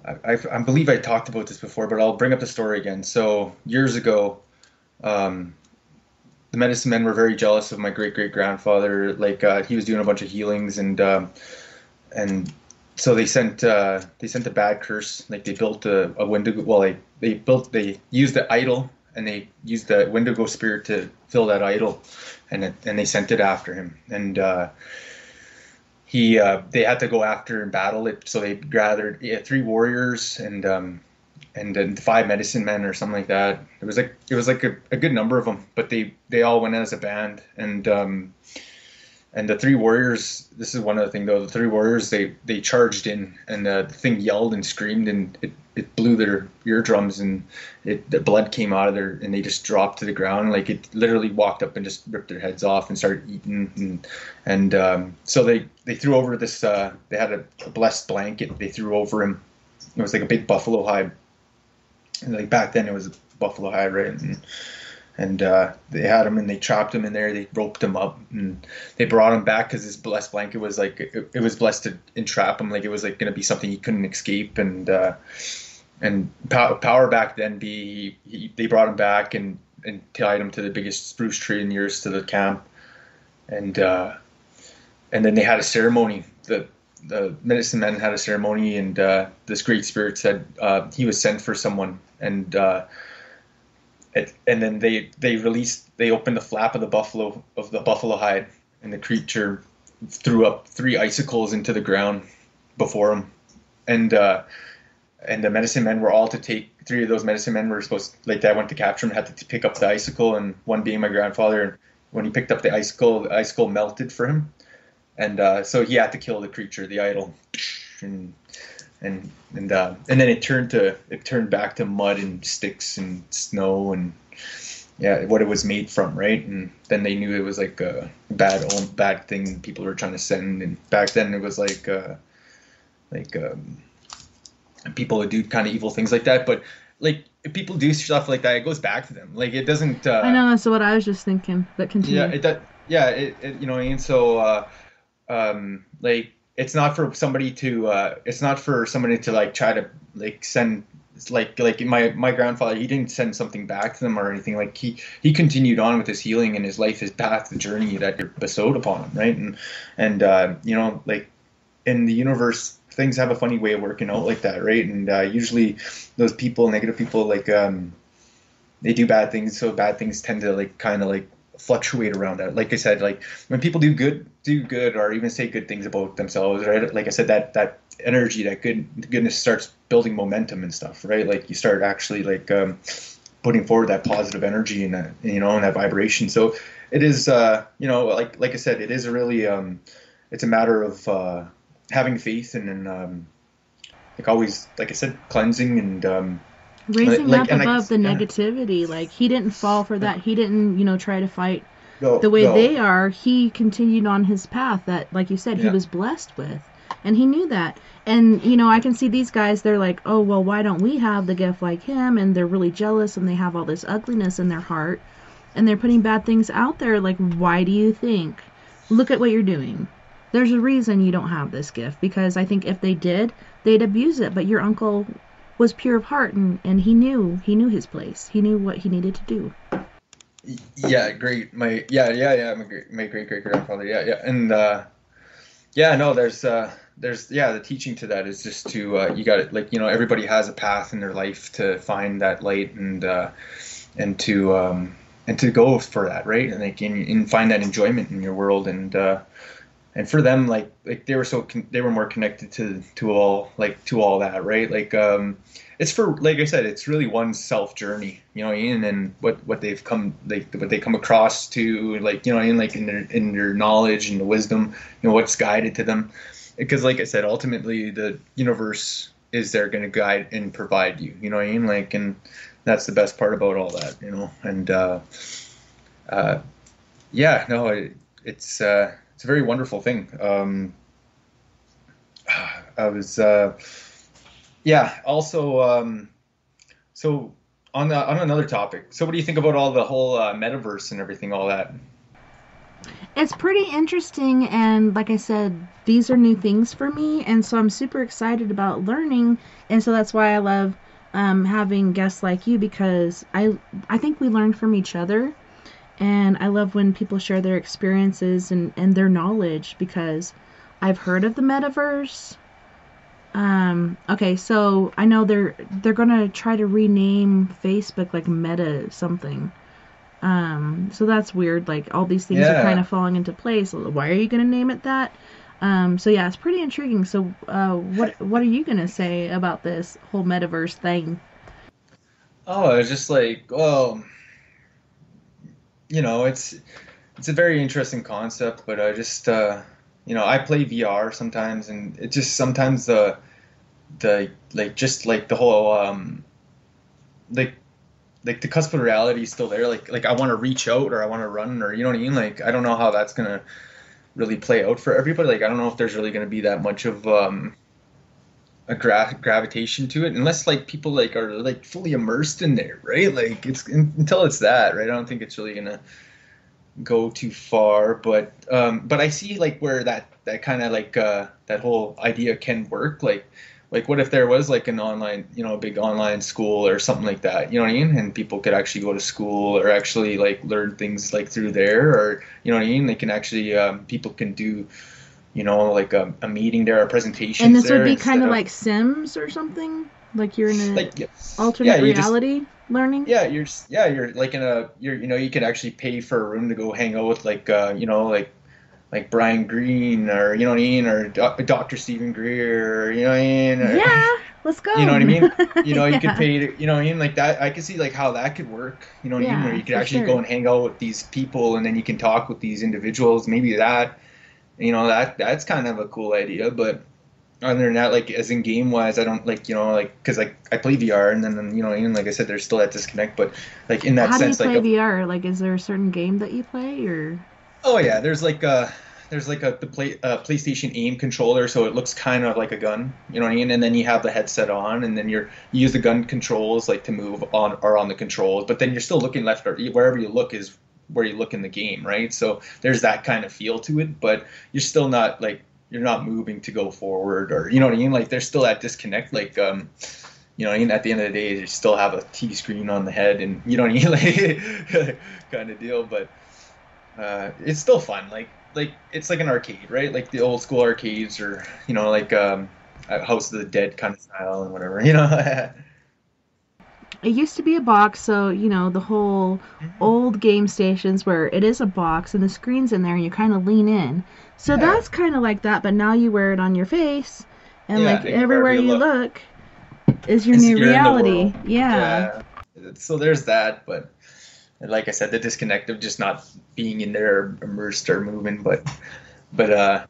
I believe I talked about this before, but I'll bring up the story again. So years ago, um, the medicine men were very jealous of my great great grandfather. Like he was doing a bunch of healings, and so they sent a bad curse. Like they built a Wendigo. Well, they used the idol, and they used the Wendigo spirit to fill that idol, and they sent it after him. And they had to go after and battle it. So they gathered three warriors and then five medicine men or something like that. It was like a good number of them, but they all went as a band. And the three warriors, this is one other thing though, the three warriors, they charged in, and the thing yelled and screamed, and it blew their eardrums, and the blood came out of there, and they just dropped to the ground. Like it literally walked up and just ripped their heads off and started eating. And so they threw over this, they had a blessed blanket they threw over him. It was like a big buffalo hide. And like back then it was a buffalo hide, right? And they had him, and they trapped him in there. They roped him up, and they brought him back because this blessed blanket was like it was blessed to entrap him. Like it was like going to be something he couldn't escape. And power back then they brought him back and tied him to the biggest spruce tree nearest to the camp. And then they had a ceremony. The medicine men had a ceremony, and this great spirit said he was sent for someone. And then they opened the flap of the buffalo hide, and the creature threw up three icicles into the ground before him. And the medicine men were all to take, three of those medicine men were supposed, like, Dad went to capture him, had to pick up the icicle, and one being my grandfather. And when he picked up the icicle melted for him. And so he had to kill the creature, the idol. And then it turned back to mud and sticks and snow and what it was made from, right? And then they knew it was like a bad thing people were trying to send. And back then it was like people would do kind of evil things like that. But like if people do stuff like that, it goes back to them. Like it doesn't. I know, that's what I was just thinking. But continue. You know what I mean. So like. It's not for somebody to like try to like send, like my grandfather, he didn't send something back to them or anything. Like he continued on with his healing and his life, his path, the journey that you're bestowed upon him, right? And you know, like in the universe, things have a funny way of working out like that, right? And usually those people, negative people, like they do bad things, so bad things tend to like kind of like fluctuate around that. Like I said, like when people do good or even say good things about themselves, right? Like I said, that energy, that goodness starts building momentum and stuff, right? Like you start actually like putting forward that positive energy and that, you know, and that vibration. So it is you know, like I said, it is a really it's a matter of having faith and like always, like I said, cleansing and Raising up above the yeah. negativity. Like he didn't fall for that. He didn't, you know, try to fight No, the way no. they are. He continued on his path that, like you said, he Yeah. was blessed with. And he knew that. And, you know, I can see these guys, they're like, oh, well, why don't we have the gift like him? And they're really jealous, and they have all this ugliness in their heart. And they're putting bad things out there. Like, why do you think? Look at what you're doing. There's a reason you don't have this gift. Because I think if they did, they'd abuse it. But your uncle was pure of heart, and he knew his place. He knew what he needed to do. Yeah, great. My great great grandfather. Yeah. And no, there's the teaching to that is just to you got it, like, you know, everybody has a path in their life to find that light and to go for that, right? And they can find that enjoyment in your world. And for them, like they were more connected to all that, right? Like it's for, like I said, it's really one's self journey, you know, and what they've come, like what they come across to, like, you know, like in their knowledge and the wisdom, you know, what's guided to them. Because, like I said, ultimately the universe is there going to guide and provide you, you know what I mean? Like, and that's the best part about all that, you know. And uh, yeah, no, it's it's a very wonderful thing. I was yeah. Also, so on another topic. So, what do you think about all the whole metaverse and everything, all that? It's pretty interesting, and like I said, these are new things for me, and so I'm super excited about learning, and so that's why I love having guests like you, because I think we learn from each other, and I love when people share their experiences and their knowledge, because I've heard of the metaverse. Okay, so I know they're gonna try to rename Facebook like Meta something. So that's weird. Like all these things are kind Yeah. of falling into place. Why are you gonna name it that? So yeah, it's pretty intriguing. So, what are you gonna say about this whole metaverse thing? Oh, I was just like, well, it's a very interesting concept, but I just I play VR sometimes, and it just sometimes the like just like the whole like the cusp of reality is still there. Like I want to reach out or I want to run or you know what I mean. Like I don't know how that's gonna really play out for everybody. Like I don't know if there's really gonna be that much of a gravitation to it unless like people like are like fully immersed in there, right? Like until it's that, right? I don't think it's really gonna go too far, but I see like where that kind of like that whole idea can work. Like what if there was like an online, a big online school or something like that, you know what I mean? And people could actually go to school or actually like learn things like through there, or you know what I mean? They can actually people can do, like a meeting there, or And presentations this would there be kind instead of of like Sims or something, like you're in a like yeah, yeah, alternate you just reality learning. you're like you could actually pay for a room to go hang out with like like Brian Greene, or you know what I mean, or Dr. Stephen Greer, you know what I mean, or Yeah, let's you know go. what I mean. You could Yeah, pay to, you know what I mean, like that. I could see like how that could work. You know what I mean, where yeah, you could for actually go sure. and hang out with these people, and then you can talk with these individuals. Maybe that, that's kind of a cool idea. But other than that, like as in game wise, I don't like like because like I play VR, and then even like I said, there's still that disconnect. But like in that How do you sense, like play VR? Like, is there a certain game that you play, or? oh yeah, there's like a PlayStation aim controller, so it looks kind of like a gun, you know what I mean? And then you have the headset on, and then you use the gun controls like to move on or on the controls, but then you're still looking left or wherever you look is where you look in the game, right? So there's that kind of feel to it, but you're still not like you're not moving to go forward, or you know what I mean? Like there's still that disconnect, like you know what I mean? At the end of the day, you still have a T screen on the head, and you know what I mean, like kind of deal, but. It's still fun. Like it's like an arcade, right? Like the old school arcades, or like a House of the Dead kind of style and whatever. It used to be a box, so the whole old game stations where it is a box and the screen's in there and you kind of lean in. So Yeah, that's kind of like that, but now you wear it on your face, and yeah. like And wherever everywhere you you look, look is your new you're in the reality. world. Yeah. Yeah. So there's that, but like I said, the disconnect of just not being in there, immersed or moving. But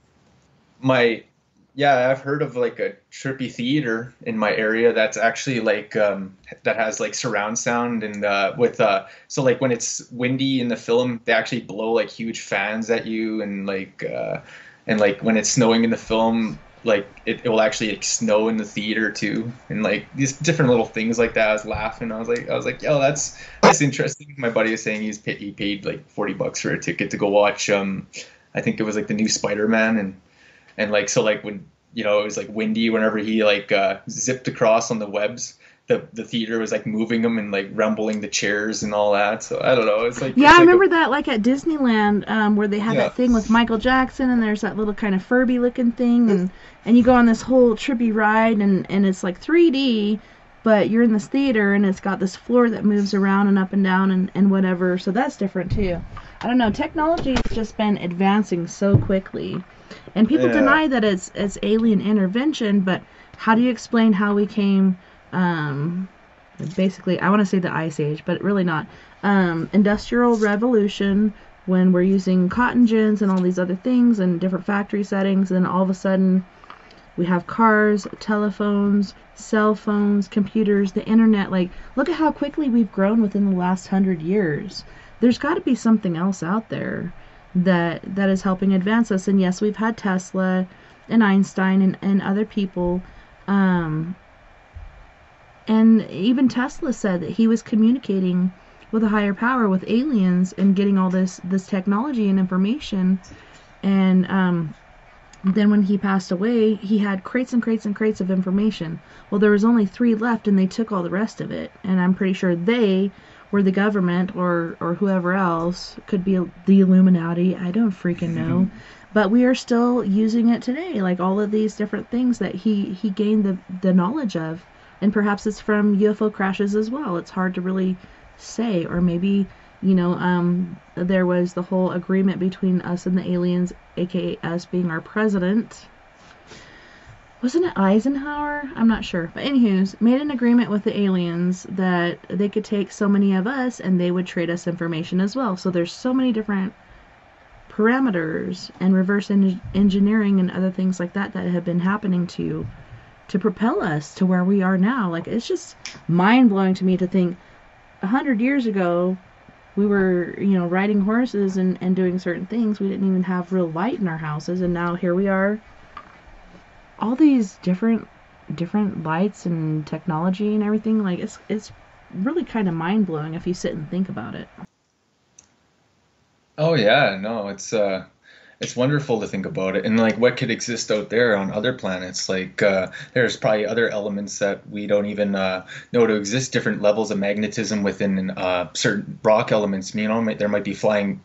my yeah, I've heard of like a trippy theater in my area that's actually like that has like surround sound, and with so like when it's windy in the film, they actually blow like huge fans at you, and like when it's snowing in the film, like it will actually like, snow in the theater too, and like these different little things like that. I was laughing. I was like, yo, that's interesting. My buddy was saying he paid like $40 for a ticket to go watch I think it was like the new Spider-Man, and like so like when it was like windy whenever he like zipped across on the webs, the theater was like moving them and like rumbling the chairs and all that. So I don't know, Yeah, it's I like a remember that, like at Disneyland, where they had yeah. that thing with Michael Jackson, and there's that little kind of Furby looking thing, and you go on this whole trippy ride, and it's like 3D, but you're in this theater, and it's got this floor that moves around and up and down and whatever. So that's different too. I don't know. Technology has just been advancing so quickly, and people Yeah. deny that it's alien intervention, but how do you explain how we came? Um, Basically, I want to say the Ice Age, but really not. Industrial Revolution, when we're using cotton gins and all these other things and different factory settings, and all of a sudden we have cars, telephones, cell phones, computers, the internet. Like, look at how quickly we've grown within the last 100 years. there's got to be something else out there that is helping advance us. And yes, we've had Tesla and Einstein and other people, and even Tesla said that he was communicating with a higher power, with aliens, and getting all this technology and information. And then when he passed away, he had crates and crates and crates of information. Well, there was only 3 left, and they took all the rest of it. And I'm pretty sure they were the government or whoever else. Could be the Illuminati. I don't freaking know. But we are still using it today, like all of these different things that he gained the knowledge of. And perhaps it's from UFO crashes as well. It's hard to really say. Or maybe, there was the whole agreement between us and the aliens, aka us being our president. Wasn't it Eisenhower? I'm not sure. But anywho's, made an agreement with the aliens that they could take so many of us and they would trade us information as well. So there's so many different parameters and reverse engineering and other things like that have been happening to propel us to where we are now. Like, it's just mind-blowing to me to think 100 years ago we were, riding horses and doing certain things. We didn't even have real light in our houses, and now here we are. All these different lights and technology and everything, like, it's really kind of mind-blowing if you sit and think about it. Oh yeah, no, it's wonderful to think about it, and like what could exist out there on other planets. Like there's probably other elements that we don't even know to exist. Different levels of magnetism within certain rock elements. There might be flying,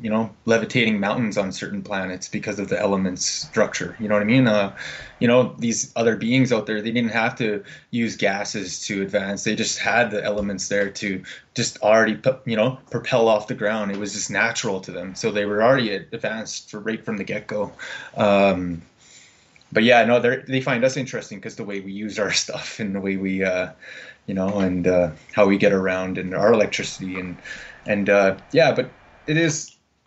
levitating mountains on certain planets because of the elements structure. You know what I mean? These other beings out there, they didn't have to use gases to advance. They just had the elements there to just already, propel off the ground. It was just natural to them. So they were already advanced right from the get-go. But yeah, no, they find us interesting because the way we use our stuff and the way we, and how we get around and our electricity and yeah, but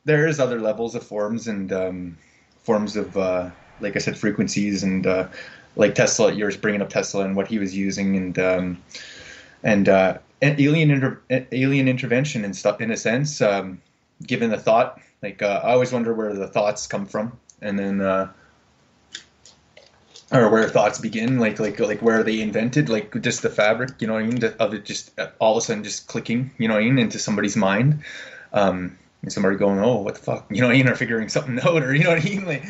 there is other levels of forms and forms of, like I said, frequencies and like Tesla. You were bringing up Tesla and what he was using and alien intervention and stuff, in a sense, given the thought. Like I always wonder where the thoughts come from, and then or where thoughts begin. Like where are they invented? Like just the fabric, you know what I mean, of it just all of a sudden just clicking, you know what I mean, into somebody's mind. And somebody going, oh, what the fuck, you know what I mean, or figuring something out, or you know what I mean, like,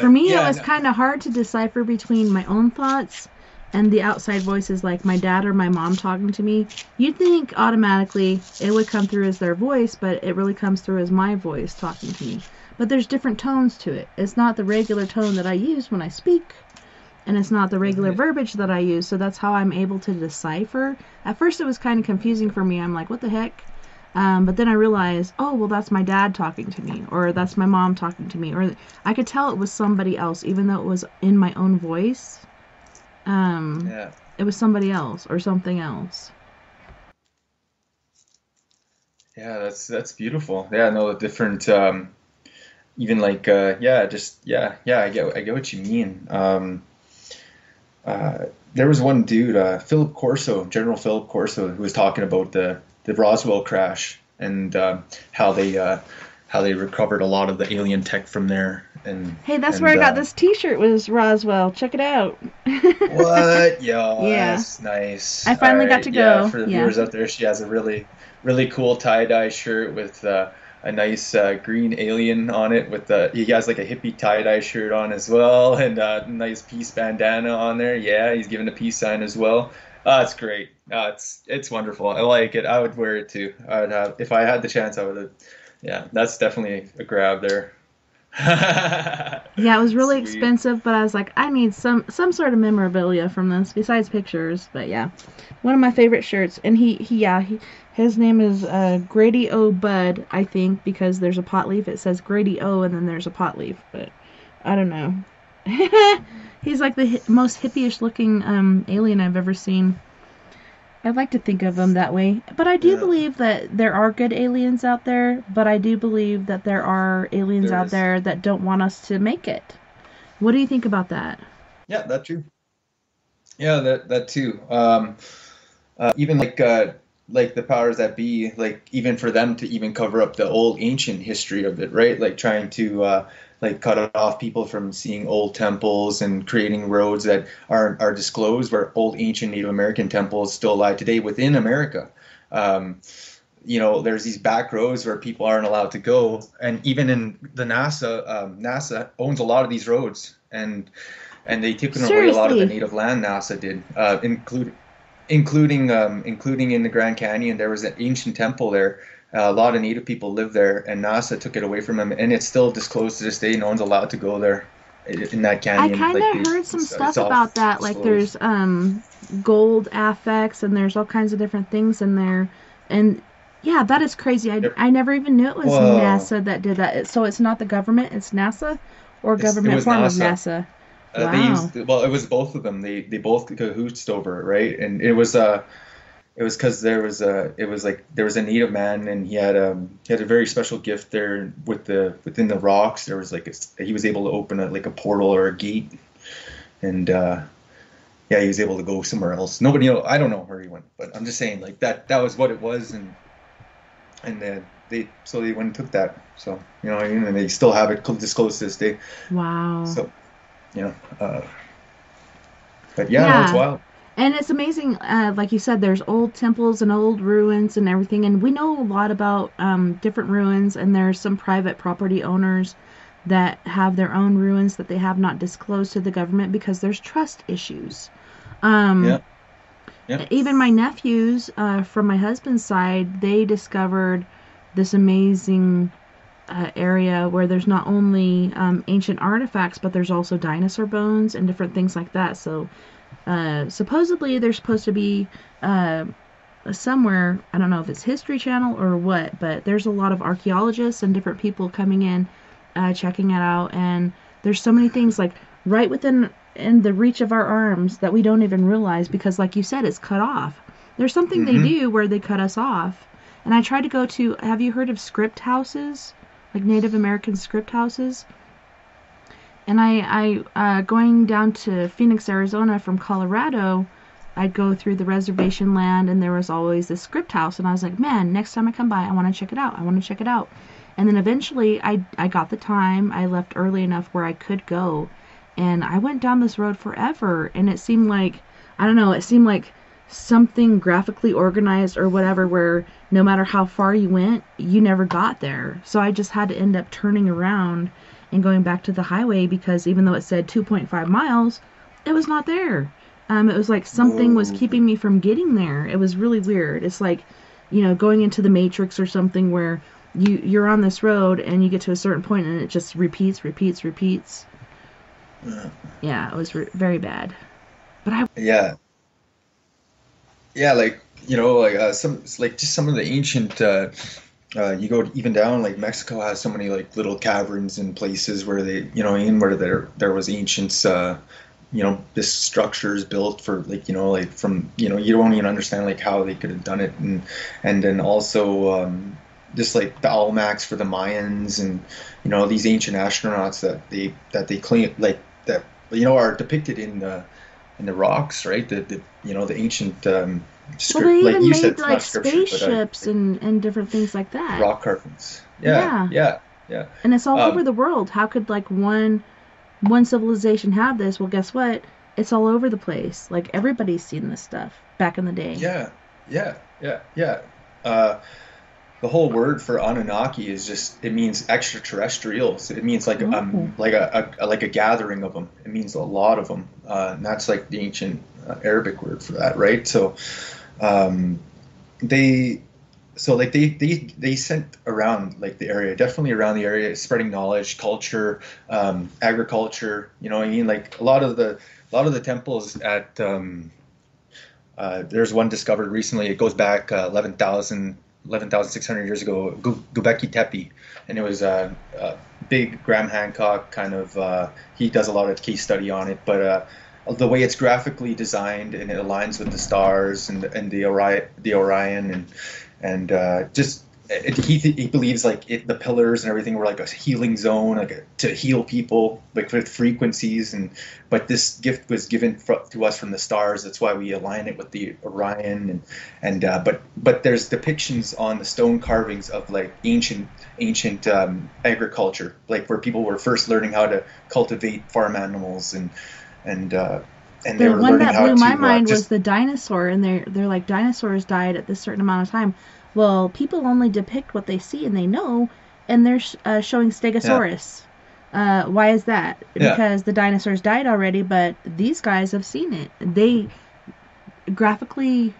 for me, it was kind of hard to decipher between my own thoughts and the outside voices, like my dad or my mom talking to me. You'd think automatically it would come through as their voice, but it really comes through as my voice talking to me. But there's different tones to it. It's not the regular tone that I use when I speak, and it's not the regular verbiage that I use, so that's how I'm able to decipher. At first it was kind of confusing for me. I'm like, what the heck? But then I realized, oh, well, that's my dad talking to me, or that's my mom talking to me, or I could tell it was somebody else, even though it was in my own voice. It was somebody else or something else. Yeah, that's beautiful. Yeah, no, different, even like, I get what you mean. There was one dude, General Philip Corso, who was talking about the Roswell crash and how they recovered a lot of the alien tech from there. And hey, that's where I got this T-shirt. Was Roswell? Check it out. What? Yo, yeah, that's nice. I finally got to go. Yeah, for the viewers out there, she has a really, really cool tie-dye shirt with a nice green alien on it. He has like a hippie tie-dye shirt on as well, and a nice peace bandana on there. Yeah, he's giving a peace sign as well. It's great. It's wonderful. I like it. I would wear it too. I would have, if I had the chance, I would have. Yeah, that's definitely a grab there. Yeah, it was really expensive, but I was like, I need some sort of memorabilia from this besides pictures. But yeah, one of my favorite shirts. And his name is Grady O. Bud, I think, because there's a pot leaf. It says Grady O, and then there's a pot leaf, but I don't know. He's like the most hippie-ish looking alien I've ever seen. I'd like to think of them that way. But I do believe that there are good aliens out there, but I do believe that there are aliens out there that don't want us to make it. What do you think about that? Yeah, that's true. Yeah, that too. Even like like the powers that be, like even for them to even cover up the old ancient history of it, right? Like trying to like cut off people from seeing old temples and creating roads that are disclosed, where old ancient Native American temples still lie today within America. Um, there's these back roads where people aren't allowed to go, and even in the NASA owns a lot of these roads, and they took away a lot of the Seriously. native land. NASA did, including in the Grand Canyon. There was an ancient temple there. A lot of native people live there, and NASA took it away from them, and it's still disclosed to this day. No one's allowed to go there in that I canyon. kind Like of heard some stuff it's all about that. Like disclosed. there's gold affects and there's all kinds of different things in there. And yeah, that is crazy. I never even knew it was Whoa. NASA that did that. So it's not the government, it's NASA or It government was form of NASA. NASA. They Wow. used Well, it was both of them. They both cahoots over it, right? And it was because there was a native man, and he had a very special gift there within the rocks. There was he was able to open a portal or a gate, and yeah, he was able to go somewhere else. Nobody know I don't know where he went, but I'm just saying like that was what it was, and then they went and took that. So and they still have it disclosed to this day. Wow. So you know, uh, but yeah, no, it's Yeah. wild. And it's amazing, like you said, there's old temples and old ruins and everything. And we know a lot about different ruins, and there's some private property owners that have their own ruins that they have not disclosed to the government because there's trust issues. Um, Yeah, yeah. Even my nephews from my husband's side, they discovered this amazing area where there's not only ancient artifacts, but there's also dinosaur bones and different things like that. So supposedly there's supposed to be somewhere, I don't know if it's History Channel or what, but there's a lot of archaeologists and different people coming in, checking it out, and there's so many things like right within in the reach of our arms that we don't even realize because, like you said, it's cut off. There's something they Hmm. do where they cut us off, and I tried to go to. Have you heard of script houses, like Native American script houses? And going down to Phoenix, Arizona from Colorado, I'd go through the reservation land, and there was always this script house, and I was like, man, next time I come by, I want to check it out. I want to check it out. And then eventually, I got the time. I left early enough where I could go, and I went down this road forever, and it seemed like, I don't know, it seemed like something graphically organized or whatever, where no matter how far you went, you never got there. So I just had to end up turning around and going back to the highway because even though it said 2.5 miles, it was not there. It was like something was Whoa. keeping me from getting there. It was really weird. It's like, going into the Matrix or something where you're on this road and you get to a certain point and it just repeats, repeats, repeats. Yeah. Yeah, it was very bad. But I Yeah, yeah, some like just some of the ancient. You go even down like Mexico has so many like little caverns and places where where there was ancients. This structures built for like from you don't even understand like how they could have done it, and then also just like the Almanacs for the Mayans, and these ancient astronauts that they claim like that are depicted in the rocks, right? The ancient well, they script, like even you said, made it's not like scripture, but spaceships like and different things like that. rock carvings. Yeah, Yeah, yeah, yeah. and it's all over Um, the world. How could like one civilization have this? Well, guess what? It's all over the place. Like everybody's seen this stuff back in the day. yeah, yeah, yeah, yeah. Uh, the whole word for Anunnaki is just it means extraterrestrials. It means Oh. like a gathering of them. It means a lot of them. And that's like the ancient Arabic word for that, right? So um, they they sent around like the area, definitely around the area, spreading knowledge, culture, agriculture. You know what I mean? Like a lot of the temples at there's one discovered recently. It goes back 11,600 years ago, Göbekli Tepe, and it was a big Graham Hancock kind of. He does a lot of case study on it, but the way it's graphically designed and it aligns with the stars and the Orion and just he believes like the pillars and everything were like a healing zone, like to heal people, like with frequencies. And but this gift was given to us from the stars. That's why we align it with the Orion. But there's depictions on the stone carvings of like ancient agriculture, like where people were first learning how to cultivate farm animals and they The were one learning that how blew to my mind was just the dinosaur, and they're like, dinosaurs died at this certain amount of time. Well, people only depict what they see and they know, and they're showing Stegosaurus. Why is that? Yeah. Because the dinosaurs died already, but these guys have seen it. They graphically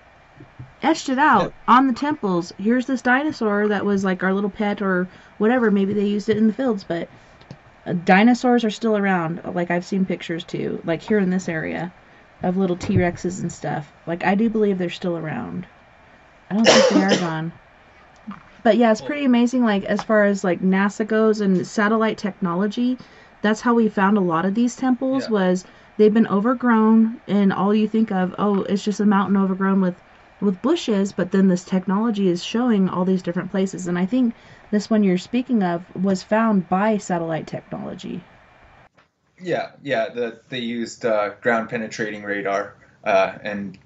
etched it out on the temples. Here's this dinosaur that was like our little pet or whatever. Maybe they used it in the fields, but dinosaurs are still around. Like, I've seen pictures too, like here in this area, of little T-Rexes and stuff. Like, I do believe they're still around. I don't think they are gone. But yeah, it's pretty amazing, like, as far as like NASA goes and satellite technology. That's how we found a lot of these temples, was they've been overgrown, and all you think of, oh, it's just a mountain overgrown with bushes, but then this technology is showing all these different places. And I think this one you're speaking of was found by satellite technology. Yeah. They used ground penetrating radar and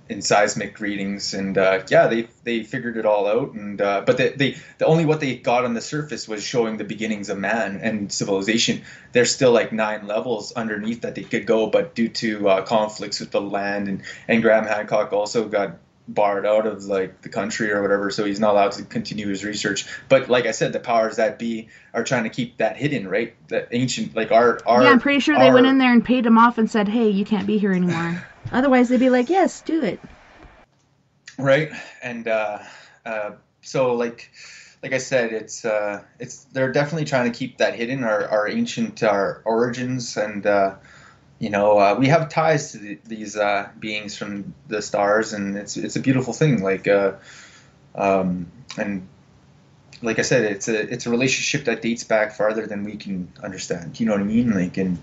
in seismic readings, and they figured it all out. And but the only what they got on the surface was showing the beginnings of man and civilization. There's still like 9 levels underneath that they could go, but due to conflicts with the land, and Graham Hancock also got barred out of like the country or whatever, so he's not allowed to continue his research. But like I said, the powers that be are trying to keep that hidden, right? The ancient, like our yeah, I'm pretty sure they went in there and paid him off and said, hey, you can't be here anymore. Otherwise they'd be like, yes, do it. Right. And so like I said, it's they're definitely trying to keep that hidden, our ancient, our origins. And we have ties to these beings from the stars, and it's a beautiful thing. Like and like I said, it's a relationship that dates back farther than we can understand. You know what I mean? Like, and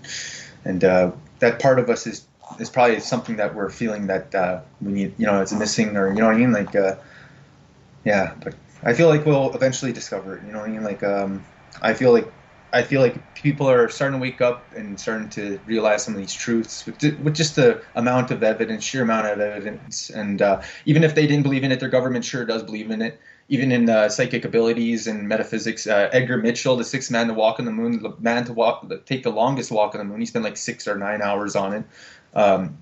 that part of us is probably something that we're feeling that we need. It's missing, or you know what I mean? Like, but I feel like we'll eventually discover it. You know what I mean? Like, I feel like people are starting to wake up and starting to realize some of these truths with just the sheer amount of evidence. And even if they didn't believe in it, their government sure does believe in it. Even in psychic abilities and metaphysics, Edgar Mitchell, the 6th man to walk on the moon, the man to take the longest walk on the moon, he spent like 6 or 9 hours on it,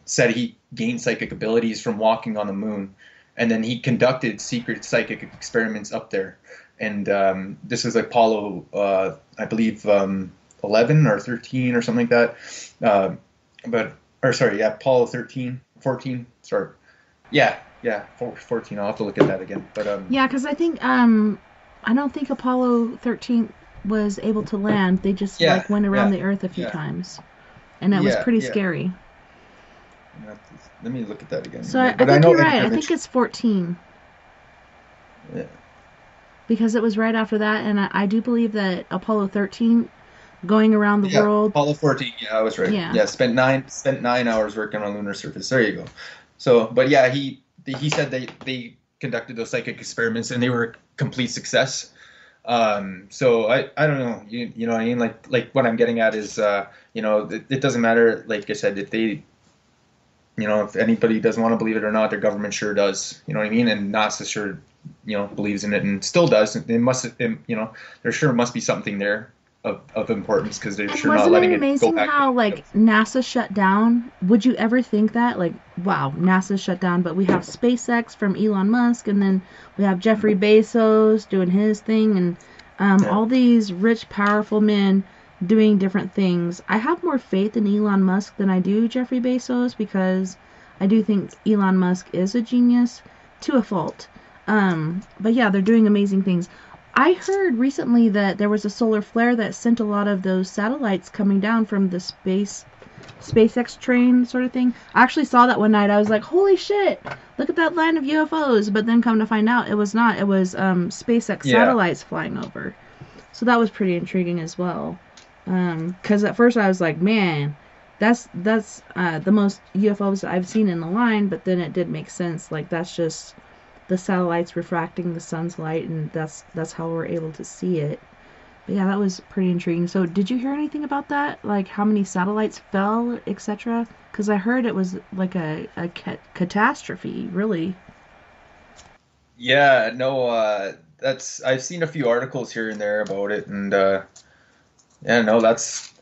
said he gained psychic abilities from walking on the moon. And then he conducted secret psychic experiments up there. And this was Apollo, I believe, 11 or 13 or something like that. Apollo 13, 14. Sorry. Yeah, 14. I'll have to look at that again. But yeah, because I think I don't think Apollo 13 was able to land. They just went around the Earth a few times, and that was pretty scary. Let me look at that again. So I think you're right. I think it's 14. Yeah. Because it was right after that, and I do believe that Apollo 13, going around the world. Apollo 14. Yeah, I was right. Yeah, spent 9 hours working on lunar surface. There you go. So, but yeah, he said they conducted those psychic experiments and they were a complete success. So I don't know. You know what I mean? Like what I'm getting at is it doesn't matter. Like I said, if they if anybody doesn't want to believe it or not, their government sure does. You know what I mean? And NASA sure believes in it and still does. It must there sure must be something there of importance, because they're sure not letting it go back. Wasn't it amazing how NASA shut down? Would you ever think that? Like, wow, NASA shut down, but we have SpaceX from Elon Musk, and then we have Jeffrey Bezos doing his thing, and all these rich, powerful men doing different things. I have more faith in Elon Musk than I do Jeffrey Bezos, because I do think Elon Musk is a genius to a fault. But yeah, they're doing amazing things. I heard recently that there was a solar flare that sent a lot of those satellites coming down from the SpaceX train sort of thing. I actually saw that one night. I was like, holy shit, look at that line of UFOs. But then come to find out, it was not. It was SpaceX satellites flying over. So that was pretty intriguing as well. Because at first I was like, man, that's the most UFOs I've seen in the line. But then it did make sense. Like, that's just the satellites refracting the sun's light, and that's how we're able to see it. But yeah, that was pretty intriguing. So did you hear anything about that? Like how many satellites fell, etc.? Because I heard it was like a catastrophe, really. Yeah, no, that's I've seen a few articles here and there about it, and yeah, no, that's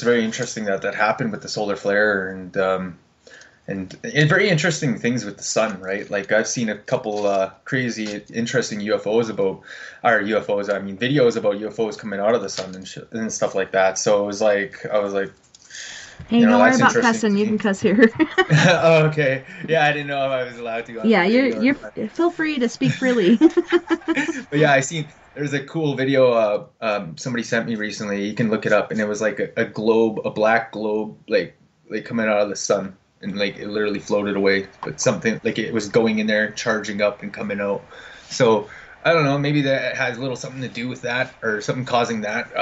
very interesting that that happened with the solar flare, and very interesting things with the sun, right? Like I've seen a couple crazy, interesting UFOs about, or UFOs, I mean videos about UFOs coming out of the sun and stuff like that. So it was like, I was like, Hey, you know, don't worry that's about interesting cussing. to You me. can cuss here. Oh, okay. Yeah, I didn't know if I was allowed to on Yeah, the radio or you're not. feel free to speak freely. But yeah, I seen there's a cool video somebody sent me recently. You can look it up, and it was like a globe, a black globe, like coming out of the sun, and like it literally floated away. But something like it was going in there, charging up, and coming out. So I don't know. Maybe that has a little something to do with that, or something causing that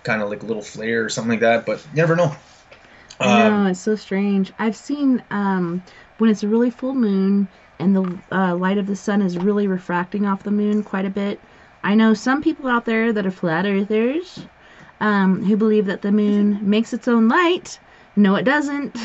kind of like a little flare or something like that. But you never know. I know, Um, it's so strange. I've seen when it's a really full moon and the light of the sun is really refracting off the moon quite a bit. I know some people out there that are flat earthers who believe that the moon makes its own light. No, it doesn't.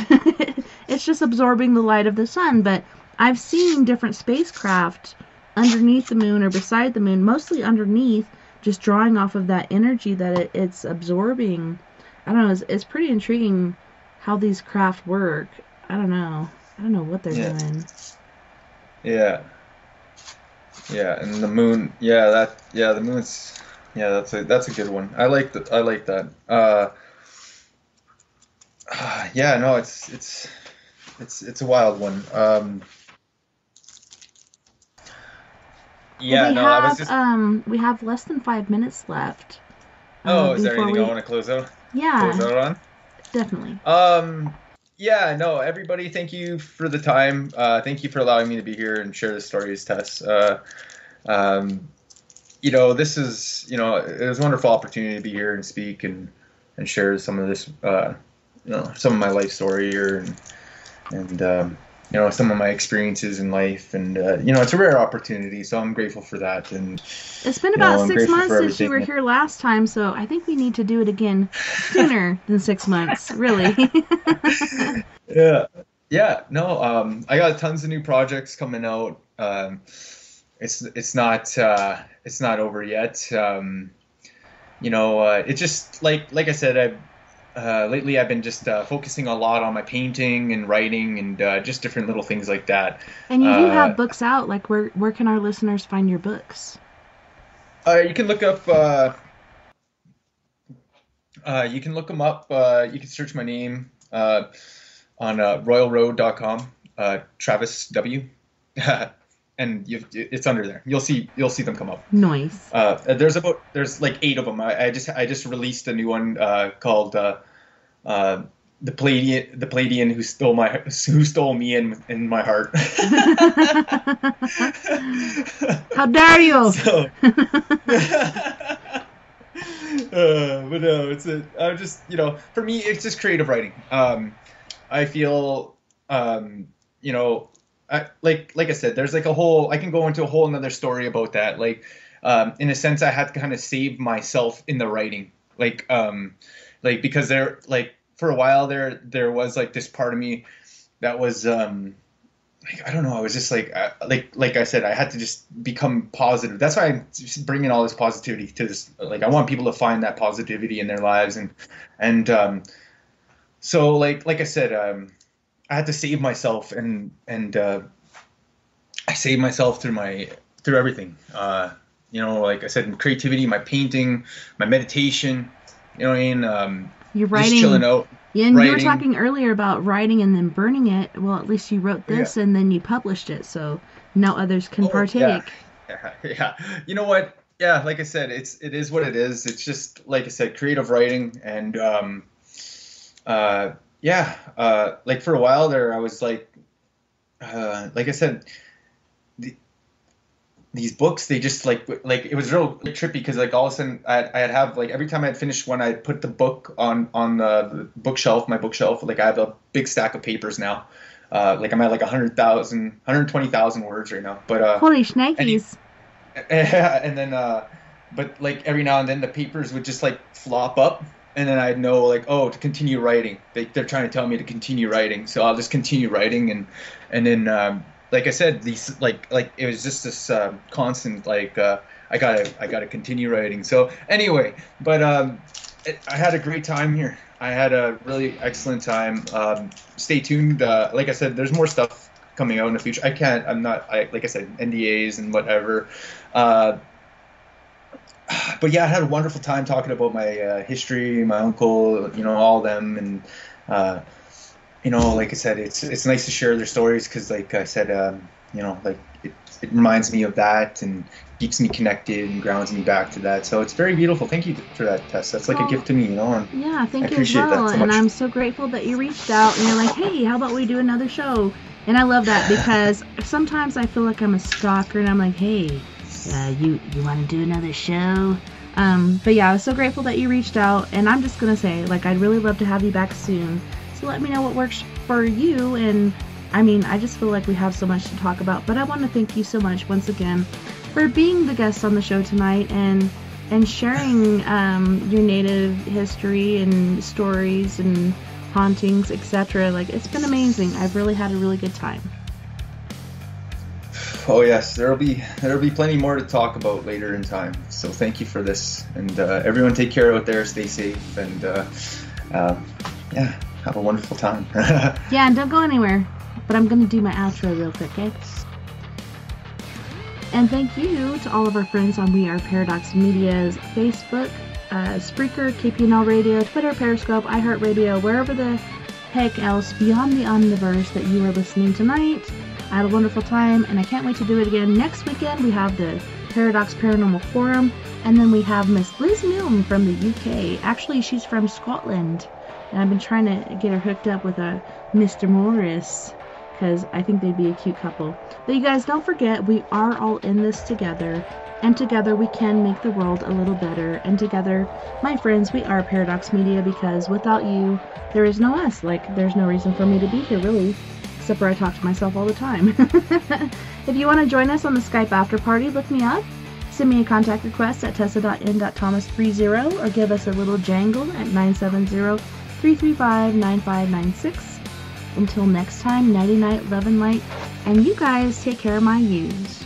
It's just absorbing the light of the sun. But I've seen different spacecraft underneath the moon or beside the moon, mostly underneath, just drawing off of that energy that it's absorbing. I don't know, it's pretty intriguing how these craft work. I don't know. I don't know what they're yeah, doing. yeah, yeah, and the moon. Yeah, the moon's. Yeah, that's a good one. I like that. Yeah, no, it's a wild one. Well, Yeah, no, I was just. we have less than 5 minutes left. Oh, is there Before anything I we, want to close yeah, out on? definitely. Yeah, no, everybody, thank you for the time. Thank you for allowing me to be here and share the stories, Tess. Um, you know, this is, you know, it was a wonderful opportunity to be here and speak and share some of this, you know, some of my life story here and you know, some of my experiences in life. And, you know, it's a rare opportunity, so I'm grateful for that. And, It's been you know, about I'm six grateful months for since you were everything. here last time, so I think we need to do it again sooner than 6 months, really. Yeah. Yeah, no, I got tons of new projects coming out. It's not over yet. You know, it just like I said, lately I've been just focusing a lot on my painting and writing and just different little things like that. And you do Uh, have books out. Like, where can our listeners find your books? you can look up. You can look them up. You can search my name on royalroad.com. Travis W. And it's under there. You'll see them come up. Noise. There's like 8 of them. I just released a new one called the Palladian who stole me in my heart. How dare you! So, but no, I'm just, you know, for me, it's just creative writing. I feel, you know, like I said, there's like I can go into a whole another story about that. Like, in a sense, I had to kind of save myself in the writing, because for a while there was like this part of me that was, like, I don't know. I was just like I said, I had to just become positive. That's why I'm just bringing all this positivity to this. Like, I want people to find that positivity in their lives, and so like I said, I had to save myself, and I saved myself through everything. You know, like I said, creativity, my painting, my meditation. You know what I mean? You're Just chilling writing. out, Yeah, and you were writing. talking earlier about writing and then burning it. Well, at least you wrote Yeah. this and then you published it, so now others can Oh yeah. partake. Yeah. You know what? Yeah, like I said, it is what it is. It's just like I said, creative writing, and yeah, like for a while there, I was like I said, the, these books, they just like it was real trippy because like all of a sudden I'd have like every time I'd finish one, I'd put the book on the bookshelf, my bookshelf. Like I have a big stack of papers now. Like I'm at like 120,000 words right now. But Holy and, shnikes. and then but like every now and then the papers would just like flop up, and then I'd know like, oh, to continue writing. They're trying to tell me to continue writing, so I'll just continue writing, and then like I said, these like it was just this constant like I gotta continue writing. So anyway, but I had a great time here. I had a really excellent time. Stay tuned. Like I said, there's more stuff coming out in the future. Like I said, NDAs and whatever. But yeah, I had a wonderful time talking about my history, my uncle, all of them, and like I said, it's nice to share their stories because, like I said, like it reminds me of that and keeps me connected and grounds me back to that. So it's very beautiful. Thank you for that, Tess. That's like a gift to me, And yeah, thank I you as appreciate well. that so And much. I'm so grateful that you reached out and you're like, hey, how about we do another show? And I love that because sometimes I feel like I'm a stalker and I'm like, hey, you want to do another show? But yeah, I was so grateful that you reached out, and I'm just gonna say, like, I'd really love to have you back soon. So let me know what works for you. And I mean, I just feel like we have so much to talk about. But I want to thank you so much once again for being the guest on the show tonight and sharing your native history and stories and hauntings, etc. Like, it's been amazing. I've really had a really good time. Oh yes, there'll be plenty more to talk about later in time. So thank you for this, and everyone take care out there, stay safe, and yeah, have a wonderful time. Yeah, and don't go anywhere. But I'm gonna do my outro real quick, okay? And thank you to all of our friends on We Are Paradox Media's Facebook, Spreaker, KPNL Radio, Twitter, Periscope, iHeartRadio, wherever the heck else beyond the omniverse that you are listening tonight. I had a wonderful time, and I can't wait to do it again. Next weekend, we have the Paradox Paranormal Forum, and then we have Miss Liz Milne from the UK. Actually, she's from Scotland, and I've been trying to get her hooked up with a Mr. Morris, because I think they'd be a cute couple. But you guys, don't forget, we are all in this together, and together we can make the world a little better. And together, my friends, we are Paradox Media, because without you, there is no us. Like, there's no reason for me to be here, really. Except for I talk to myself all the time. If you want to join us on the Skype after party, look me up. Send me a contact request at tessa.n.thomas30 or give us a little jangle at 970-335-9596. Until next time, nighty night, love and light, and you guys take care of my yous.